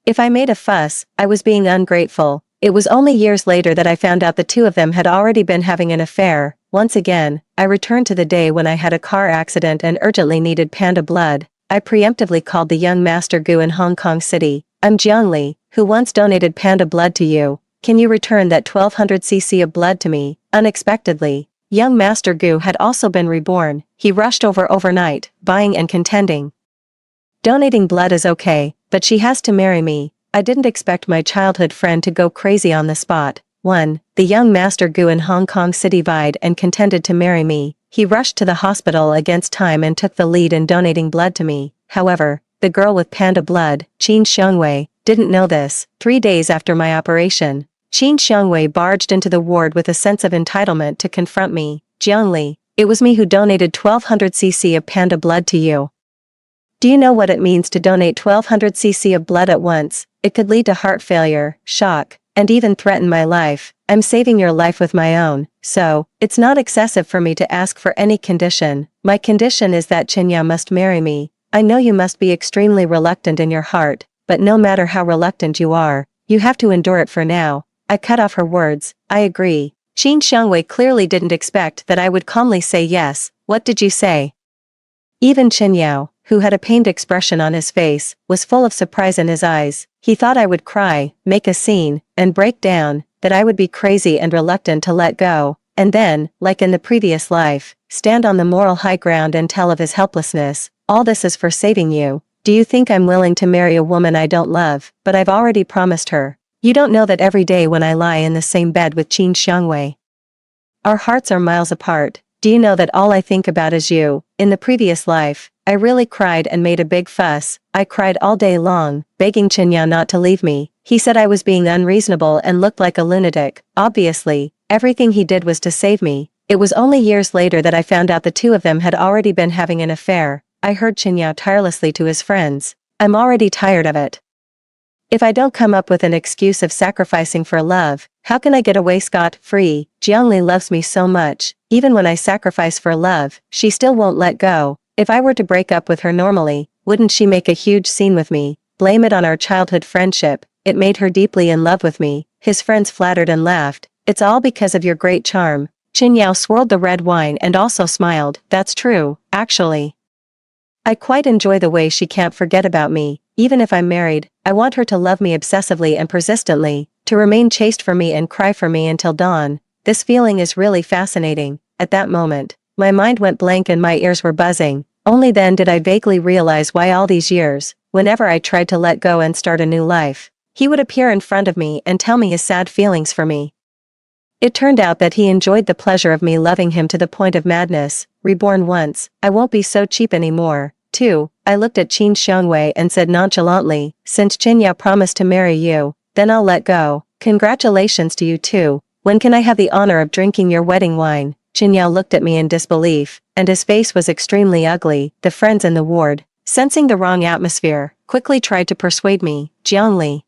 Speaker 1: If I made a fuss, I was being ungrateful. It was only years later that I found out the two of them had already been having an affair. Once again, I returned to the day when I had a car accident and urgently needed panda blood. I preemptively called the young Master Gu in Hong Kong City. "I'm Jiang Li, who once donated panda blood to you. Can you return that 1200 cc of blood to me?" Unexpectedly, young Master Gu had also been reborn. He rushed over overnight, buying and contending. "Donating blood is okay, but she has to marry me." I didn't expect my childhood friend to go crazy on the spot. 1. The young Master Gu in Hong Kong City vied and contended to marry me. He rushed to the hospital against time and took the lead in donating blood to me. However, the girl with panda blood, Qin Xiongwei, didn't know this. 3 days after my operation, Qin Xiongwei barged into the ward with a sense of entitlement to confront me. "Jiang Li, it was me who donated 1200 cc of panda blood to you. Do you know what it means to donate 1200 cc of blood at once? It could lead to heart failure, shock, and even threaten my life. I'm saving your life with my own, so it's not excessive for me to ask for any condition. My condition is that Qinya must marry me. I know you must be extremely reluctant in your heart, but no matter how reluctant you are, you have to endure it for now." I cut off her words. "I agree." Qin Xiongwei clearly didn't expect that I would calmly say yes. "What did you say?" Even Chen Yao, who had a pained expression on his face, was full of surprise in his eyes. He thought I would cry, make a scene, and break down, that I would be crazy and reluctant to let go, and then, like in the previous life, stand on the moral high ground and tell of his helplessness. "All this is for saving you. Do you think I'm willing to marry a woman I don't love? But I've already promised her. You don't know that every day when I lie in the same bed with Qin Xiongwei, our hearts are miles apart. Do you know that all I think about is you? In the previous life, I really cried and made a big fuss. I cried all day long, begging Qinya not to leave me. He said I was being unreasonable and looked like a lunatic. Obviously, everything he did was to save me. It was only years later that I found out the two of them had already been having an affair. I heard Qinya tirelessly to his friends. I'm already tired of it. If I don't come up with an excuse of sacrificing for love, how can I get away scot-free? Jiang Li loves me so much. Even when I sacrifice for love, she still won't let go. If I were to break up with her normally, wouldn't she make a huge scene with me? Blame it on our childhood friendship. It made her deeply in love with me. His friends flattered and laughed. It's all because of your great charm. Qin Yao swirled the red wine and also smiled. That's true, actually. I quite enjoy the way she can't forget about me. Even if I'm married, I want her to love me obsessively and persistently, to remain chaste for me and cry for me until dawn. This feeling is really fascinating. At that moment, my mind went blank and my ears were buzzing. Only then did I vaguely realize why all these years, whenever I tried to let go and start a new life, he would appear in front of me and tell me his sad feelings for me. It turned out that he enjoyed the pleasure of me loving him to the point of madness. Reborn once, I won't be so cheap anymore. 2. I looked at Qin Xiongwei and said nonchalantly, since Qinya promised to marry you, then I'll let go. Congratulations to you too. When can I have the honor of drinking your wedding wine? Qinya looked at me in disbelief, and his face was extremely ugly. The friends in the ward, sensing the wrong atmosphere, quickly tried to persuade me. Jiang Li,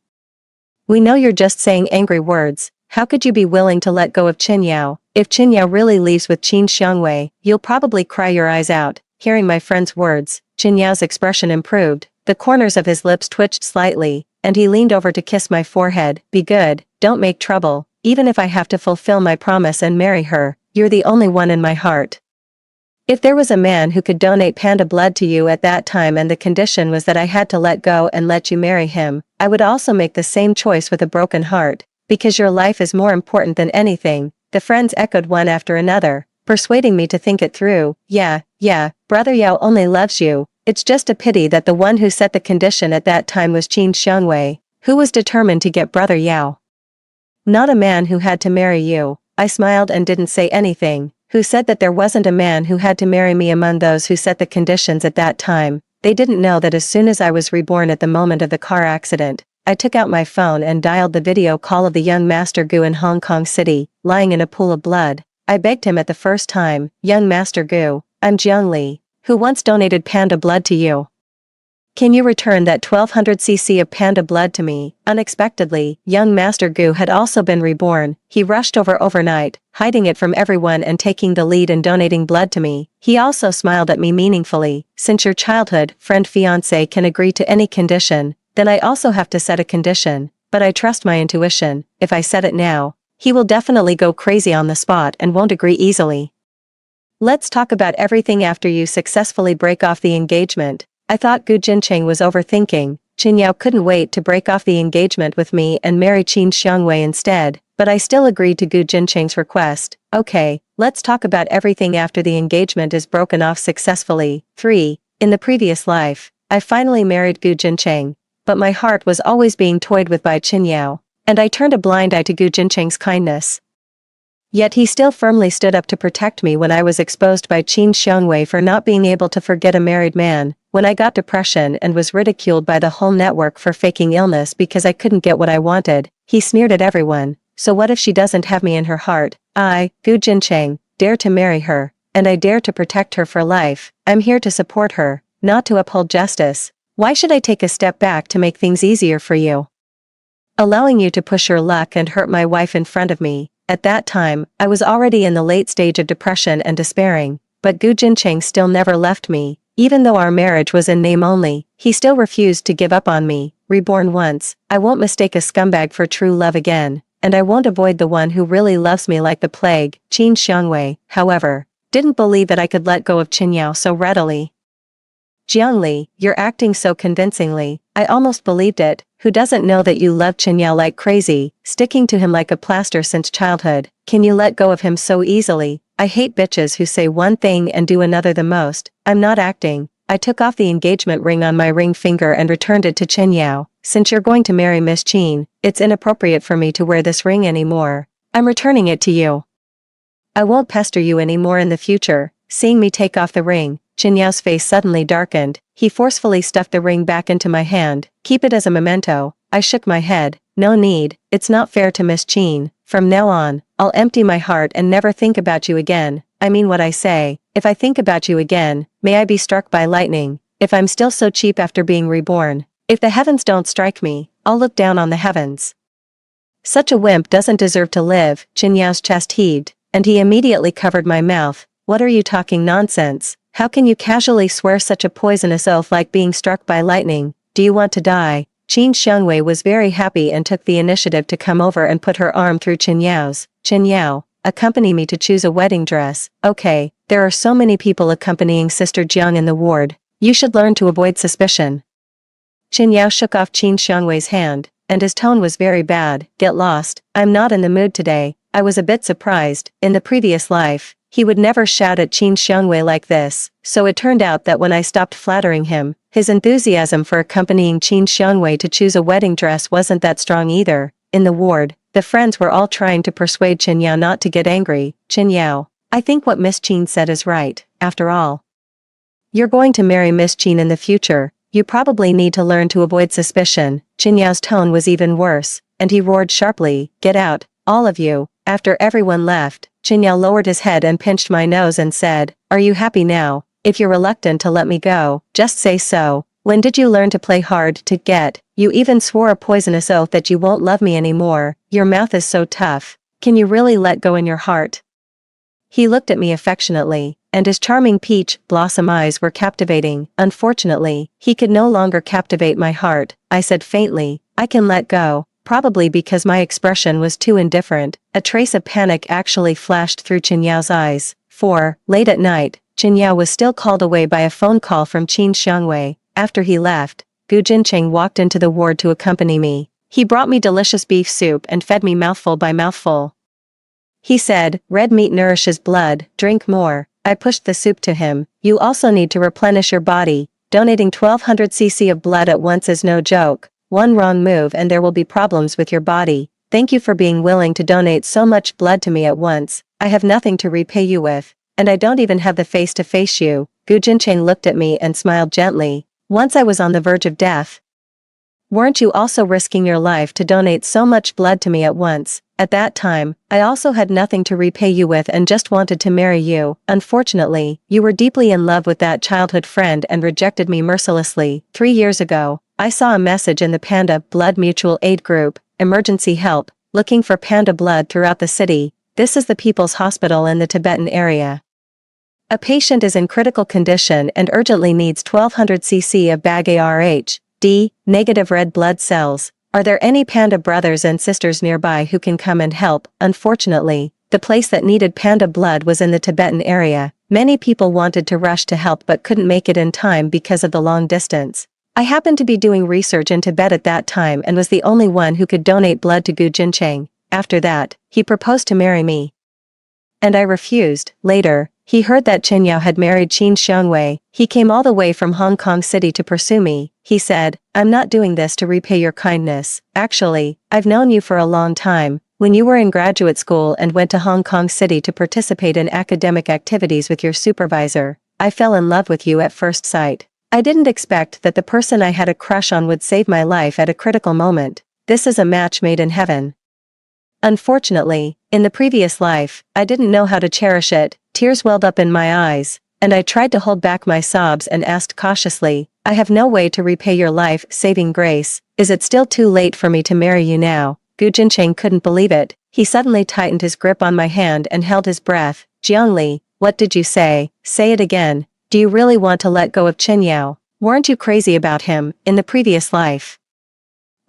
Speaker 1: we know you're just saying angry words. How could you be willing to let go of Qin Yao? If Qin Yao really leaves with Qin Xiongwei, you'll probably cry your eyes out. Hearing my friend's words, Qin Yao's expression improved. The corners of his lips twitched slightly, and he leaned over to kiss my forehead. Be good, don't make trouble. Even if I have to fulfill my promise and marry her, you're the only one in my heart. If there was a man who could donate panda blood to you at that time and the condition was that I had to let go and let you marry him, I would also make the same choice with a broken heart, because your life is more important than anything, the friends echoed one after another, persuading me to think it through. Yeah, Brother Yao only loves you, it's just a pity that the one who set the condition at that time was Qin Xiangwei, who was determined to get Brother Yao. Not a man who had to marry you. I smiled and didn't say anything. Who said that there wasn't a man who had to marry me among those who set the conditions at that time? They didn't know that as soon as I was reborn at the moment of the car accident, I took out my phone and dialed the video call of the young Master Gu in Hong Kong City, lying in a pool of blood. I begged him at the first time, "Young Master Gu, I'm Jiang Li, who once donated panda blood to you. Can you return that 1200 cc of panda blood to me?" Unexpectedly, young Master Gu had also been reborn. He rushed over overnight, hiding it from everyone and taking the lead in donating blood to me. He also smiled at me meaningfully. "Since your childhood friend fiancé can agree to any condition, then I also have to set a condition, but I trust my intuition. If I set it now, he will definitely go crazy on the spot and won't agree easily. Let's talk about everything after you successfully break off the engagement." I thought Gu Jincheng was overthinking. Qin Yao couldn't wait to break off the engagement with me and marry Qin Xiangwei instead, but I still agreed to Gu Jincheng's request. "Okay, let's talk about everything after the engagement is broken off successfully." 3. In the previous life, I finally married Gu Jincheng, but my heart was always being toyed with by Qin Yao, and I turned a blind eye to Gu Jincheng's kindness. Yet he still firmly stood up to protect me when I was exposed by Qin Xiangwei for not being able to forget a married man, when I got depression and was ridiculed by the whole network for faking illness because I couldn't get what I wanted. He sneered at everyone. So what if she doesn't have me in her heart? I, Gu Jincheng, dare to marry her, and I dare to protect her for life. I'm here to support her, not to uphold justice. Why should I take a step back to make things easier for you? Allowing you to push your luck and hurt my wife in front of me. At that time, I was already in the late stage of depression and despairing, but Gu Jincheng still never left me. Even though our marriage was in name only, he still refused to give up on me. Reborn once, I won't mistake a scumbag for true love again, and I won't avoid the one who really loves me like the plague. Qin Xiangwei, however, didn't believe that I could let go of Qin Yao so readily. "Jiang Li, you're acting so convincingly, I almost believed it. Who doesn't know that you love Qin Yao like crazy, sticking to him like a plaster since childhood? Can you let go of him so easily? I hate bitches who say one thing and do another the most." I'm not acting. I took off the engagement ring on my ring finger and returned it to Qin Yao. "Since you're going to marry Miss Qin, it's inappropriate for me to wear this ring anymore. I'm returning it to you. I won't pester you anymore in the future." Seeing me take off the ring, Qin Yao's face suddenly darkened. He forcefully stuffed the ring back into my hand. "Keep it as a memento." I shook my head. "No need, it's not fair to Miss Qin. From now on, I'll empty my heart and never think about you again. I mean what I say. If I think about you again, may I be struck by lightning. If I'm still so cheap after being reborn, if the heavens don't strike me, I'll look down on the heavens." Such a wimp doesn't deserve to live. Qin Yao's chest heaved, and he immediately covered my mouth. "What are you talking nonsense? How can you casually swear such a poisonous oath like being struck by lightning? Do you want to die?" Qin Xiangwei was very happy and took the initiative to come over and put her arm through Qin Yao's. "Qin Yao, accompany me to choose a wedding dress." "Okay, there are so many people accompanying Sister Jiang in the ward. You should learn to avoid suspicion." Qin Yao shook off Qin Xiangwei's hand, and his tone was very bad. "Get lost, I'm not in the mood today." I was a bit surprised. In the previous life, he would never shout at Qin Xiangwei like this, so it turned out that when I stopped flattering him, his enthusiasm for accompanying Qin Xiangwei to choose a wedding dress wasn't that strong either. In the ward, the friends were all trying to persuade Qin Yao not to get angry. "Qin Yao, I think what Miss Qin said is right. After all, you're going to marry Miss Qin in the future. You probably need to learn to avoid suspicion." Qin Yao's tone was even worse, and he roared sharply, "Get out, all of you." After everyone left, Qin Yao lowered his head and pinched my nose and said, "Are you happy now? If you're reluctant to let me go, just say so. When did you learn to play hard to get? You even swore a poisonous oath that you won't love me anymore. Your mouth is so tough. Can you really let go in your heart?" He looked at me affectionately, and his charming peach blossom eyes were captivating. Unfortunately, he could no longer captivate my heart. I said faintly, "I can let go." Probably because my expression was too indifferent, a trace of panic actually flashed through Qin Yao's eyes. 4. Late at night, Chen Yao was still called away by a phone call from Qin Xiangwei. After he left, Gu Jincheng walked into the ward to accompany me. He brought me delicious beef soup and fed me mouthful by mouthful. He said, "Red meat nourishes blood, drink more." I pushed the soup to him. "You also need to replenish your body. Donating 1200 cc of blood at once is no joke. One wrong move and there will be problems with your body. Thank you for being willing to donate so much blood to me at once. I have nothing to repay you with, and I don't even have the face to face you." Gu Jincheng looked at me and smiled gently. "Once I was on the verge of death. Weren't you also risking your life to donate so much blood to me at once? At that time, I also had nothing to repay you with and just wanted to marry you. Unfortunately, you were deeply in love with that childhood friend and rejected me mercilessly. 3 years ago, I saw a message in the Panda Blood Mutual Aid Group, emergency help, looking for panda blood throughout the city. This is the People's Hospital in the Tibetan area. A patient is in critical condition and urgently needs 1200 cc of bag ARH, D, negative red blood cells. Are there any panda brothers and sisters nearby who can come and help?" Unfortunately, the place that needed panda blood was in the Tibetan area. Many people wanted to rush to help but couldn't make it in time because of the long distance. I happened to be doing research in Tibet at that time and was the only one who could donate blood to Gu Jincheng. After that, he proposed to marry me. And I refused. Later, he heard that Chen Yao had married Qin Xiangwei. He came all the way from Hong Kong City to pursue me. He said, "I'm not doing this to repay your kindness. Actually, I've known you for a long time. When you were in graduate school and went to Hong Kong City to participate in academic activities with your supervisor, I fell in love with you at first sight. I didn't expect that the person I had a crush on would save my life at a critical moment. This is a match made in heaven. Unfortunately, in the previous life, I didn't know how to cherish it." Tears welled up in my eyes, and I tried to hold back my sobs and asked cautiously, "I have no way to repay your life-saving grace. Is it still too late for me to marry you now?" Gu Jincheng couldn't believe it. He suddenly tightened his grip on my hand and held his breath. "Jiangli, what did you say? Say it again. Do you really want to let go of Chen Yao? Weren't you crazy about him, in the previous life?"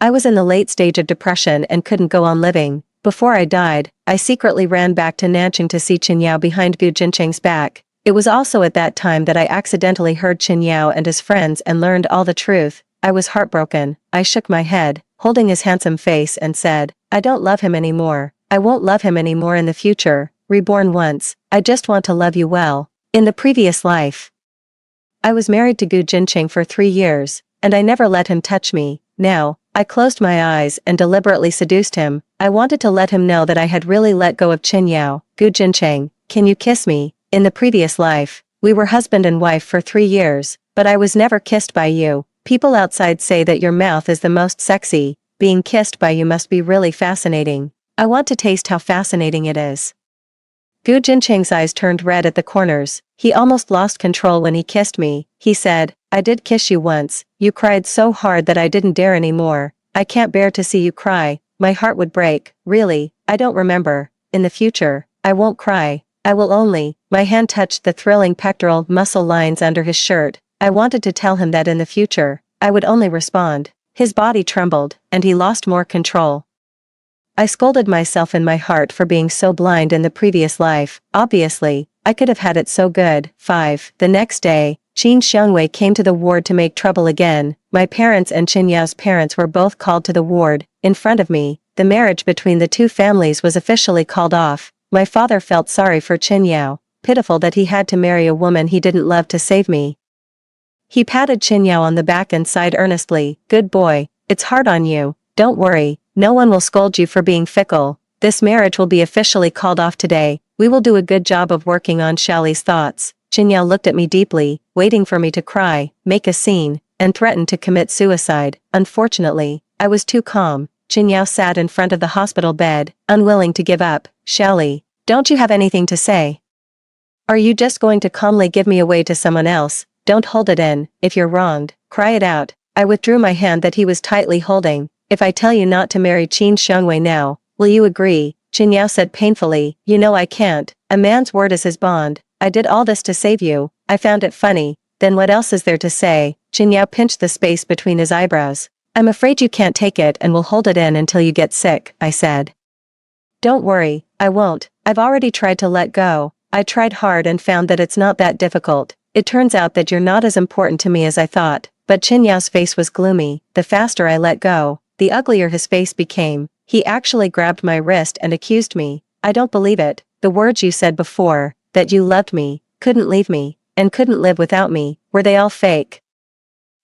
Speaker 1: I was in the late stage of depression and couldn't go on living. Before I died, I secretly ran back to Nanching to see Chen Yao behind Gu Jincheng's back. It was also at that time that I accidentally heard Chen Yao and his friends and learned all the truth. I was heartbroken. I shook my head, holding his handsome face, and said, "I don't love him anymore. I won't love him anymore in the future. Reborn once, I just want to love you well. In the previous life, I was married to Gu Jincheng for 3 years, and I never let him touch me. Now, I closed my eyes and deliberately seduced him. I wanted to let him know that I had really let go of Chen Yao. Gu Jincheng, can you kiss me? In the previous life, we were husband and wife for 3 years, but I was never kissed by you. People outside say that your mouth is the most sexy. Being kissed by you must be really fascinating. I want to taste how fascinating it is." Gu Jincheng's eyes turned red at the corners. He almost lost control when he kissed me. He said, "I did kiss you once. You cried so hard that I didn't dare anymore. I can't bear to see you cry. My heart would break. Really, I don't remember. In the future, I won't cry. I will only." My hand touched the thrilling pectoral muscle lines under his shirt. I wanted to tell him that in the future, I would only respond. His body trembled, and he lost more control. I scolded myself in my heart for being so blind in the previous life. Obviously, I could have had it so good. 5. The next day, Qin Xiangwei came to the ward to make trouble again. My parents and Chen Yao's parents were both called to the ward. In front of me, the marriage between the two families was officially called off. My father felt sorry for Chen Yao, pitiful that he had to marry a woman he didn't love to save me. He patted Chen Yao on the back and sighed earnestly. "Good boy, it's hard on you. Don't worry. No one will scold you for being fickle. This marriage will be officially called off today. We will do a good job of working on Shali's thoughts." Chen Yao looked at me deeply, waiting for me to cry, make a scene, and threaten to commit suicide. Unfortunately, I was too calm. Chen Yao sat in front of the hospital bed, unwilling to give up. "Shali, don't you have anything to say? Are you just going to calmly give me away to someone else? Don't hold it in. If you're wronged, cry it out." I withdrew my hand that he was tightly holding. "If I tell you not to marry Qin Xiangwei now, will you agree?" Chen Yao said painfully. "You know I can't. A man's word is his bond. I did all this to save you." I found it funny. "Then what else is there to say?" Chen Yao pinched the space between his eyebrows. "I'm afraid you can't take it and will hold it in until you get sick," I said. "Don't worry, I won't. I've already tried to let go. I tried hard and found that it's not that difficult. It turns out that you're not as important to me as I thought. But Qin Yao's face was gloomy. The faster I let go, the uglier his face became. He actually grabbed my wrist and accused me. I don't believe it. The words you said before, that you loved me, couldn't leave me, and couldn't live without me, were they all fake?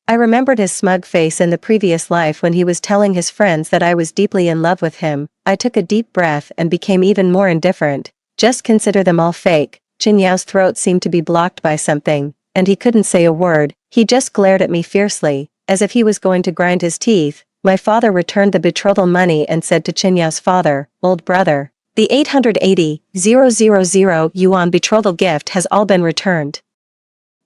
Speaker 1: I remembered his smug face in the previous life when he was telling his friends that I was deeply in love with him. I took a deep breath and became even more indifferent. Just consider them all fake. Qin Yao's throat seemed to be blocked by something, and he couldn't say a word. He just glared at me fiercely, as if he was going to grind his teeth. My father returned the betrothal money and said to Qin Yao's father, "Old brother, the 880,000 yuan betrothal gift has all been returned.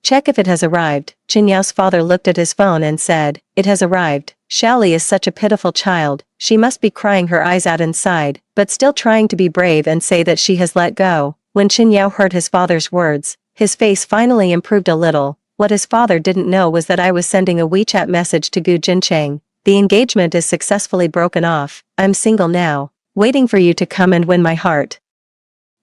Speaker 1: Check if it has arrived." Qin Yao's father looked at his phone and said, "It has arrived." Xiaoli is such a pitiful child. She must be crying her eyes out inside, but still trying to be brave and say that she has let go. When Qin Yao heard his father's words, his face finally improved a little. What his father didn't know was that I was sending a WeChat message to Gu Jincheng. "The engagement is successfully broken off. I'm single now, waiting for you to come and win my heart."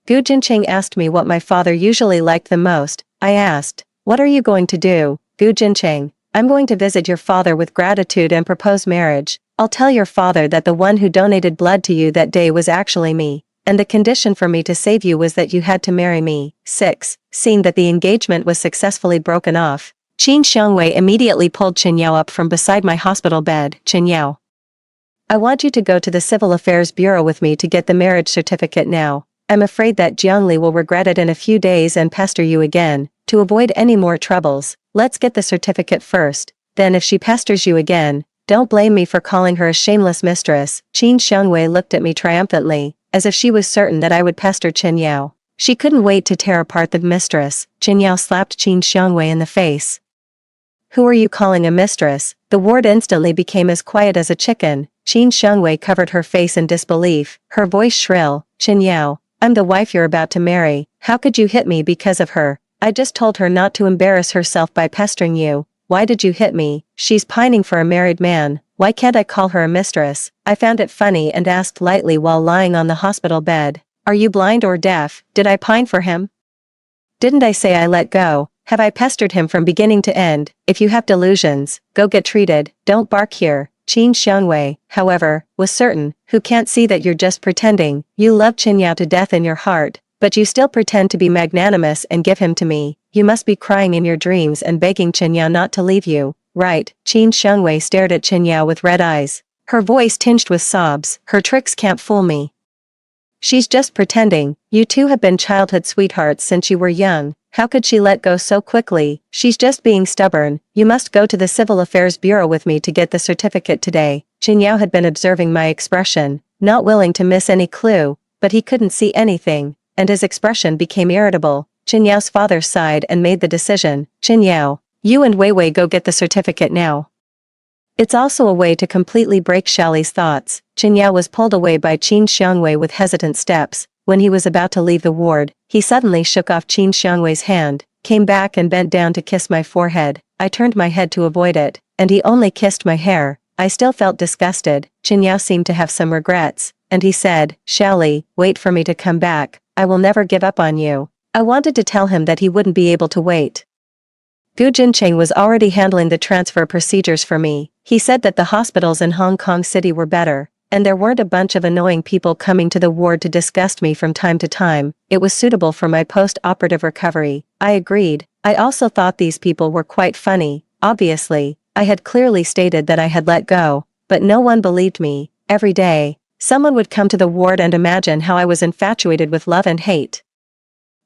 Speaker 1: Gu Jincheng asked me what my father usually liked the most. I asked, "What are you going to do, Gu Jincheng?" "I'm going to visit your father with gratitude and propose marriage. I'll tell your father that the one who donated blood to you that day was actually me, and the condition for me to save you was that you had to marry me." 6. Seeing that the engagement was successfully broken off, Qin Xiangwei immediately pulled Qin Yao up from beside my hospital bed. "Qin Yao, I want you to go to the Civil Affairs Bureau with me to get the marriage certificate now. I'm afraid that Jiangli will regret it in a few days and pester you again. To avoid any more troubles, let's get the certificate first. Then if she pesters you again, don't blame me for calling her a shameless mistress." Qin Xiangwei looked at me triumphantly, as if she was certain that I would pester Qin Yao. She couldn't wait to tear apart the mistress. Qin Yao slapped Qin Xiangwei in the face. "Who are you calling a mistress?" The ward instantly became as quiet as a chicken. Qin Xiangwei covered her face in disbelief, her voice shrill. "Qin Yao, I'm the wife you're about to marry. How could you hit me because of her? I just told her not to embarrass herself by pestering you. Why did you hit me? She's pining for a married man. Why can't I call her a mistress?" I found it funny and asked lightly while lying on the hospital bed, "Are you blind or deaf? Did I pine for him? Didn't I say I let go? Have I pestered him from beginning to end? If you have delusions, go get treated. Don't bark here." Qin Xiangwei, however, was certain. "Who can't see that you're just pretending? You love Qin Yao to death in your heart, but you still pretend to be magnanimous and give him to me. You must be crying in your dreams and begging Qin Yao not to leave you, right?" Qin Xiangwei stared at Qin Yao with red eyes, her voice tinged with sobs. "Her tricks can't fool me. She's just pretending. You two have been childhood sweethearts since you were young. How could she let go so quickly? She's just being stubborn. You must go to the Civil Affairs Bureau with me to get the certificate today." Qin Yao had been observing my expression, not willing to miss any clue, but he couldn't see anything, and his expression became irritable. Qin Yao's father sighed and made the decision. "Qin Yao, you and Wei Wei go get the certificate now." It's also a way to completely break Xiaoli's thoughts. Qin Yao was pulled away by Qin Xiangwei with hesitant steps. When he was about to leave the ward, he suddenly shook off Qin Xiangwei's hand, came back and bent down to kiss my forehead. I turned my head to avoid it, and he only kissed my hair. I still felt disgusted. Qin Yao seemed to have some regrets, and he said, "Xiaoli, wait for me to come back. I will never give up on you." I wanted to tell him that he wouldn't be able to wait. Gu Jincheng was already handling the transfer procedures for me. He said that the hospitals in Hong Kong City were better, and there weren't a bunch of annoying people coming to the ward to disgust me from time to time. It was suitable for my post-operative recovery. I agreed. I also thought these people were quite funny. Obviously, I had clearly stated that I had let go, but no one believed me. Every day, someone would come to the ward and imagine how I was infatuated with love and hate.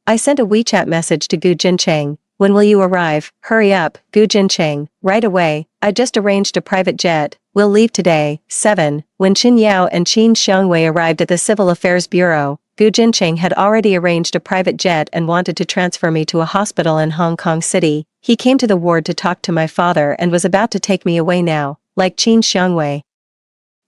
Speaker 1: I sent a WeChat message to Gu Jincheng. "When will you arrive? Hurry up, Gu Jincheng." "Right away. I just arranged a private jet. We'll leave today." 7. When Qin Yao and Qin Xiangwei arrived at the Civil Affairs Bureau, Gu Jincheng had already arranged a private jet and wanted to transfer me to a hospital in Hong Kong City. He came to the ward to talk to my father and was about to take me away now, like Qin Xiangwei.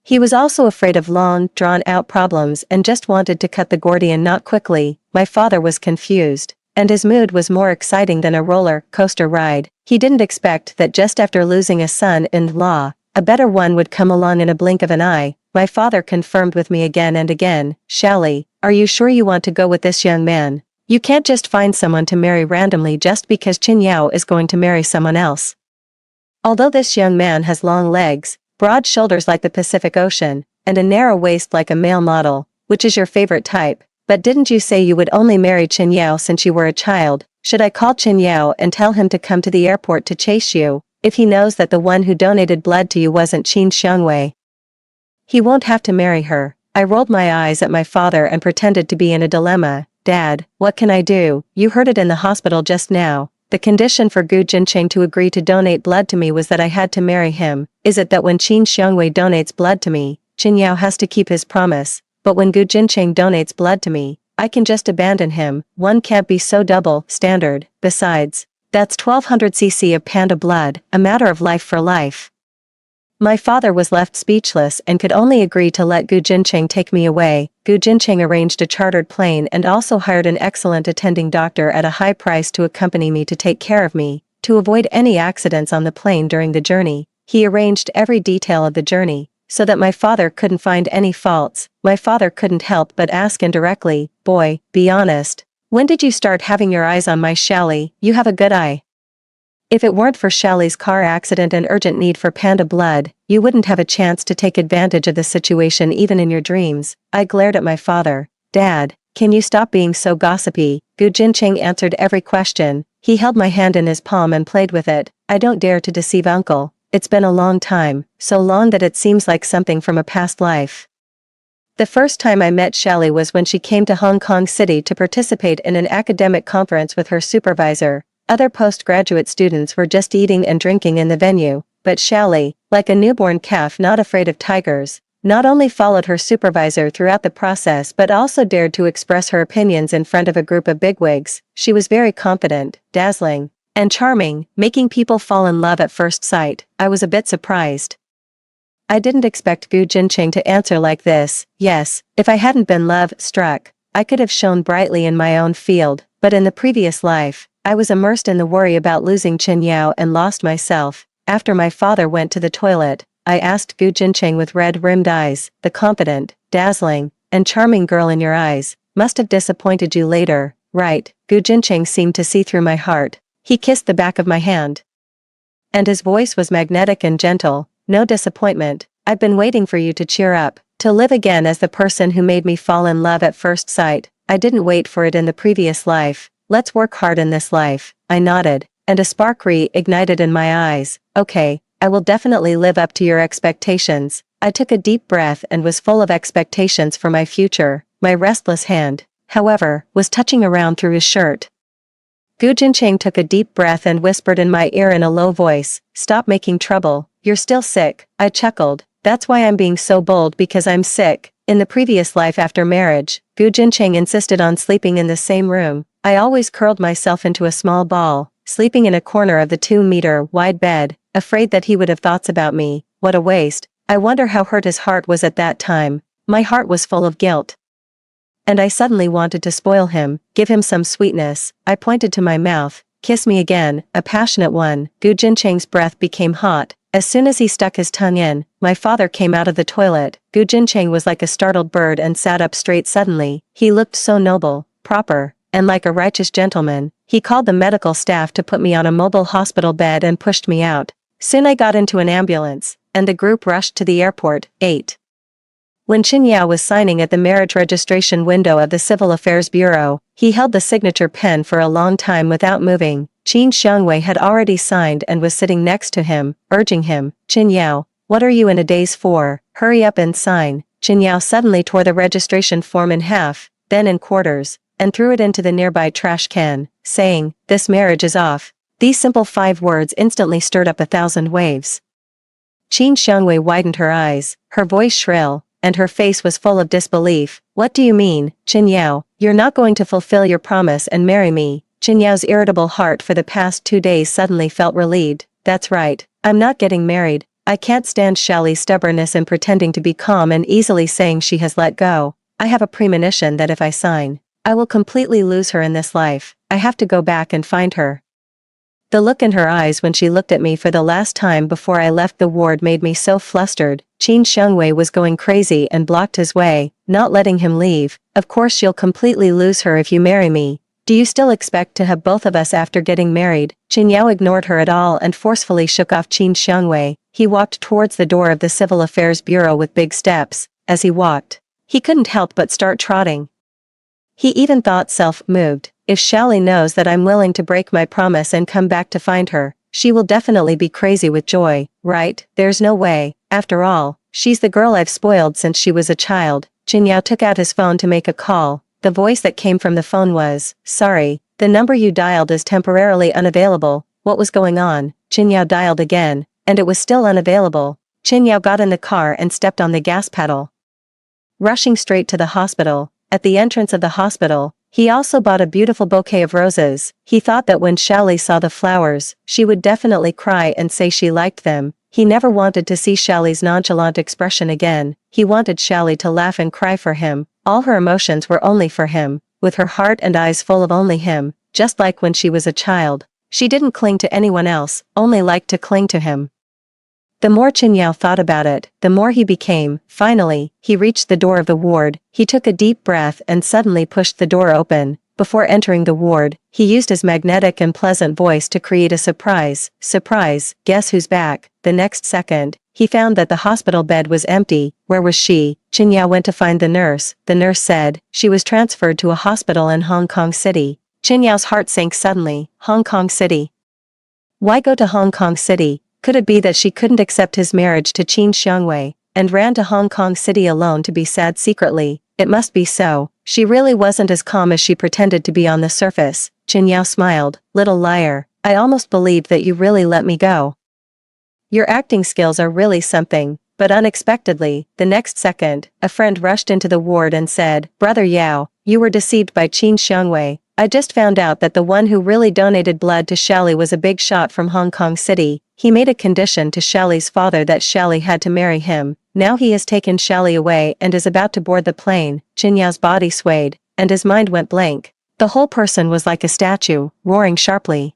Speaker 1: He was also afraid of long, drawn-out problems and just wanted to cut the Gordian knot quickly. My father was confused, and his mood was more exciting than a roller coaster ride. He didn't expect that just after losing a son-in-law, a better one would come along in a blink of an eye. My father confirmed with me again and again, "Xiaoli, are you sure you want to go with this young man? You can't just find someone to marry randomly just because Qin Yao is going to marry someone else. Although this young man has long legs, broad shoulders like the Pacific Ocean, and a narrow waist like a male model, which is your favorite type, but didn't you say you would only marry Qin Yao since you were a child? Should I call Qin Yao and tell him to come to the airport to chase you, if he knows that the one who donated blood to you wasn't Qin Xiangwei? He won't have to marry her. I rolled my eyes at my father and pretended to be in a dilemma. Dad, what can I do? You heard it in the hospital just now. The condition for Gu Jincheng to agree to donate blood to me was that I had to marry him. Is it that when Qin Xiangwei donates blood to me, Qin Yao has to keep his promise, but when Gu Jincheng donates blood to me, I can just abandon him? One can't be so double standard. Besides, that's 1200 cc of panda blood, a matter of life for life. My father was left speechless and could only agree to let Gu Jincheng take me away. Gu Jincheng arranged a chartered plane and also hired an excellent attending doctor at a high price to accompany me to take care of me. To avoid any accidents on the plane during the journey, he arranged every detail of the journey, so that my father couldn't find any faults. My father couldn't help but ask indirectly, "Boy, be honest. When did you start having your eyes on my Shally? You have a good eye." If it weren't for Shally's car accident and urgent need for panda blood, you wouldn't have a chance to take advantage of the situation even in your dreams. I glared at my father. Dad, can you stop being so gossipy? Gu Jincheng answered every question. He held my hand in his palm and played with it. I don't dare to deceive Uncle. It's been a long time, so long that it seems like something from a past life. The first time I met Shally was when she came to Hong Kong City to participate in an academic conference with her supervisor. Other postgraduate students were just eating and drinking in the venue, but Shally, like a newborn calf not afraid of tigers, not only followed her supervisor throughout the process but also dared to express her opinions in front of a group of bigwigs. She was very confident, dazzling, and charming, making people fall in love at first sight. I was a bit surprised. I didn't expect Gu Jincheng to answer like this. Yes, if I hadn't been love-struck, I could have shone brightly in my own field, but in the previous life, I was immersed in the worry about losing Qin Yao and lost myself. After my father went to the toilet, I asked Gu Jincheng with red-rimmed eyes, "The confident, dazzling, and charming girl in your eyes must have disappointed you later, right?" Gu Jincheng seemed to see through my heart. He kissed the back of my hand. And his voice was magnetic and gentle. "No disappointment. I've been waiting for you to cheer up, to live again as the person who made me fall in love at first sight. I didn't wait for it in the previous life. Let's work hard in this life." I nodded, and a spark re-ignited in my eyes. "Okay, I will definitely live up to your expectations." I took a deep breath and was full of expectations for my future. My restless hand, however, was touching around through his shirt. Gu Jincheng took a deep breath and whispered in my ear in a low voice, "Stop making trouble. You're still sick." I chuckled. "That's why I'm being so bold, because I'm sick." In the previous life after marriage, Gu Jincheng insisted on sleeping in the same room. I always curled myself into a small ball, sleeping in a corner of the 2-meter-wide bed, afraid that he would have thoughts about me. What a waste. I wonder how hurt his heart was at that time. My heart was full of guilt. And I suddenly wanted to spoil him, give him some sweetness. I pointed to my mouth. "Kiss me again, a passionate one." Gu Jincheng's breath became hot. As soon as he stuck his tongue in, my father came out of the toilet. Gu Jincheng was like a startled bird and sat up straight suddenly. He looked so noble, proper, and like a righteous gentleman. He called the medical staff to put me on a mobile hospital bed and pushed me out. Soon I got into an ambulance, and the group rushed to the airport. 8. When Qin Yao was signing at the marriage registration window of the Civil Affairs Bureau, he held the signature pen for a long time without moving. Qin Xiangwei had already signed and was sitting next to him, urging him. "Qin Yao, what are you in a daze for? Hurry up and sign." Qin Yao suddenly tore the registration form in half, then in quarters, and threw it into the nearby trash can, saying, "This marriage is off." These simple 5 words instantly stirred up 1,000 waves. Qin Xiangwei widened her eyes, her voice shrill, and her face was full of disbelief. "What do you mean, Qin Yao? You're not going to fulfill your promise and marry me?" Qin Yao's irritable heart for the past 2 days suddenly felt relieved. "That's right, I'm not getting married. I can't stand Shally's stubbornness and pretending to be calm and easily saying she has let go. I have a premonition that if I sign, I will completely lose her in this life. I have to go back and find her." The look in her eyes when she looked at me for the last time before I left the ward made me so flustered. Qin Xiangwei was going crazy and blocked his way, not letting him leave. "Of course you'll completely lose her if you marry me. Do you still expect to have both of us after getting married? Qin Yao ignored her at all and forcefully shook off Qin Xiangwei. He walked towards the door of the Civil Affairs Bureau with big steps. As he walked, he couldn't help but start trotting. He even thought self-moved. If Xiaoli knows that I'm willing to break my promise and come back to find her, she will definitely be crazy with joy, right? There's no way. After all, she's the girl I've spoiled since she was a child. Qin Yao took out his phone to make a call. The voice that came from the phone was, "Sorry, the number you dialed is temporarily unavailable." What was going on? Qin Yao dialed again, and it was still unavailable. Qin Yao got in the car and stepped on the gas pedal, rushing straight to the hospital. At the entrance of the hospital, he also bought a beautiful bouquet of roses. He thought that when Xiaoli saw the flowers, she would definitely cry and say she liked them. He never wanted to see Xiaoli's nonchalant expression again. He wanted Xiaoli to laugh and cry for him. All her emotions were only for him, with her heart and eyes full of only him, just like when she was a child. She didn't cling to anyone else, only liked to cling to him. The more Qin Yao thought about it, the more he became. Finally, he reached the door of the ward. He took a deep breath and suddenly pushed the door open. Before entering the ward, he used his magnetic and pleasant voice to create a surprise. Surprise, guess who's back? The next second, he found that the hospital bed was empty. Where was she? Qin Yao went to find the nurse. The nurse said she was transferred to a hospital in Hong Kong City. Qin Yao's heart sank suddenly. Hong Kong City? Why go to Hong Kong City? Could it be that she couldn't accept his marriage to Qin Xiangwei, and ran to Hong Kong City alone to be sad secretly? It must be so. She really wasn't as calm as she pretended to be on the surface. Qin Yao smiled. Little liar. I almost believed that you really let me go. Your acting skills are really something. But unexpectedly, the next second, a friend rushed into the ward and said, "Brother Yao, you were deceived by Qin Xiangwei. I just found out that the one who really donated blood to Xiaoli was a big shot from Hong Kong City. He made a condition to Xiaoli's father that Xiaoli had to marry him. Now he has taken Xiaoli away and is about to board the plane." Qin Yao's body swayed, and his mind went blank. The whole person was like a statue, roaring sharply.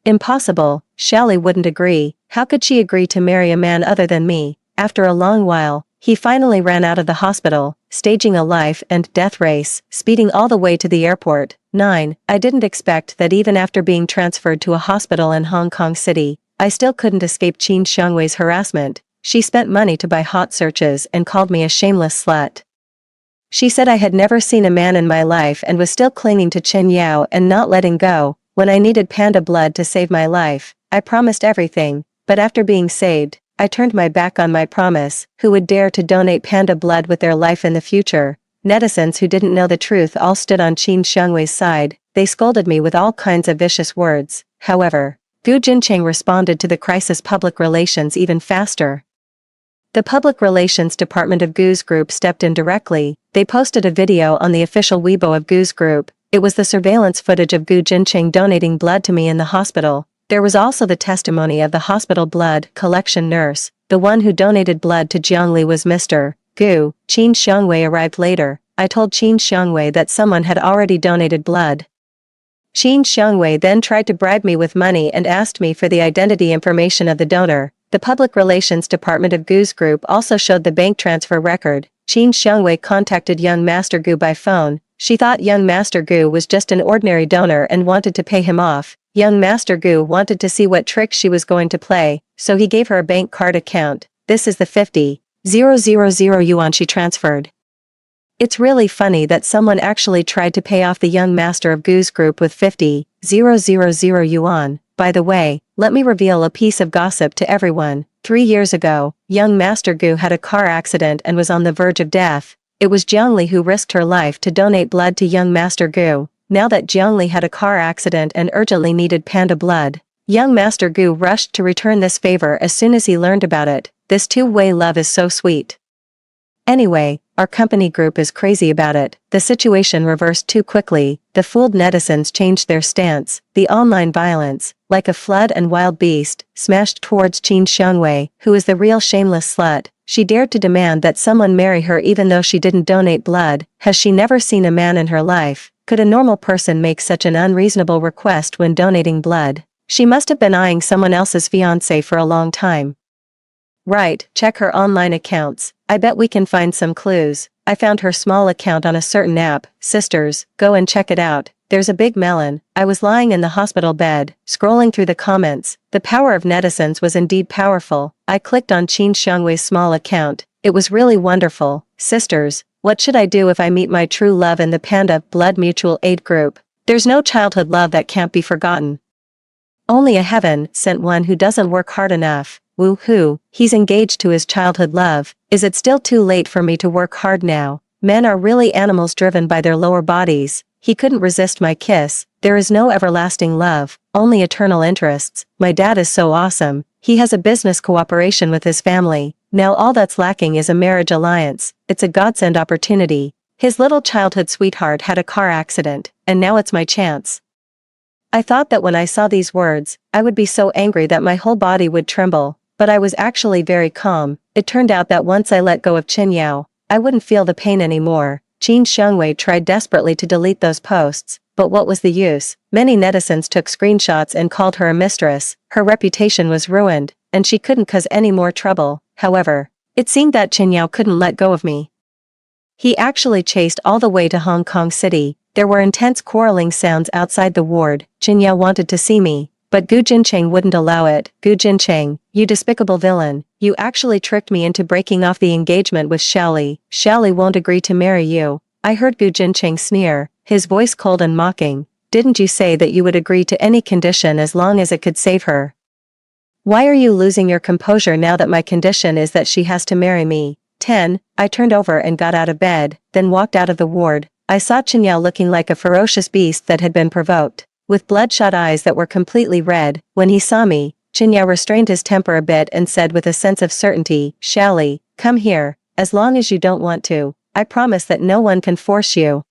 Speaker 1: Impossible. Xiaoli wouldn't agree. How could she agree to marry a man other than me? After a long while, he finally ran out of the hospital, staging a life and death race, speeding all the way to the airport. 9. I didn't expect that even after being transferred to a hospital in Hong Kong City, I still couldn't escape Qin Xiangwei's harassment. She spent money to buy hot searches and called me a shameless slut. She said I had never seen a man in my life and was still clinging to Qin Yao and not letting go. When I needed panda blood to save my life, I promised everything, but after being saved, I turned my back on my promise. Who would dare to donate panda blood with their life in the future? Netizens who didn't know the truth all stood on Qin Xiangwei's side. They scolded me with all kinds of vicious words. However, Gu Jincheng responded to the crisis public relations even faster. The public relations department of Gu's group stepped in directly. They posted a video on the official Weibo of Gu's group. It was the surveillance footage of Gu Jincheng donating blood to me in the hospital. There was also the testimony of the hospital blood collection nurse. The one who donated blood to Jiangli was Mr. Gu. Qin Xiangwei arrived later. I told Qin Xiangwei that someone had already donated blood. Qin Xiangwei then tried to bribe me with money and asked me for the identity information of the donor. The public relations department of Gu's group also showed the bank transfer record. Qin Xiangwei contacted young Master Gu by phone. She thought young Master Gu was just an ordinary donor and wanted to pay him off. Young Master Gu wanted to see what trick she was going to play, so he gave her a bank card account. This is the 50,000 yuan she transferred. It's really funny that someone actually tried to pay off the young master of Gu's group with 50,000 yuan. By the way, let me reveal a piece of gossip to everyone. 3 years ago, young Master Gu had a car accident and was on the verge of death. It was Jiangli who risked her life to donate blood to young Master Gu. Now that Jiangli had a car accident and urgently needed panda blood, young Master Gu rushed to return this favor as soon as he learned about it. This two-way love is so sweet. Anyway, our company group is crazy about it. The situation reversed too quickly. The fooled netizens changed their stance. The online violence, like a flood and wild beast, smashed towards Qin Xiangwei, who is the real shameless slut. She dared to demand that someone marry her even though she didn't donate blood. Has she never seen a man in her life? Could a normal person make such an unreasonable request when donating blood? She must have been eyeing someone else's fiancé for a long time. Right, check her online accounts. I bet we can find some clues. I found her small account on a certain app. Sisters, go and check it out. there's a big melon. I was lying in the hospital bed, scrolling through the comments. The power of netizens was indeed powerful. I clicked on Qin Xiangwei's small account. It was really wonderful. Sisters, what should I do if I meet my true love in the Panda Blood Mutual Aid group? There's no childhood love that can't be forgotten. Only a heaven-sent one who doesn't work hard enough. Woo-hoo, he's engaged to his childhood love. Is it still too late for me to work hard now? Men are really animals driven by their lower bodies. He couldn't resist my kiss. There is no everlasting love, only eternal interests. My dad is so awesome. He has a business cooperation with his family. Now all that's lacking is a marriage alliance. It's a godsend opportunity. His little childhood sweetheart had a car accident, and now it's my chance. I thought that when I saw these words, I would be so angry that my whole body would tremble, but I was actually very calm. It turned out that once I let go of Qin Yao, I wouldn't feel the pain anymore. Qin Xiangwei tried desperately to delete those posts, but what was the use? Many netizens took screenshots and called her a mistress. Her reputation was ruined, and she couldn't cause any more trouble. However, it seemed that Qin Yao couldn't let go of me. He actually chased all the way to Hong Kong City. There were intense quarreling sounds outside the ward. Qin Yao wanted to see me, but Gu Jincheng wouldn't allow it. Gu Jincheng, you despicable villain, you actually tricked me into breaking off the engagement with Xiaoli. Xiaoli won't agree to marry you. I heard Gu Jincheng sneer, his voice cold and mocking. Didn't you say that you would agree to any condition as long as it could save her? Why are you losing your composure now that my condition is that she has to marry me? 10. I turned over and got out of bed, then walked out of the ward. I saw Qin Yao looking like a ferocious beast that had been provoked, with bloodshot eyes that were completely red. When he saw me, Qin Yao restrained his temper a bit and said with a sense of certainty, Xiaoli, come here, as long as you don't want to, I promise that no one can force you.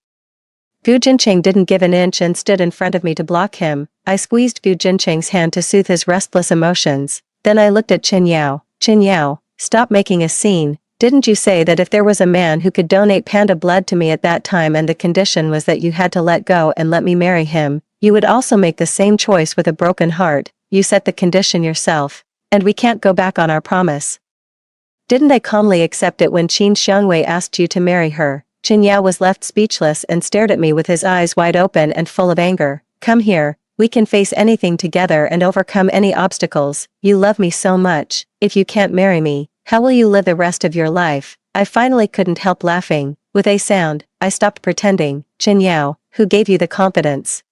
Speaker 1: Gu Jincheng didn't give an inch and stood in front of me to block him. I squeezed Gu Jincheng's hand to soothe his restless emotions. Then I looked at Qin Yao. Qin Yao, stop making a scene. Didn't you say that if there was a man who could donate panda blood to me at that time and the condition was that you had to let go and let me marry him, you would also make the same choice with a broken heart? You set the condition yourself. And we can't go back on our promise. Didn't I calmly accept it when Qin Xiangwei asked you to marry her? Qin Yao was left speechless and stared at me with his eyes wide open and full of anger. Come here, we can face anything together and overcome any obstacles. You love me so much. If you can't marry me, how will you live the rest of your life? I finally couldn't help laughing. With a sound, I stopped pretending. Qin Yao, who gave you the confidence?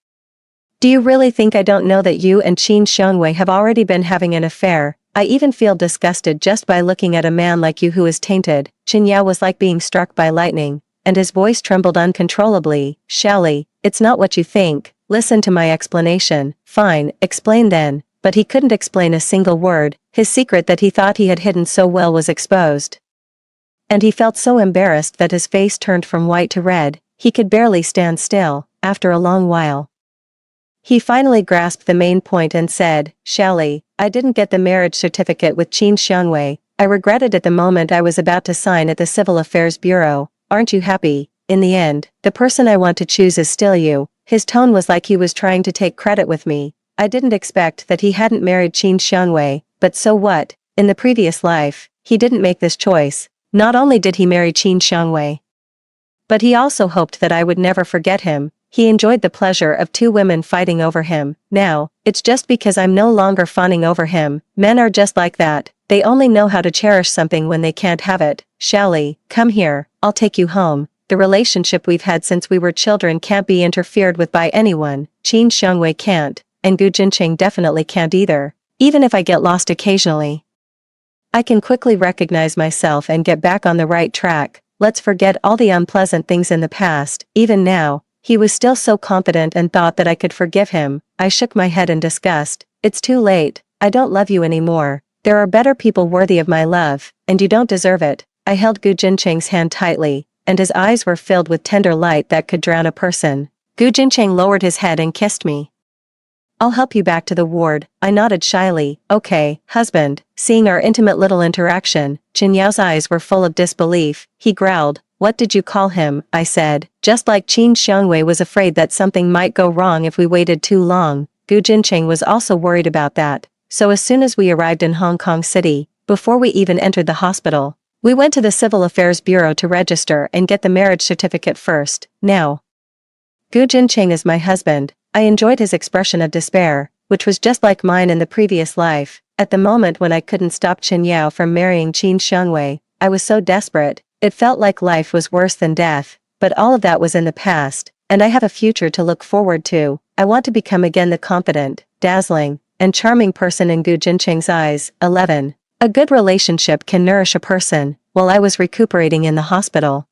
Speaker 1: Do you really think I don't know that you and Qin Xiangwei have already been having an affair? I even feel disgusted just by looking at a man like you who is tainted. Qin Yao was like being struck by lightning, and his voice trembled uncontrollably. Xiaoli, it's not what you think. Listen to my explanation. Fine, explain then. But he couldn't explain a single word. His secret that he thought he had hidden so well was exposed. And he felt so embarrassed that his face turned from white to red. He could barely stand still. After a long while, he finally grasped the main point and said, Xiaoli, I didn't get the marriage certificate with Qin Xiangwei. I regretted it the moment I was about to sign at the Civil Affairs Bureau. Aren't you happy? In the end, the person I want to choose is still you. His tone was like he was trying to take credit with me. I didn't expect that he hadn't married Qin Xiangwei, but so what? In the previous life, he didn't make this choice. Not only did he marry Qin Xiangwei, but he also hoped that I would never forget him. He enjoyed the pleasure of two women fighting over him. Now, it's just because I'm no longer fawning over him. Men are just like that. They only know how to cherish something when they can't have it. Xiaoli, come here, I'll take you home. The relationship we've had since we were children can't be interfered with by anyone. Qin Xiangwei can't. And Gu Jincheng definitely can't either. Even if I get lost occasionally, I can quickly recognize myself and get back on the right track. Let's forget all the unpleasant things in the past. Even now, he was still so confident and thought that I could forgive him. I shook my head in disgust. It's too late. I don't love you anymore. There are better people worthy of my love, and you don't deserve it. I held Gu Jincheng's hand tightly, and his eyes were filled with tender light that could drown a person. Gu Jincheng lowered his head and kissed me. I'll help you back to the ward. I nodded shyly. Okay, husband. Seeing our intimate little interaction, Qin Yao's eyes were full of disbelief. He growled. What did you call him? I said. Just like Qin Xiangwei was afraid that something might go wrong if we waited too long, Gu Jincheng was also worried about that. So as soon as we arrived in Hong Kong City, before we even entered the hospital, we went to the Civil Affairs Bureau to register and get the marriage certificate first. Now, Gu Jincheng is my husband. I enjoyed his expression of despair, which was just like mine in the previous life. At the moment when I couldn't stop Qin Yao from marrying Qin Xiangwei, I was so desperate, it felt like life was worse than death. But all of that was in the past, and I have a future to look forward to. I want to become again the confident, dazzling, and charming person in Gu Jincheng's eyes. 11. A good relationship can nourish a person. While I was recuperating in the hospital,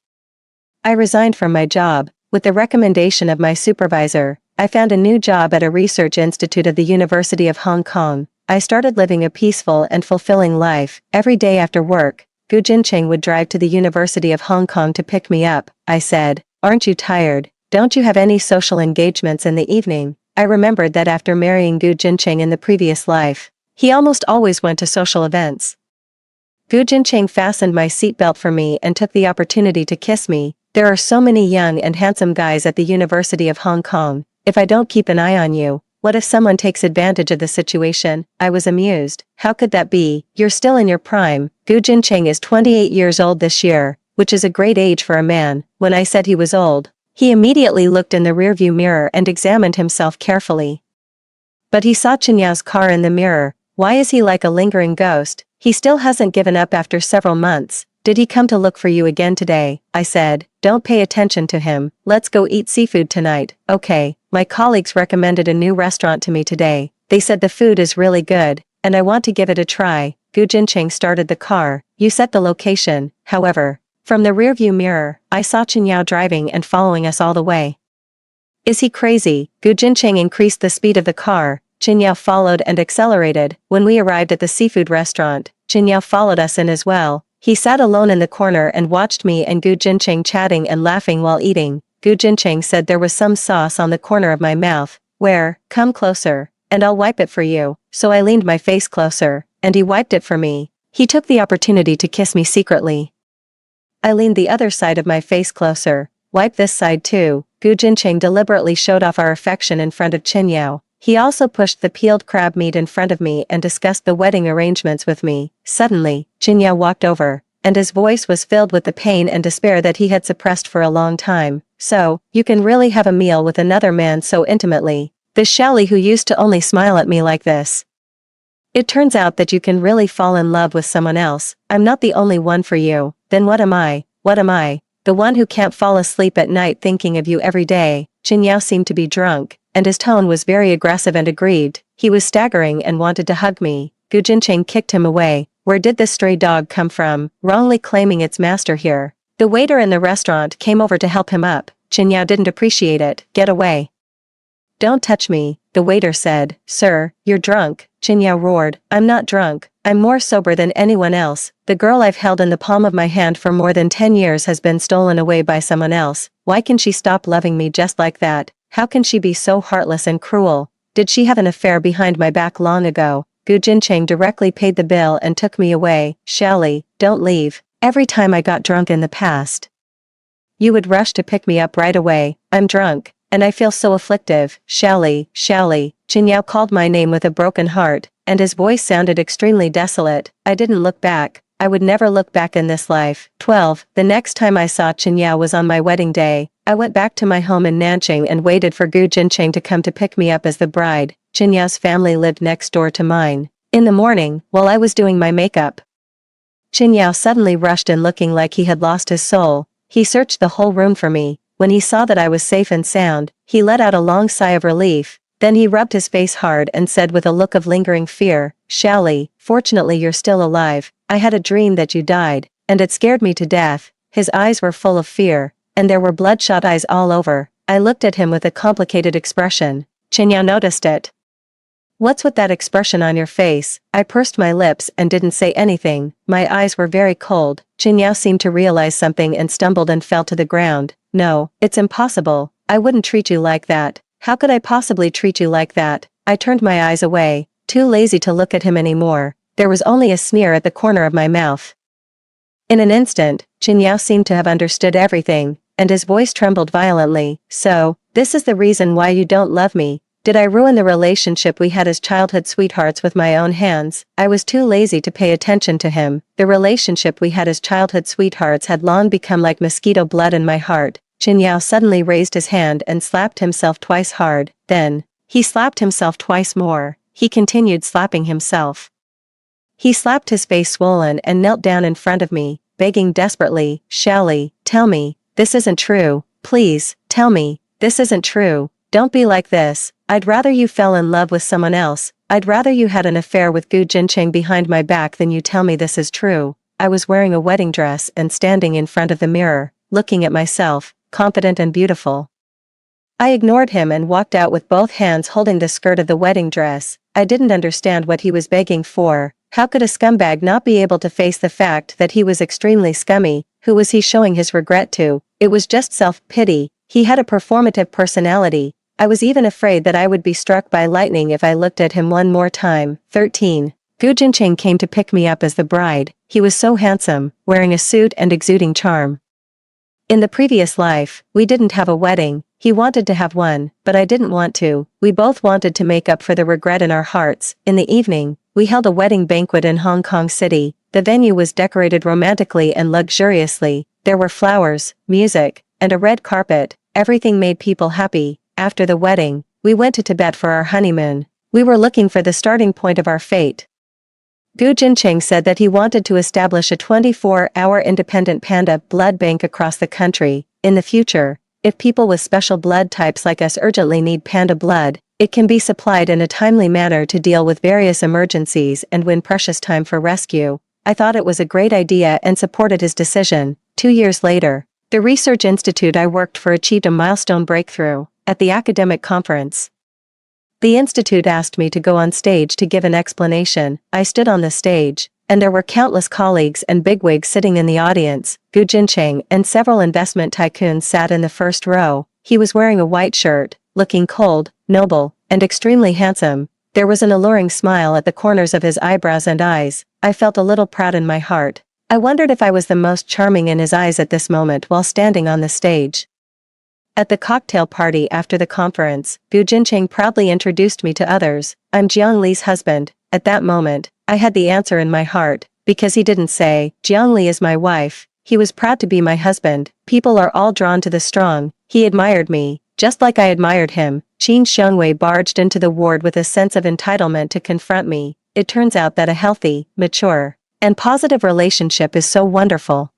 Speaker 1: I resigned from my job. With the recommendation of my supervisor, I found a new job at a research institute of the University of Hong Kong. I started living a peaceful and fulfilling life. Every day after work, Gu Jincheng would drive to the University of Hong Kong to pick me up. I said, "Aren't you tired? Don't you have any social engagements in the evening?" I remembered that after marrying Gu Jincheng in the previous life, he almost always went to social events. Gu Jincheng fastened my seatbelt for me and took the opportunity to kiss me. There are so many young and handsome guys at the University of Hong Kong. If I don't keep an eye on you, what if someone takes advantage of the situation? I was amused. How could that be? You're still in your prime. Gu Jincheng is 28 years old this year, which is a great age for a man. When I said he was old, he immediately looked in the rearview mirror and examined himself carefully. But he saw Qin Yao's car in the mirror. Why is he like a lingering ghost? He still hasn't given up after several months. Did he come to look for you again today? I said, don't pay attention to him. Let's go eat seafood tonight. Okay. My colleagues recommended a new restaurant to me today. They said the food is really good, and I want to give it a try. Gu Jincheng started the car. You set the location. However, from the rearview mirror, I saw Qin Yao driving and following us all the way. Is he crazy? Gu Jincheng increased the speed of the car. Qin Yao followed and accelerated. When we arrived at the seafood restaurant, Qin Yao followed us in as well. He sat alone in the corner and watched me and Gu Jincheng chatting and laughing while eating. Gu Jincheng said there was some sauce on the corner of my mouth. Where? Come closer, and I'll wipe it for you. So I leaned my face closer, and he wiped it for me. He took the opportunity to kiss me secretly. I leaned the other side of my face closer. Wipe this side too. Gu Jincheng deliberately showed off our affection in front of Qin Yao. He also pushed the peeled crab meat in front of me and discussed the wedding arrangements with me. Suddenly, Qin Yao walked over, and his voice was filled with the pain and despair that he had suppressed for a long time. So, you can really have a meal with another man so intimately. This Shally who used to only smile at me like this. It turns out that you can really fall in love with someone else. I'm not the only one for you. Then what am I? What am I? The one who can't fall asleep at night thinking of you every day. Qin Yao seemed to be drunk, and his tone was very aggressive and aggrieved. He was staggering and wanted to hug me. Gu Jincheng kicked him away. Where did this stray dog come from? Wrongly claiming its master here. The waiter in the restaurant came over to help him up. Qin Yao didn't appreciate it. Get away. Don't touch me, the waiter said. Sir, you're drunk. Qin Yao roared. I'm not drunk. I'm more sober than anyone else. The girl I've held in the palm of my hand for more than 10 years has been stolen away by someone else. Why can she stop loving me just like that? How can she be so heartless and cruel? Did she have an affair behind my back long ago? Gu Jincheng directly paid the bill and took me away. Shally, don't leave. Every time I got drunk in the past, you would rush to pick me up right away. I'm drunk, and I feel so afflictive. Shally, Shally. Qin Yao called my name with a broken heart, and his voice sounded extremely desolate. I didn't look back. I would never look back in this life. 12. The next time I saw Qin Yao was on my wedding day. I went back to my home in Nanjing and waited for Gu Jincheng to come to pick me up as the bride. Qin Yao's family lived next door to mine. In the morning, while I was doing my makeup, Qin Yao suddenly rushed in looking like he had lost his soul. He searched the whole room for me. When he saw that I was safe and sound, he let out a long sigh of relief. Then he rubbed his face hard and said with a look of lingering fear, Shally, fortunately you're still alive. I had a dream that you died, and it scared me to death. His eyes were full of fear, and there were bloodshot eyes all over. I looked at him with a complicated expression. Qin Yao noticed it. What's with that expression on your face? I pursed my lips and didn't say anything. My eyes were very cold. Qin Yao seemed to realize something and stumbled and fell to the ground. No, it's impossible. I wouldn't treat you like that. How could I possibly treat you like that? I turned my eyes away, too lazy to look at him anymore. There was only a sneer at the corner of my mouth. In an instant, Qin Yao seemed to have understood everything, and his voice trembled violently. So, this is the reason why you don't love me. Did I ruin the relationship we had as childhood sweethearts with my own hands? I was too lazy to pay attention to him. The relationship we had as childhood sweethearts had long become like mosquito blood in my heart. Chin Yao suddenly raised his hand and slapped himself twice hard, then, he slapped himself twice more, he continued slapping himself. He slapped his face swollen and knelt down in front of me, begging desperately, Shaoli, tell me, this isn't true, please, tell me, this isn't true, don't be like this, I'd rather you fell in love with someone else, I'd rather you had an affair with Gu Jincheng behind my back than you tell me this is true. I was wearing a wedding dress and standing in front of the mirror, looking at myself, confident and beautiful. I ignored him and walked out with both hands holding the skirt of the wedding dress. I didn't understand what he was begging for. How could a scumbag not be able to face the fact that he was extremely scummy? Who was he showing his regret to? It was just self-pity. He had a performative personality. I was even afraid that I would be struck by lightning if I looked at him one more time. 13. Gu Jincheng came to pick me up as the bride. He was so handsome, wearing a suit and exuding charm. In the previous life, we didn't have a wedding. He wanted to have one, but I didn't want to. We both wanted to make up for the regret in our hearts. In the evening, we held a wedding banquet in Hong Kong City. The venue was decorated romantically and luxuriously. There were flowers, music, and a red carpet. Everything made people happy. After the wedding, we went to Tibet for our honeymoon. We were looking for the starting point of our fate. Gu Jincheng said that he wanted to establish a 24-hour independent panda blood bank across the country. In the future, if people with special blood types like us urgently need panda blood, it can be supplied in a timely manner to deal with various emergencies and win precious time for rescue. I thought it was a great idea and supported his decision. 2 years later, the research institute I worked for achieved a milestone breakthrough. At the academic conference, the institute asked me to go on stage to give an explanation. I stood on the stage, and there were countless colleagues and bigwigs sitting in the audience. Gu Jincheng and several investment tycoons sat in the first row. He was wearing a white shirt, looking cold, noble, and extremely handsome. There was an alluring smile at the corners of his eyebrows and eyes. I felt a little proud in my heart. I wondered if I was the most charming in his eyes at this moment while standing on the stage. At the cocktail party after the conference, Gu Jincheng proudly introduced me to others. I'm Jiang Li's husband. At that moment, I had the answer in my heart, because he didn't say, Jiang Li is my wife. He was proud to be my husband. People are all drawn to the strong. He admired me, just like I admired him. Qin Xiongwei barged into the ward with a sense of entitlement to confront me. It turns out that a healthy, mature, and positive relationship is so wonderful.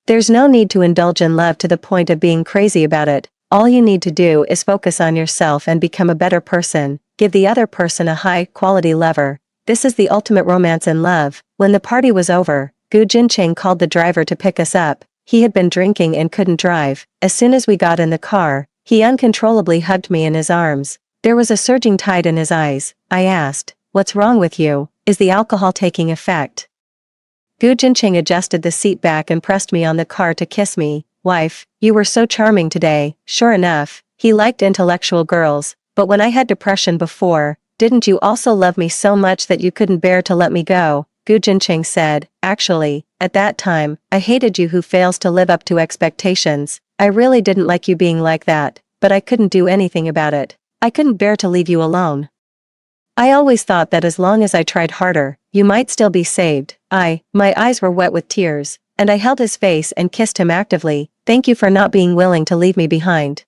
Speaker 1: There's no need to indulge in love to the point of being crazy about it. All you need to do is focus on yourself and become a better person. Give the other person a high-quality lover. This is the ultimate romance in love. When the party was over, Gu Jincheng called the driver to pick us up. He had been drinking and couldn't drive. As soon as we got in the car, he uncontrollably hugged me in his arms. There was a surging tide in his eyes. I asked, "What's wrong with you? Is the alcohol taking effect?" Gu Jincheng adjusted the seat back and pressed me on the car to kiss me. "Wife, you were so charming today." Sure enough, he liked intellectual girls, but when I had depression before, didn't you also love me so much that you couldn't bear to let me go? Gu Jincheng said, "Actually, at that time, I hated you who fails to live up to expectations. I really didn't like you being like that, but I couldn't do anything about it. I couldn't bear to leave you alone. I always thought that as long as I tried harder, you might still be saved." My eyes were wet with tears, and I held his face and kissed him actively. "Thank you for not being willing to leave me behind."